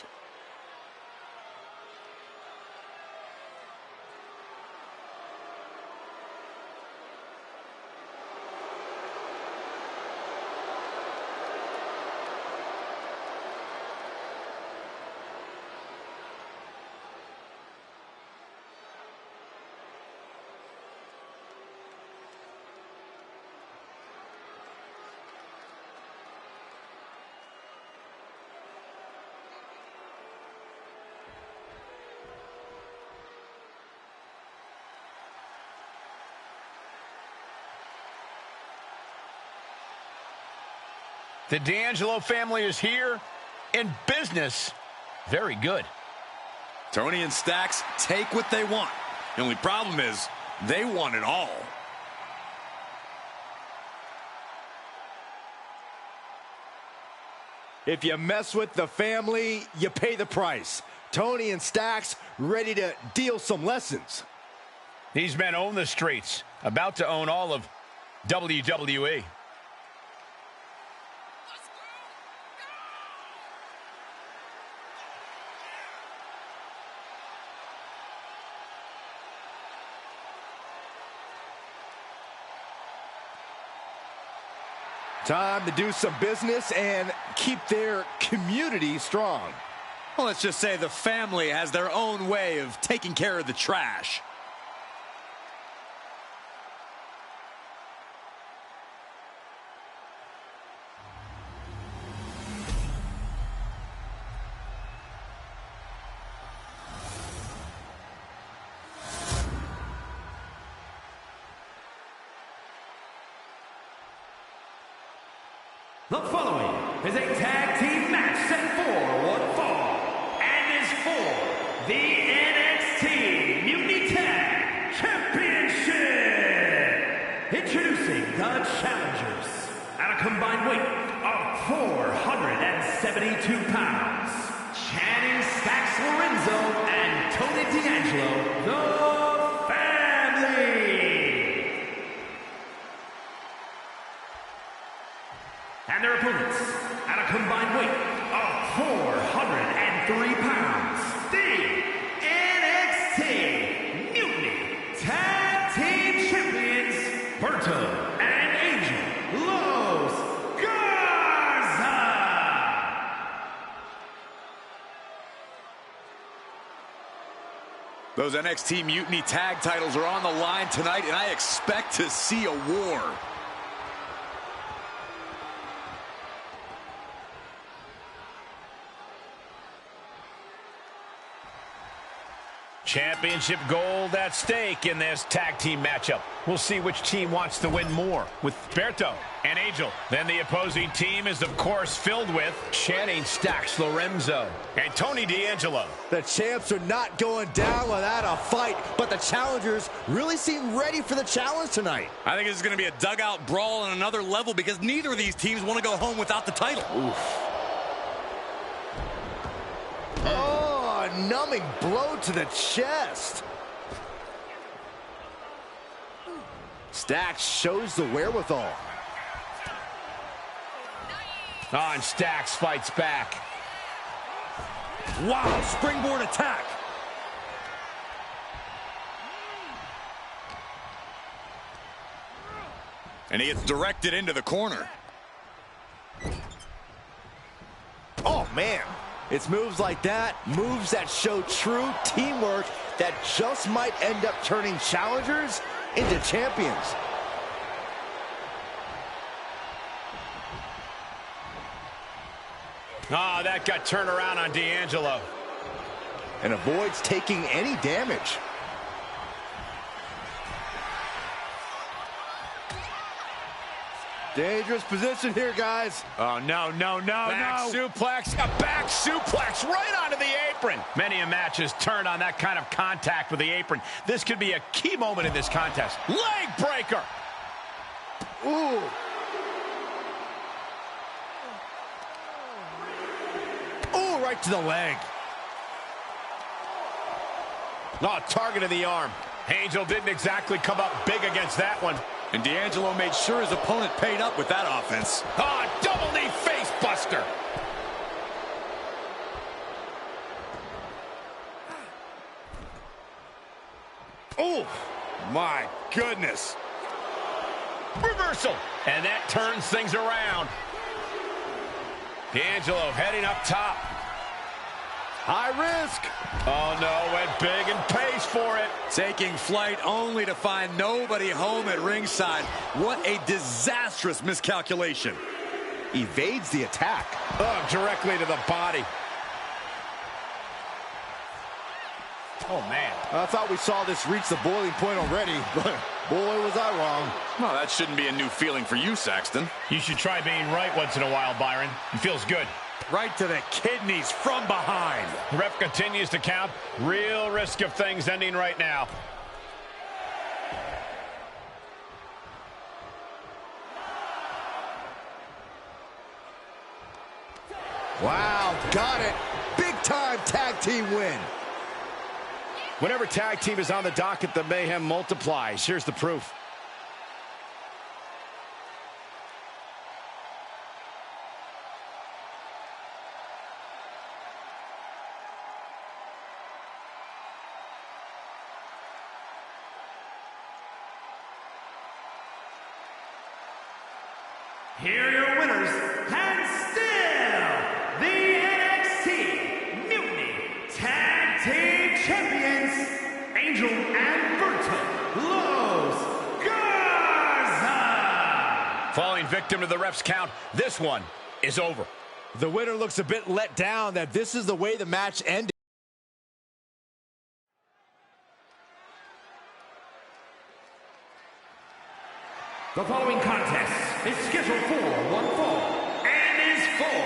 The D'Angelo family is here in business. Very good. Tony and Stacks take what they want. The only problem is they want it all. If you mess with the family, you pay the price. Tony and Stacks ready to deal some lessons. These men own the streets, about to own all of WWE. Time to do some business and keep their community strong. Well, let's just say the family has their own way of taking care of the trash. The following is a tag team match set for one fall and is for the NXT Mutiny Tag Championship. Introducing the challengers at a combined weight of 472 pounds. Channing Stacks Lorenzo and Tony D'Angelo, the family. And their opponents at a combined weight of 403 pounds. The NXT Mutiny Tag Team Champions, Berto and Angel Los Garza. Those NXT Mutiny Tag titles are on the line tonight, and I expect to see a war. Championship gold at stake in this tag team matchup. We'll see which team wants to win more, with Berto and Angel. Then the opposing team is, of course, filled with Channing Stacks Lorenzo and Tony D'Angelo. The champs are not going down without a fight, but the challengers really seem ready for the challenge tonight. I think this is going to be a dugout brawl on another level because neither of these teams want to go home without the title. Oof. Oh, a numbing blow to the chest. Stacks shows the wherewithal. Oh, and Stacks fights back. Wow, springboard attack. And he gets directed into the corner. Oh, man. It's moves like that, moves that show true teamwork that just might end up turning challengers into champions. Ah, that got turned around on D'Angelo. And avoids taking any damage. Dangerous position here, guys. Oh, no. Back suplex, a back suplex right onto the apron. Many a match has turned on that kind of contact with the apron. This could be a key moment in this contest. Leg breaker. Ooh. Ooh, right to the leg. Oh, target of the arm. Angel didn't exactly come up big against that one. And D'Angelo made sure his opponent paid up with that offense. Oh, double knee face buster. Oh, my goodness. Reversal. And that turns things around. D'Angelo heading up top. High risk. Oh, no, went big and pays for it. Taking flight only to find nobody home at ringside. What a disastrous miscalculation. Evades the attack. Oh, directly to the body. Oh, man. I thought we saw this reach the boiling point already, but boy, was I wrong. Well, that shouldn't be a new feeling for you, Saxton. You should try being right once in a while, Byron. It feels good. Right to the kidneys from behind. The ref continues to count. Real risk of things ending right now. Wow, got it. Big time tag team win. Whenever tag team is on the docket, the mayhem multiplies. Here's the proof. Here are your winners, and still the NXT Mutiny Tag Team Champions, Angel and Berto Los Garza. Falling victim to the ref's count, this one is over. The winner looks a bit let down that this is the way the match ended. The following contest is scheduled for one fall for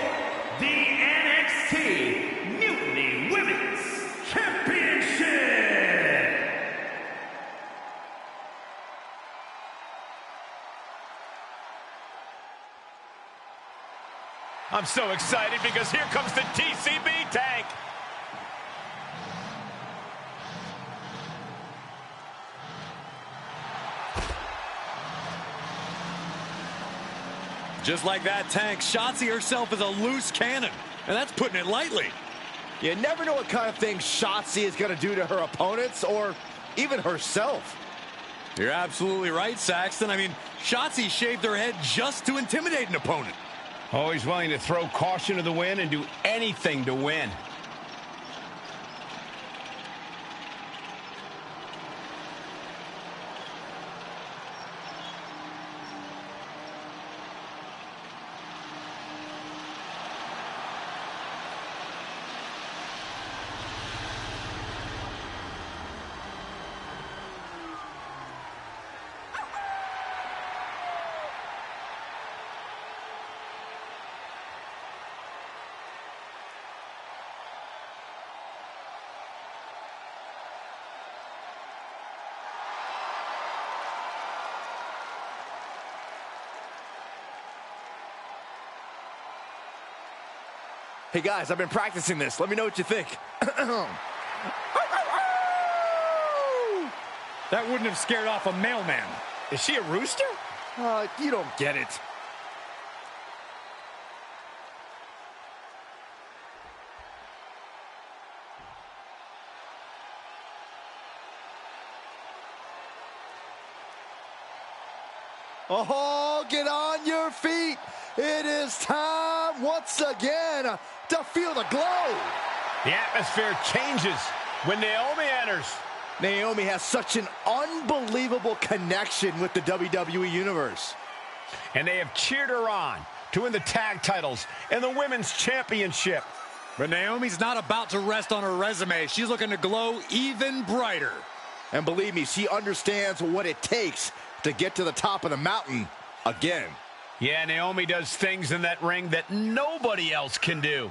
the NXT Mutiny Women's Championship. I'm so excited because here comes the TCB tank. Just like that, Tank, Shotzi herself is a loose cannon, and that's putting it lightly. You never know what kind of thing Shotzi is going to do to her opponents or even herself. You're absolutely right, Saxton. I mean, Shotzi shaved her head just to intimidate an opponent. Always willing to throw caution to the wind and do anything to win. Hey guys, I've been practicing this. Let me know what you think. That wouldn't have scared off a mailman. Is she a rooster? You don't get it. Oh, get on your feet. It is time once again to feel the glow. The atmosphere changes when Naomi enters. Naomi has such an unbelievable connection with the WWE Universe. And they have cheered her on to win the tag titles and the Women's Championship. But Naomi's not about to rest on her resume. She's looking to glow even brighter. And believe me, she understands what it takes to get to the top of the mountain again. Yeah, Naomi does things in that ring that nobody else can do.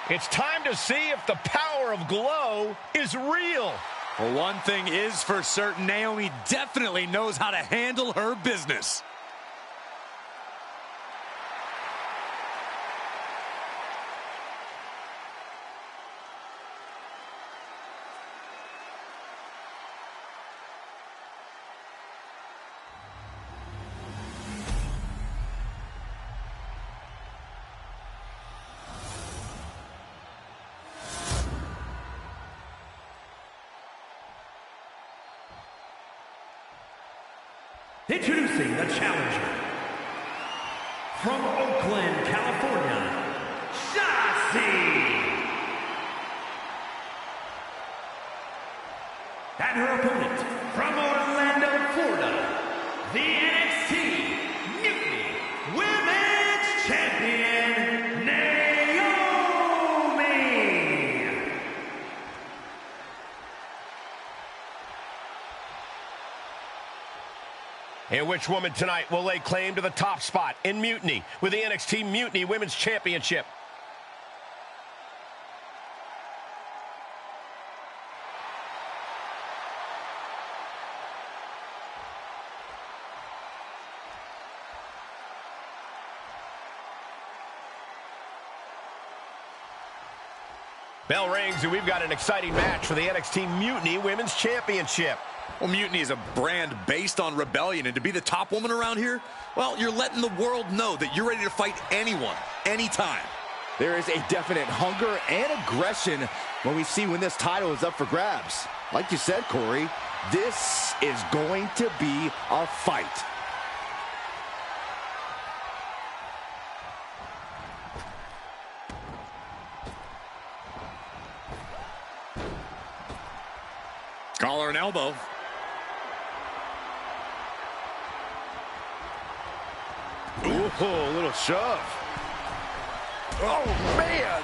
It's time to see if the power of glow is real. Well, one thing is for certain, Naomi definitely knows how to handle her business. Introducing the challenger from Oakland, California, Shotzi. And her opponent from Orlando, Florida, the NXT Mutiny Women's Champion, Naomi. And which woman tonight will lay claim to the top spot in Mutiny with the NXT Mutiny Women's Championship? Bell rings, and we've got an exciting match for the NXT Mutiny Women's Championship. Well, Mutiny is a brand based on rebellion, and to be the top woman around here, well, you're letting the world know that you're ready to fight anyone, anytime. There is a definite hunger and aggression when we see when this title is up for grabs. Like you said, Corey, this is going to be a fight. Collar and elbow. Ooh, a little shove. Oh, man.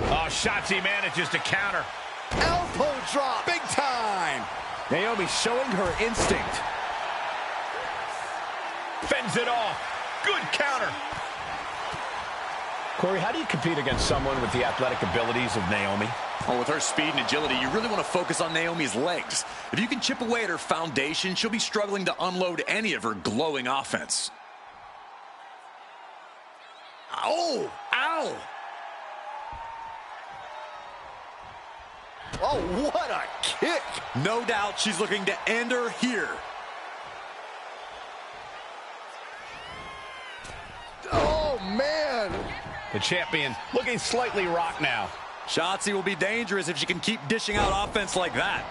Oh, Shotzi manages to counter. Elbow drop. Big time. Naomi showing her instinct. Fends it off. Good counter. Corey, how do you compete against someone with the athletic abilities of Naomi? Oh, with her speed and agility, you really want to focus on Naomi's legs. If you can chip away at her foundation, she'll be struggling to unload any of her glowing offense. Oh, ow. Oh, what a kick. No doubt she's looking to end her here. Oh, man. The champion looking slightly rocked now. Shotzi will be dangerous if she can keep dishing out offense like that.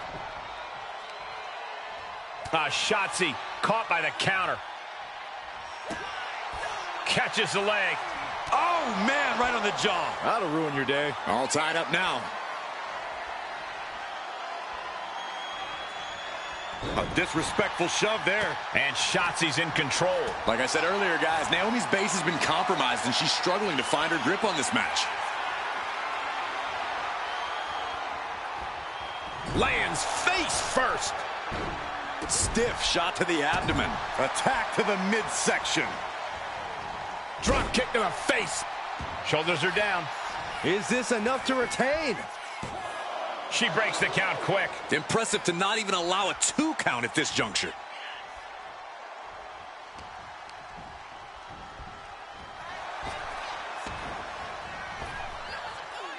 Shotzi caught by the counter. Catches the leg. Oh, man, right on the jaw. That'll ruin your day. All tied up now. A disrespectful shove there. And Shotzi's in control. Like I said earlier, guys, Naomi's base has been compromised, and she's struggling to find her grip on this match. Lands face first. Stiff shot to the abdomen. Attack to the midsection. Drop kick to the face. Shoulders are down. Is this enough to retain? She breaks the count quick. Impressive to not even allow a 2 count at this juncture.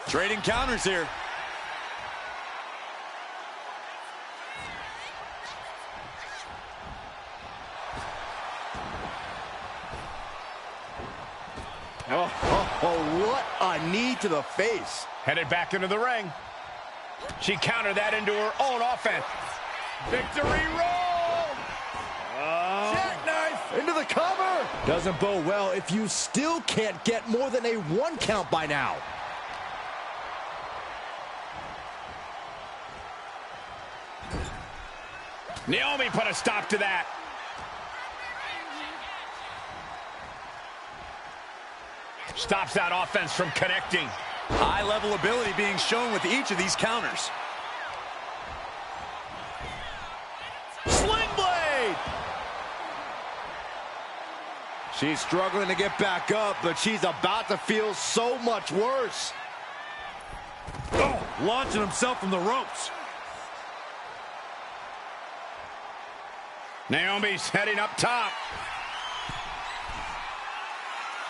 Trading counters here. Oh, what a knee to the face. Headed back into the ring. She countered that into her own offense. Victory roll! Jackknife into the cover. Doesn't bode well if you still can't get more than a 1 count by now. Naomi put a stop to that. Stops that offense from connecting. High-level ability being shown with each of these counters. Sling blade! She's struggling to get back up, but she's about to feel so much worse. Oh, launching himself from the ropes. Naomi's heading up top.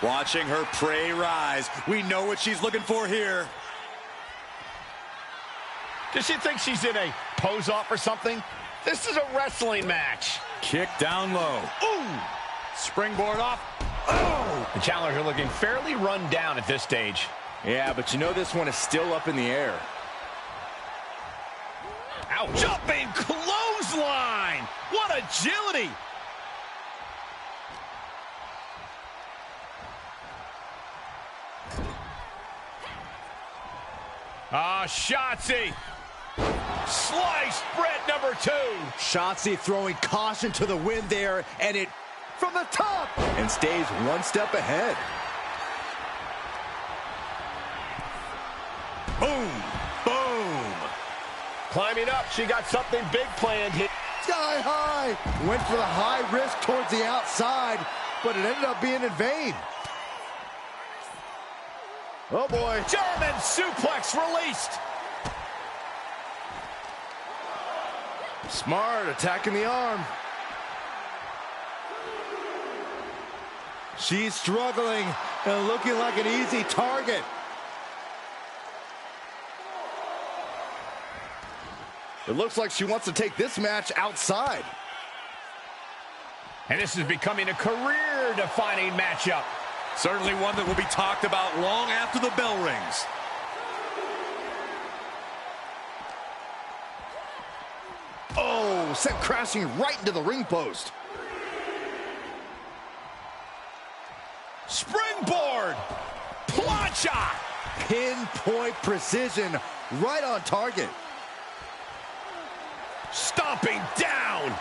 Watching her prey rise. We know what she's looking for here. Does she think she's in a pose-off or something? This is a wrestling match. Kick down low. Ooh! Springboard off. Oh! The challengers are looking fairly run down at this stage. Yeah, but you know this one is still up in the air. Ow! Jumping clothesline! What agility! Shotzi. Slice bread number 2. Shotzi throwing caution to the wind there, and it from the top. And stays 1 step ahead. Boom. Boom. Climbing up, she got something big planned here. Sky high. Went for the high risk towards the outside, but it ended up being in vain. Oh, boy. German suplex released. Smart, attacking the arm. She's struggling and looking like an easy target. It looks like she wants to take this match outside. And this is becoming a career-defining matchup. Certainly one that will be talked about long after the bell rings. Oh, sent crashing right into the ring post. Springboard! Plancha! Pinpoint precision, right on target. Stomping down!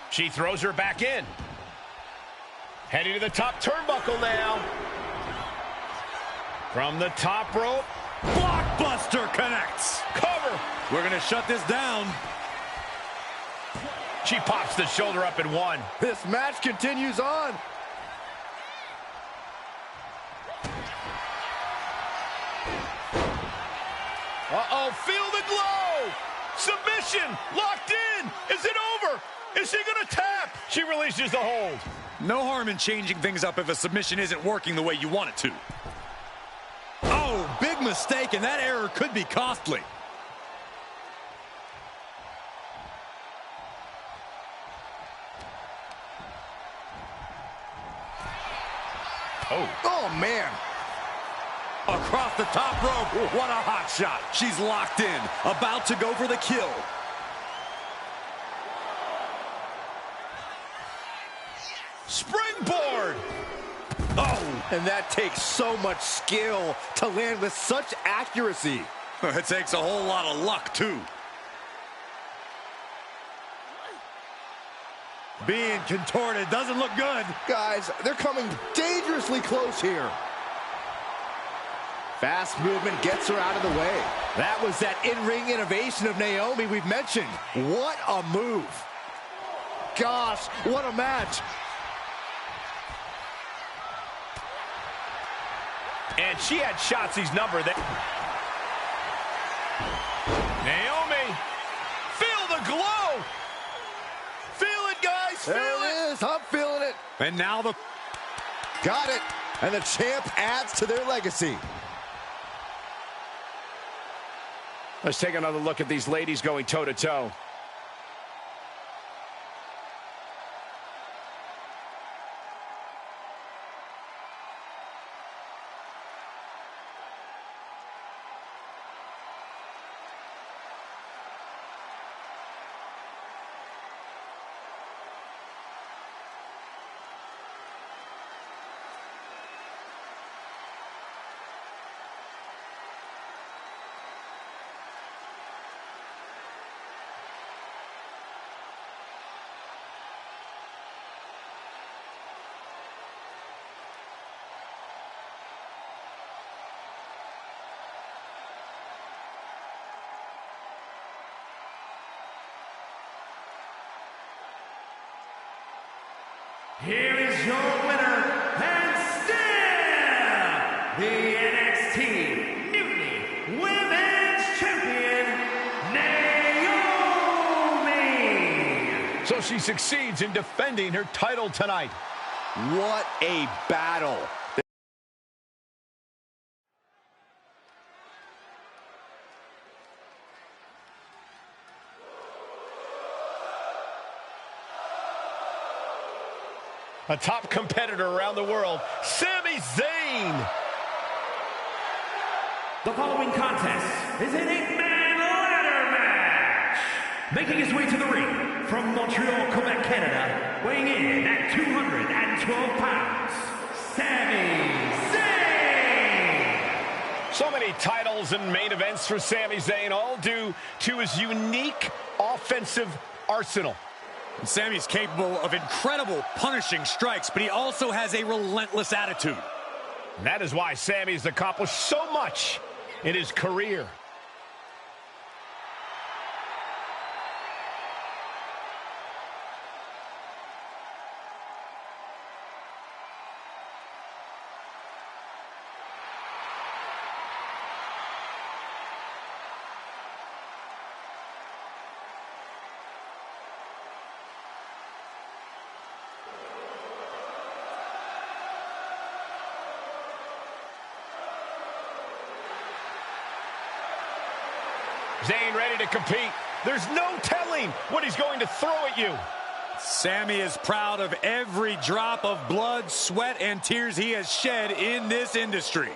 She throws her back in. Heading to the top turnbuckle now. From the top rope. Blockbuster connects. Cover. We're going to shut this down. She pops the shoulder up in one. This match continues on. Uh-oh, feel the glow! Submission, locked in! Is it over? Is she gonna tap? She releases the hold. No harm in changing things up if a submission isn't working the way you want it to. Oh, big mistake, and that error could be costly. Oh, man. Across the top rope. What a hot shot. She's locked in, about to go for the kill. Springboard! Oh, and that takes so much skill to land with such accuracy. It takes a whole lot of luck, too. Being contorted doesn't look good. Guys, they're coming dangerously close here. Fast movement gets her out of the way. That was that in-ring innovation of Naomi we've mentioned. What a move. Gosh, what a match. And she had Shotzi's number. Naomi, feel the glow. Feel it, guys, feel There it is, I'm feeling it. And now the... Got it. And the champ adds to their legacy. Let's take another look at these ladies going toe-to-toe. Here is your winner, and still the NXT Mutiny Women's Champion, Naomi. So she succeeds in defending her title tonight. What a battle. A top competitor around the world, Sami Zayn. The following contest is an 8-man ladder match. Making his way to the ring from Montreal, Quebec, Canada, weighing in at 212 pounds, Sami Zayn. So many titles and main events for Sami Zayn, all due to his unique offensive arsenal. Sami's capable of incredible punishing strikes, but he also has a relentless attitude. And that is why Sami's accomplished so much in his career. Zayn ready to compete. There's no telling what he's going to throw at you. Sami is proud of every drop of blood, sweat, and tears he has shed in this industry.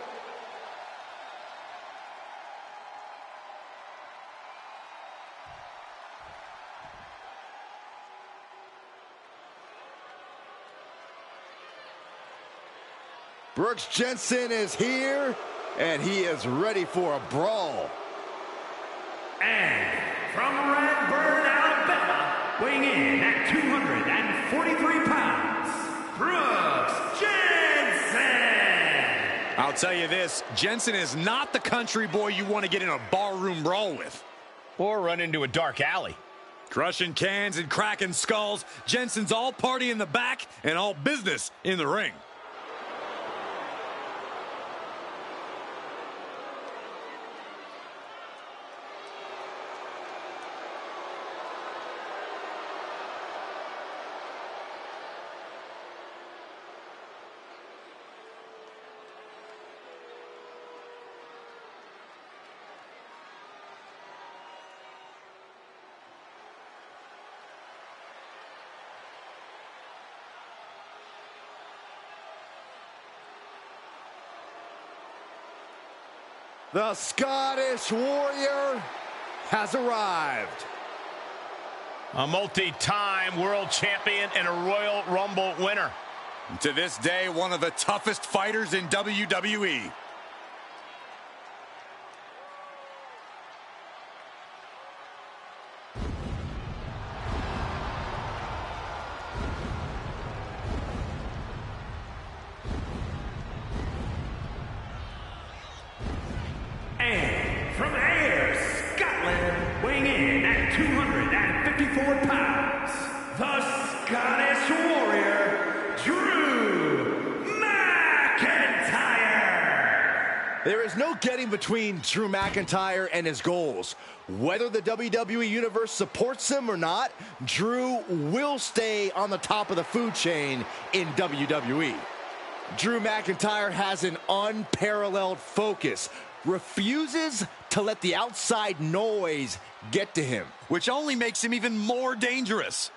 Brooks Jensen is here, and he is ready for a brawl. And from Redburn, Alabama, weighing in at 243 pounds, Brooks Jensen. I'll tell you this, Jensen is not the country boy you want to get in a barroom brawl with. Or run into a dark alley. Crushing cans and cracking skulls, Jensen's all party in the back and all business in the ring. The Scottish Warrior has arrived. A multi-time world champion and a Royal Rumble winner. To this day, one of the toughest fighters in WWE. And from Ayr, Scotland, weighing in at 254 pounds, the Scottish Warrior, Drew McIntyre. There is no getting between Drew McIntyre and his goals. Whether the WWE Universe supports him or not, Drew will stay on the top of the food chain in WWE. Drew McIntyre has an unparalleled focus, refuses to let the outside noise get to him, Which only makes him even more dangerous.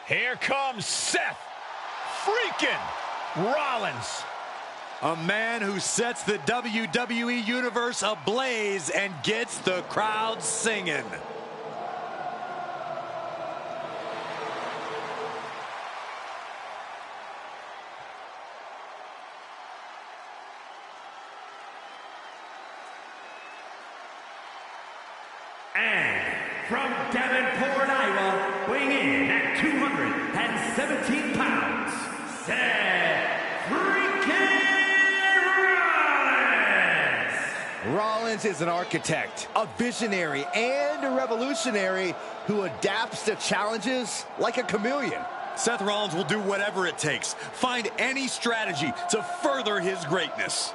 Here comes Seth freaking Rollins. A man who sets the WWE Universe ablaze and gets the crowd singing. And from Davenport, Iowa, weighing in at 217 pounds, Seth freaking Rollins. Rollins is an architect, a visionary, and a revolutionary who adapts to challenges like a chameleon. Seth Rollins will do whatever it takes, find any strategy to further his greatness.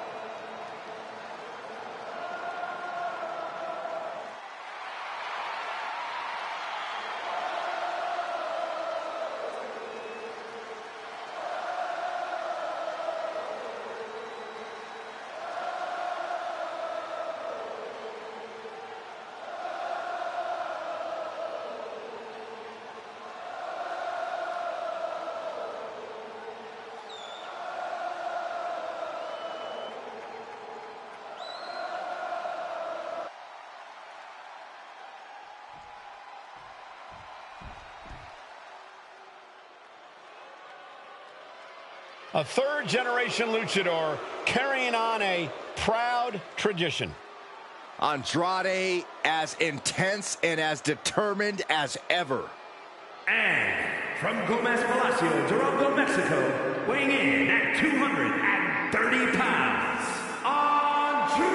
A third-generation luchador carrying on a proud tradition. Andrade as intense and as determined as ever. And from Gomez Palacio, Durango, Mexico, weighing in at 230 pounds, Andrade.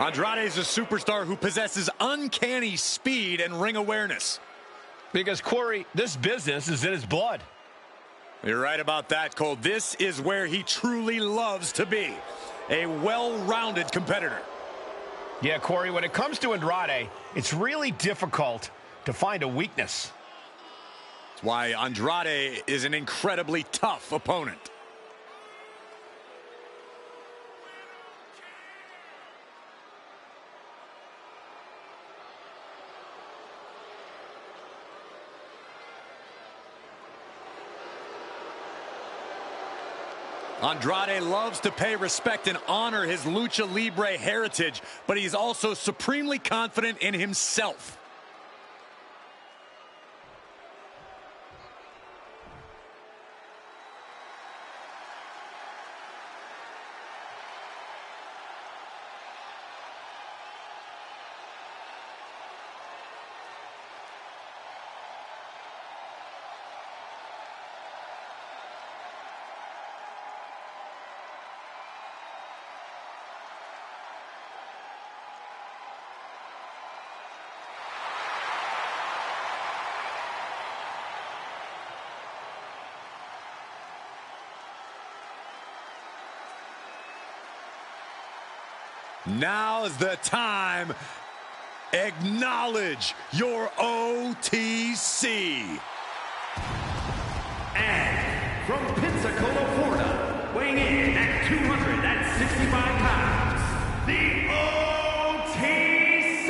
Andrade is a superstar who possesses uncanny speed and ring awareness. Because, Corey, this business is in his blood. You're right about that, Cole. This is where he truly loves to be. A well-rounded competitor. Yeah, Corey, when it comes to Andrade, it's really difficult to find a weakness. That's why Andrade is an incredibly tough opponent. Andrade loves to pay respect and honor his Lucha Libre heritage, but he's also supremely confident in himself. Now's the time. Acknowledge your OTC. And from Pensacola, Florida, weighing in at 265 pounds, the OTC,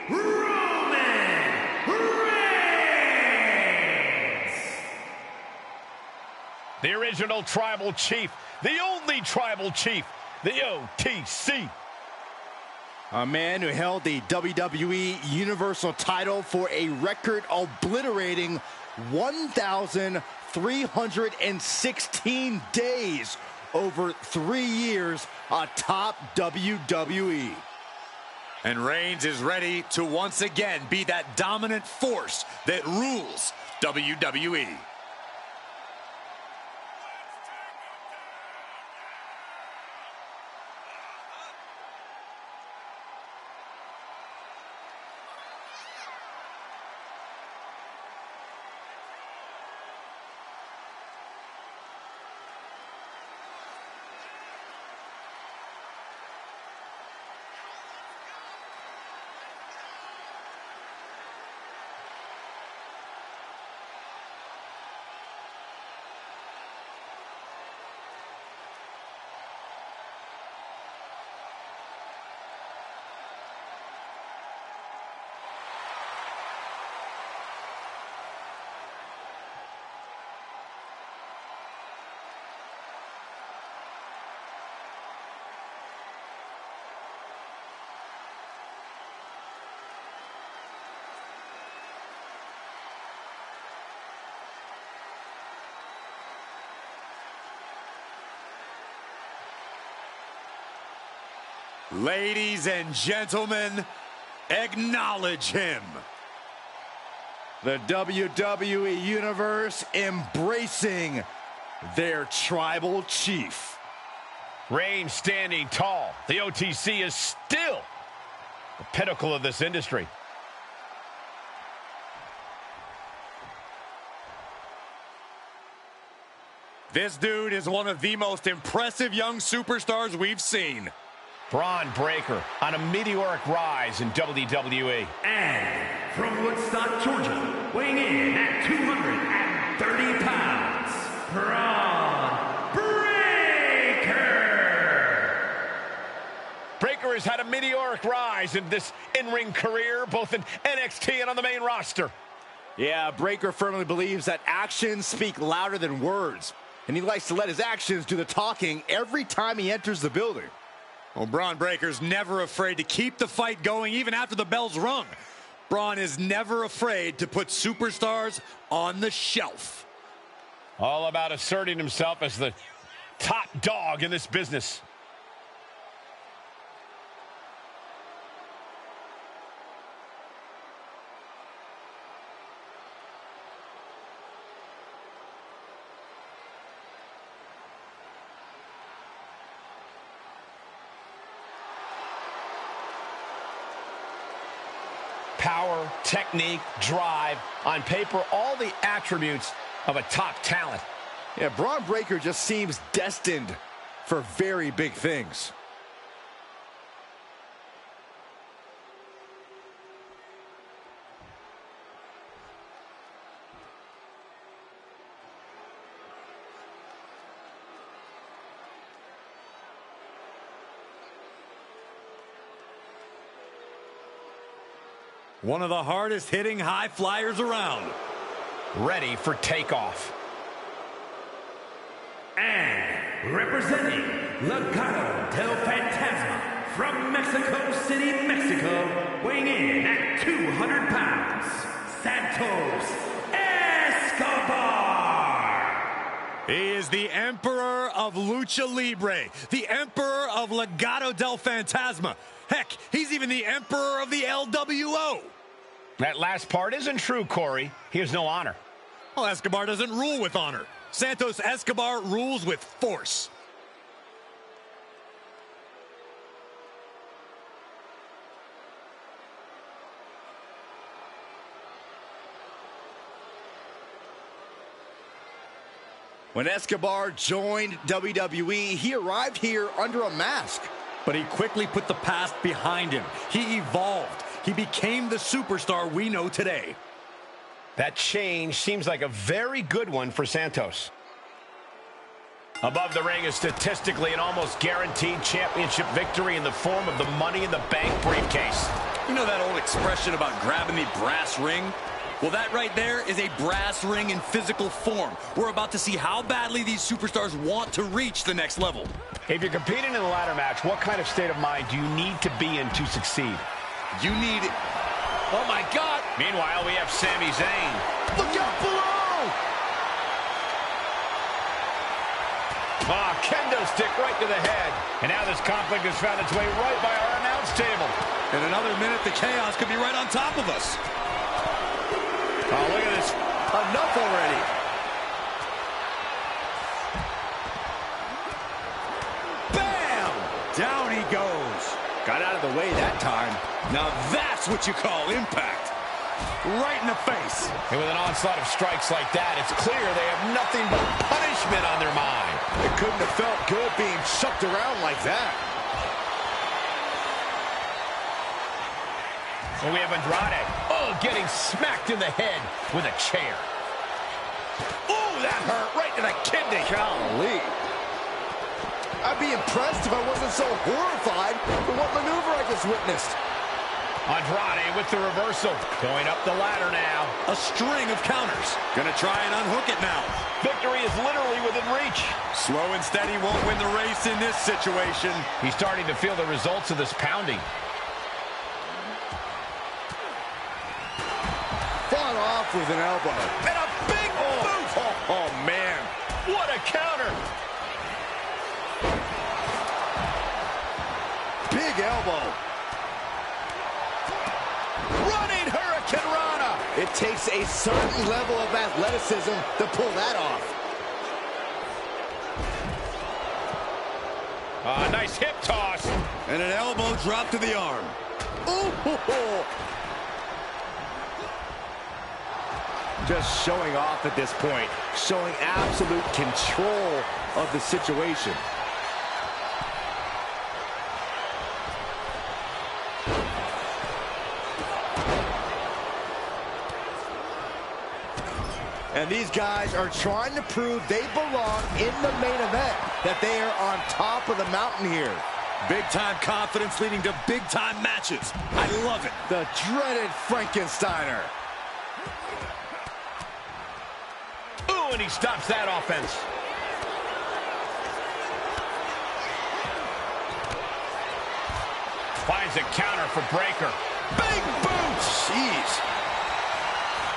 Roman Reigns. The original tribal chief, the only tribal chief, the OTC. A man who held the WWE Universal title for a record-obliterating 1,316 days over 3 years atop WWE. And Reigns is ready to once again be that dominant force that rules WWE. Ladies and gentlemen, acknowledge him. The WWE Universe embracing their tribal chief. Reigns standing tall. The OTC is still the pinnacle of this industry. This dude is one of the most impressive young superstars we've seen. Braun Breaker on a meteoric rise in WWE. And from Woodstock, Georgia, weighing in at 230 pounds, Braun Breaker. Breaker has had a meteoric rise in this in-ring career, both in NXT and on the main roster. Yeah, Breaker firmly believes that actions speak louder than words, and he likes to let his actions do the talking every time he enters the building. Well, Braun Breaker's never afraid to keep the fight going even after the bell's rung. Braun is never afraid to put superstars on the shelf. All about asserting himself as the top dog in this business. Power, technique, drive, on paper, all the attributes of a top talent. Yeah, Braun Breaker just seems destined for very big things. One of the hardest hitting high flyers around. Ready for takeoff. And representing Legado del Fantasma from Mexico City, Mexico, weighing in at 200 pounds, Santos Escobar. He is the Emperor of Lucha Libre, the Emperor of Legado del Fantasma. Heck, he's even the Emperor of the LWO. That last part isn't true, Corey. He has no honor. Well, Escobar doesn't rule with honor. Santos Escobar rules with force. When Escobar joined WWE, he arrived here under a mask. But he quickly put the past behind him. He evolved. He became the superstar we know today. That change seems like a very good one for Santos. Above the ring is statistically an almost guaranteed championship victory in the form of the Money in the Bank briefcase. You know that old expression about grabbing the brass ring? Well, that right there is a brass ring in physical form. We're about to see how badly these superstars want to reach the next level. If you're competing in a ladder match, what kind of state of mind do you need to be in to succeed? You need... Oh, my God! Meanwhile, we have Sami Zayn. Look out below! Ah, kendo stick right to the head. And now this conflict has found its way right by our announce table. In another minute, the chaos could be right on top of us. Oh, look at this. Enough already. Bam! Down he goes. Got out of the way that time. Now that's what you call impact. Right in the face. And with an onslaught of strikes like that, it's clear they have nothing but punishment on their mind. It couldn't have felt good being chucked around like that. And we have Andrade. Oh, getting smacked in the head with a chair. Oh, that hurt right to the kidney. Golly. I'd be impressed if I wasn't so horrified for what maneuver I just witnessed. Andrade with the reversal. Going up the ladder now. A string of counters. Gonna try and unhook it now. Victory is literally within reach. Slow and steady won't win the race in this situation. He's starting to feel the results of this pounding. Fought off with an elbow. And a big boot. Oh, man. What a counter. Big elbow. Running Hurricane Rana. It takes a certain level of athleticism to pull that off. Nice hip toss. And an elbow drop to the arm. Ooh. Just showing off at this point, showing absolute control of the situation. And these guys are trying to prove they belong in the main event, that they are on top of the mountain here. Big-time confidence leading to big-time matches. I love it. The dreaded Frankensteiner. Ooh, and he stops that offense. Finds a counter for Breaker. Big boot! Jeez.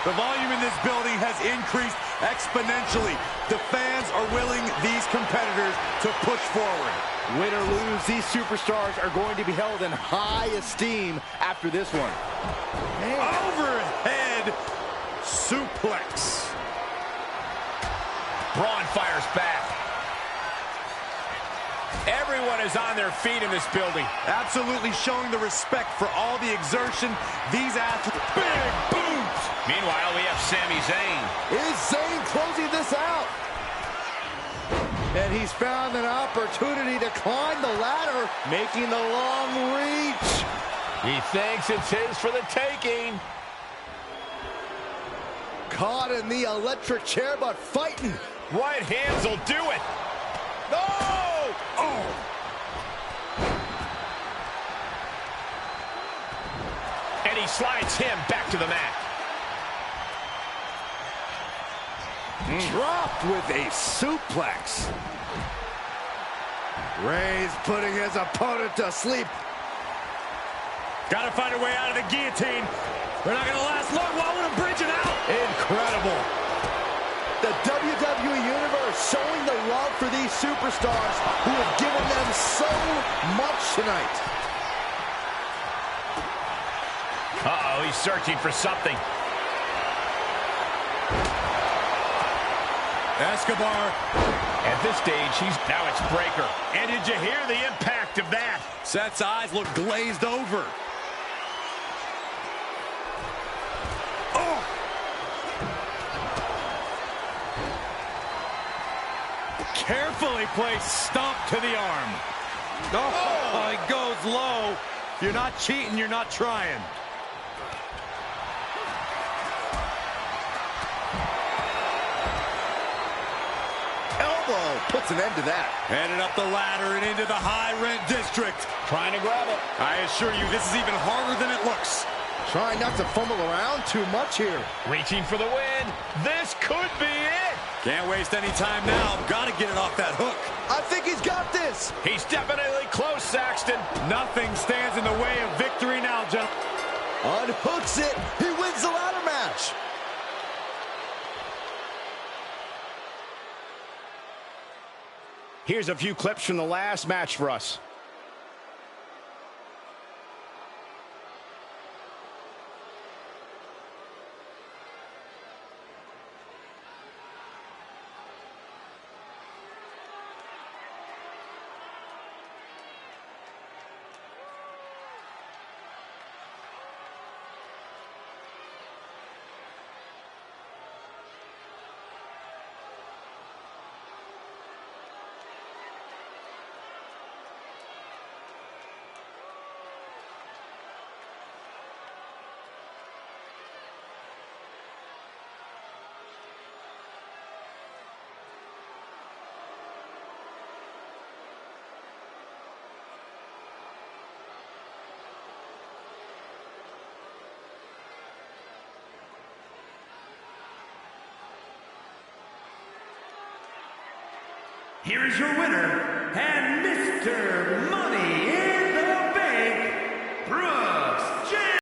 The volume in this building has increased exponentially. The fans are willing these competitors to push forward. Win or lose, these superstars are going to be held in high esteem after this one. Man. Overhead suplex. Braun fires back. Everyone is on their feet in this building. Absolutely showing the respect for all the exertion these athletes. Big boots. Meanwhile, we have Sami Zayn. Is Zayn closing this out? And he's found an opportunity to climb the ladder, making the long reach. He thinks it's his for the taking. Caught in the electric chair, but fighting. Right hands will do it. No! Oh! And he slides him back to the mat. Dropped with a suplex. Ray's putting his opponent to sleep. Got to find a way out of the guillotine. They're not going to last long. Why would bridge it out? Incredible. The WWE Universe showing the love for these superstars who have given them so much tonight. Uh-oh, he's searching for something. Escobar. At this stage, now it's Breaker. And did you hear the impact of that? Seth's eyes look glazed over. Oh! Carefully placed stomp to the arm. Oh, he goes low. If you're not cheating, you're not trying. Elbow puts an end to that. Headed up the ladder and into the high-rent district. Trying to grab it. I assure you, this is even harder than it looks. Trying not to fumble around too much here. Reaching for the win. This could be it. Can't waste any time now. Got to get it off that hook. I think he's got this. He's definitely close, Saxton. Nothing stands in the way of victory now, gentlemen. Unhooks it. He wins the ladder match. Here's a few clips from the last match for us. Here is your winner, and Mr. Money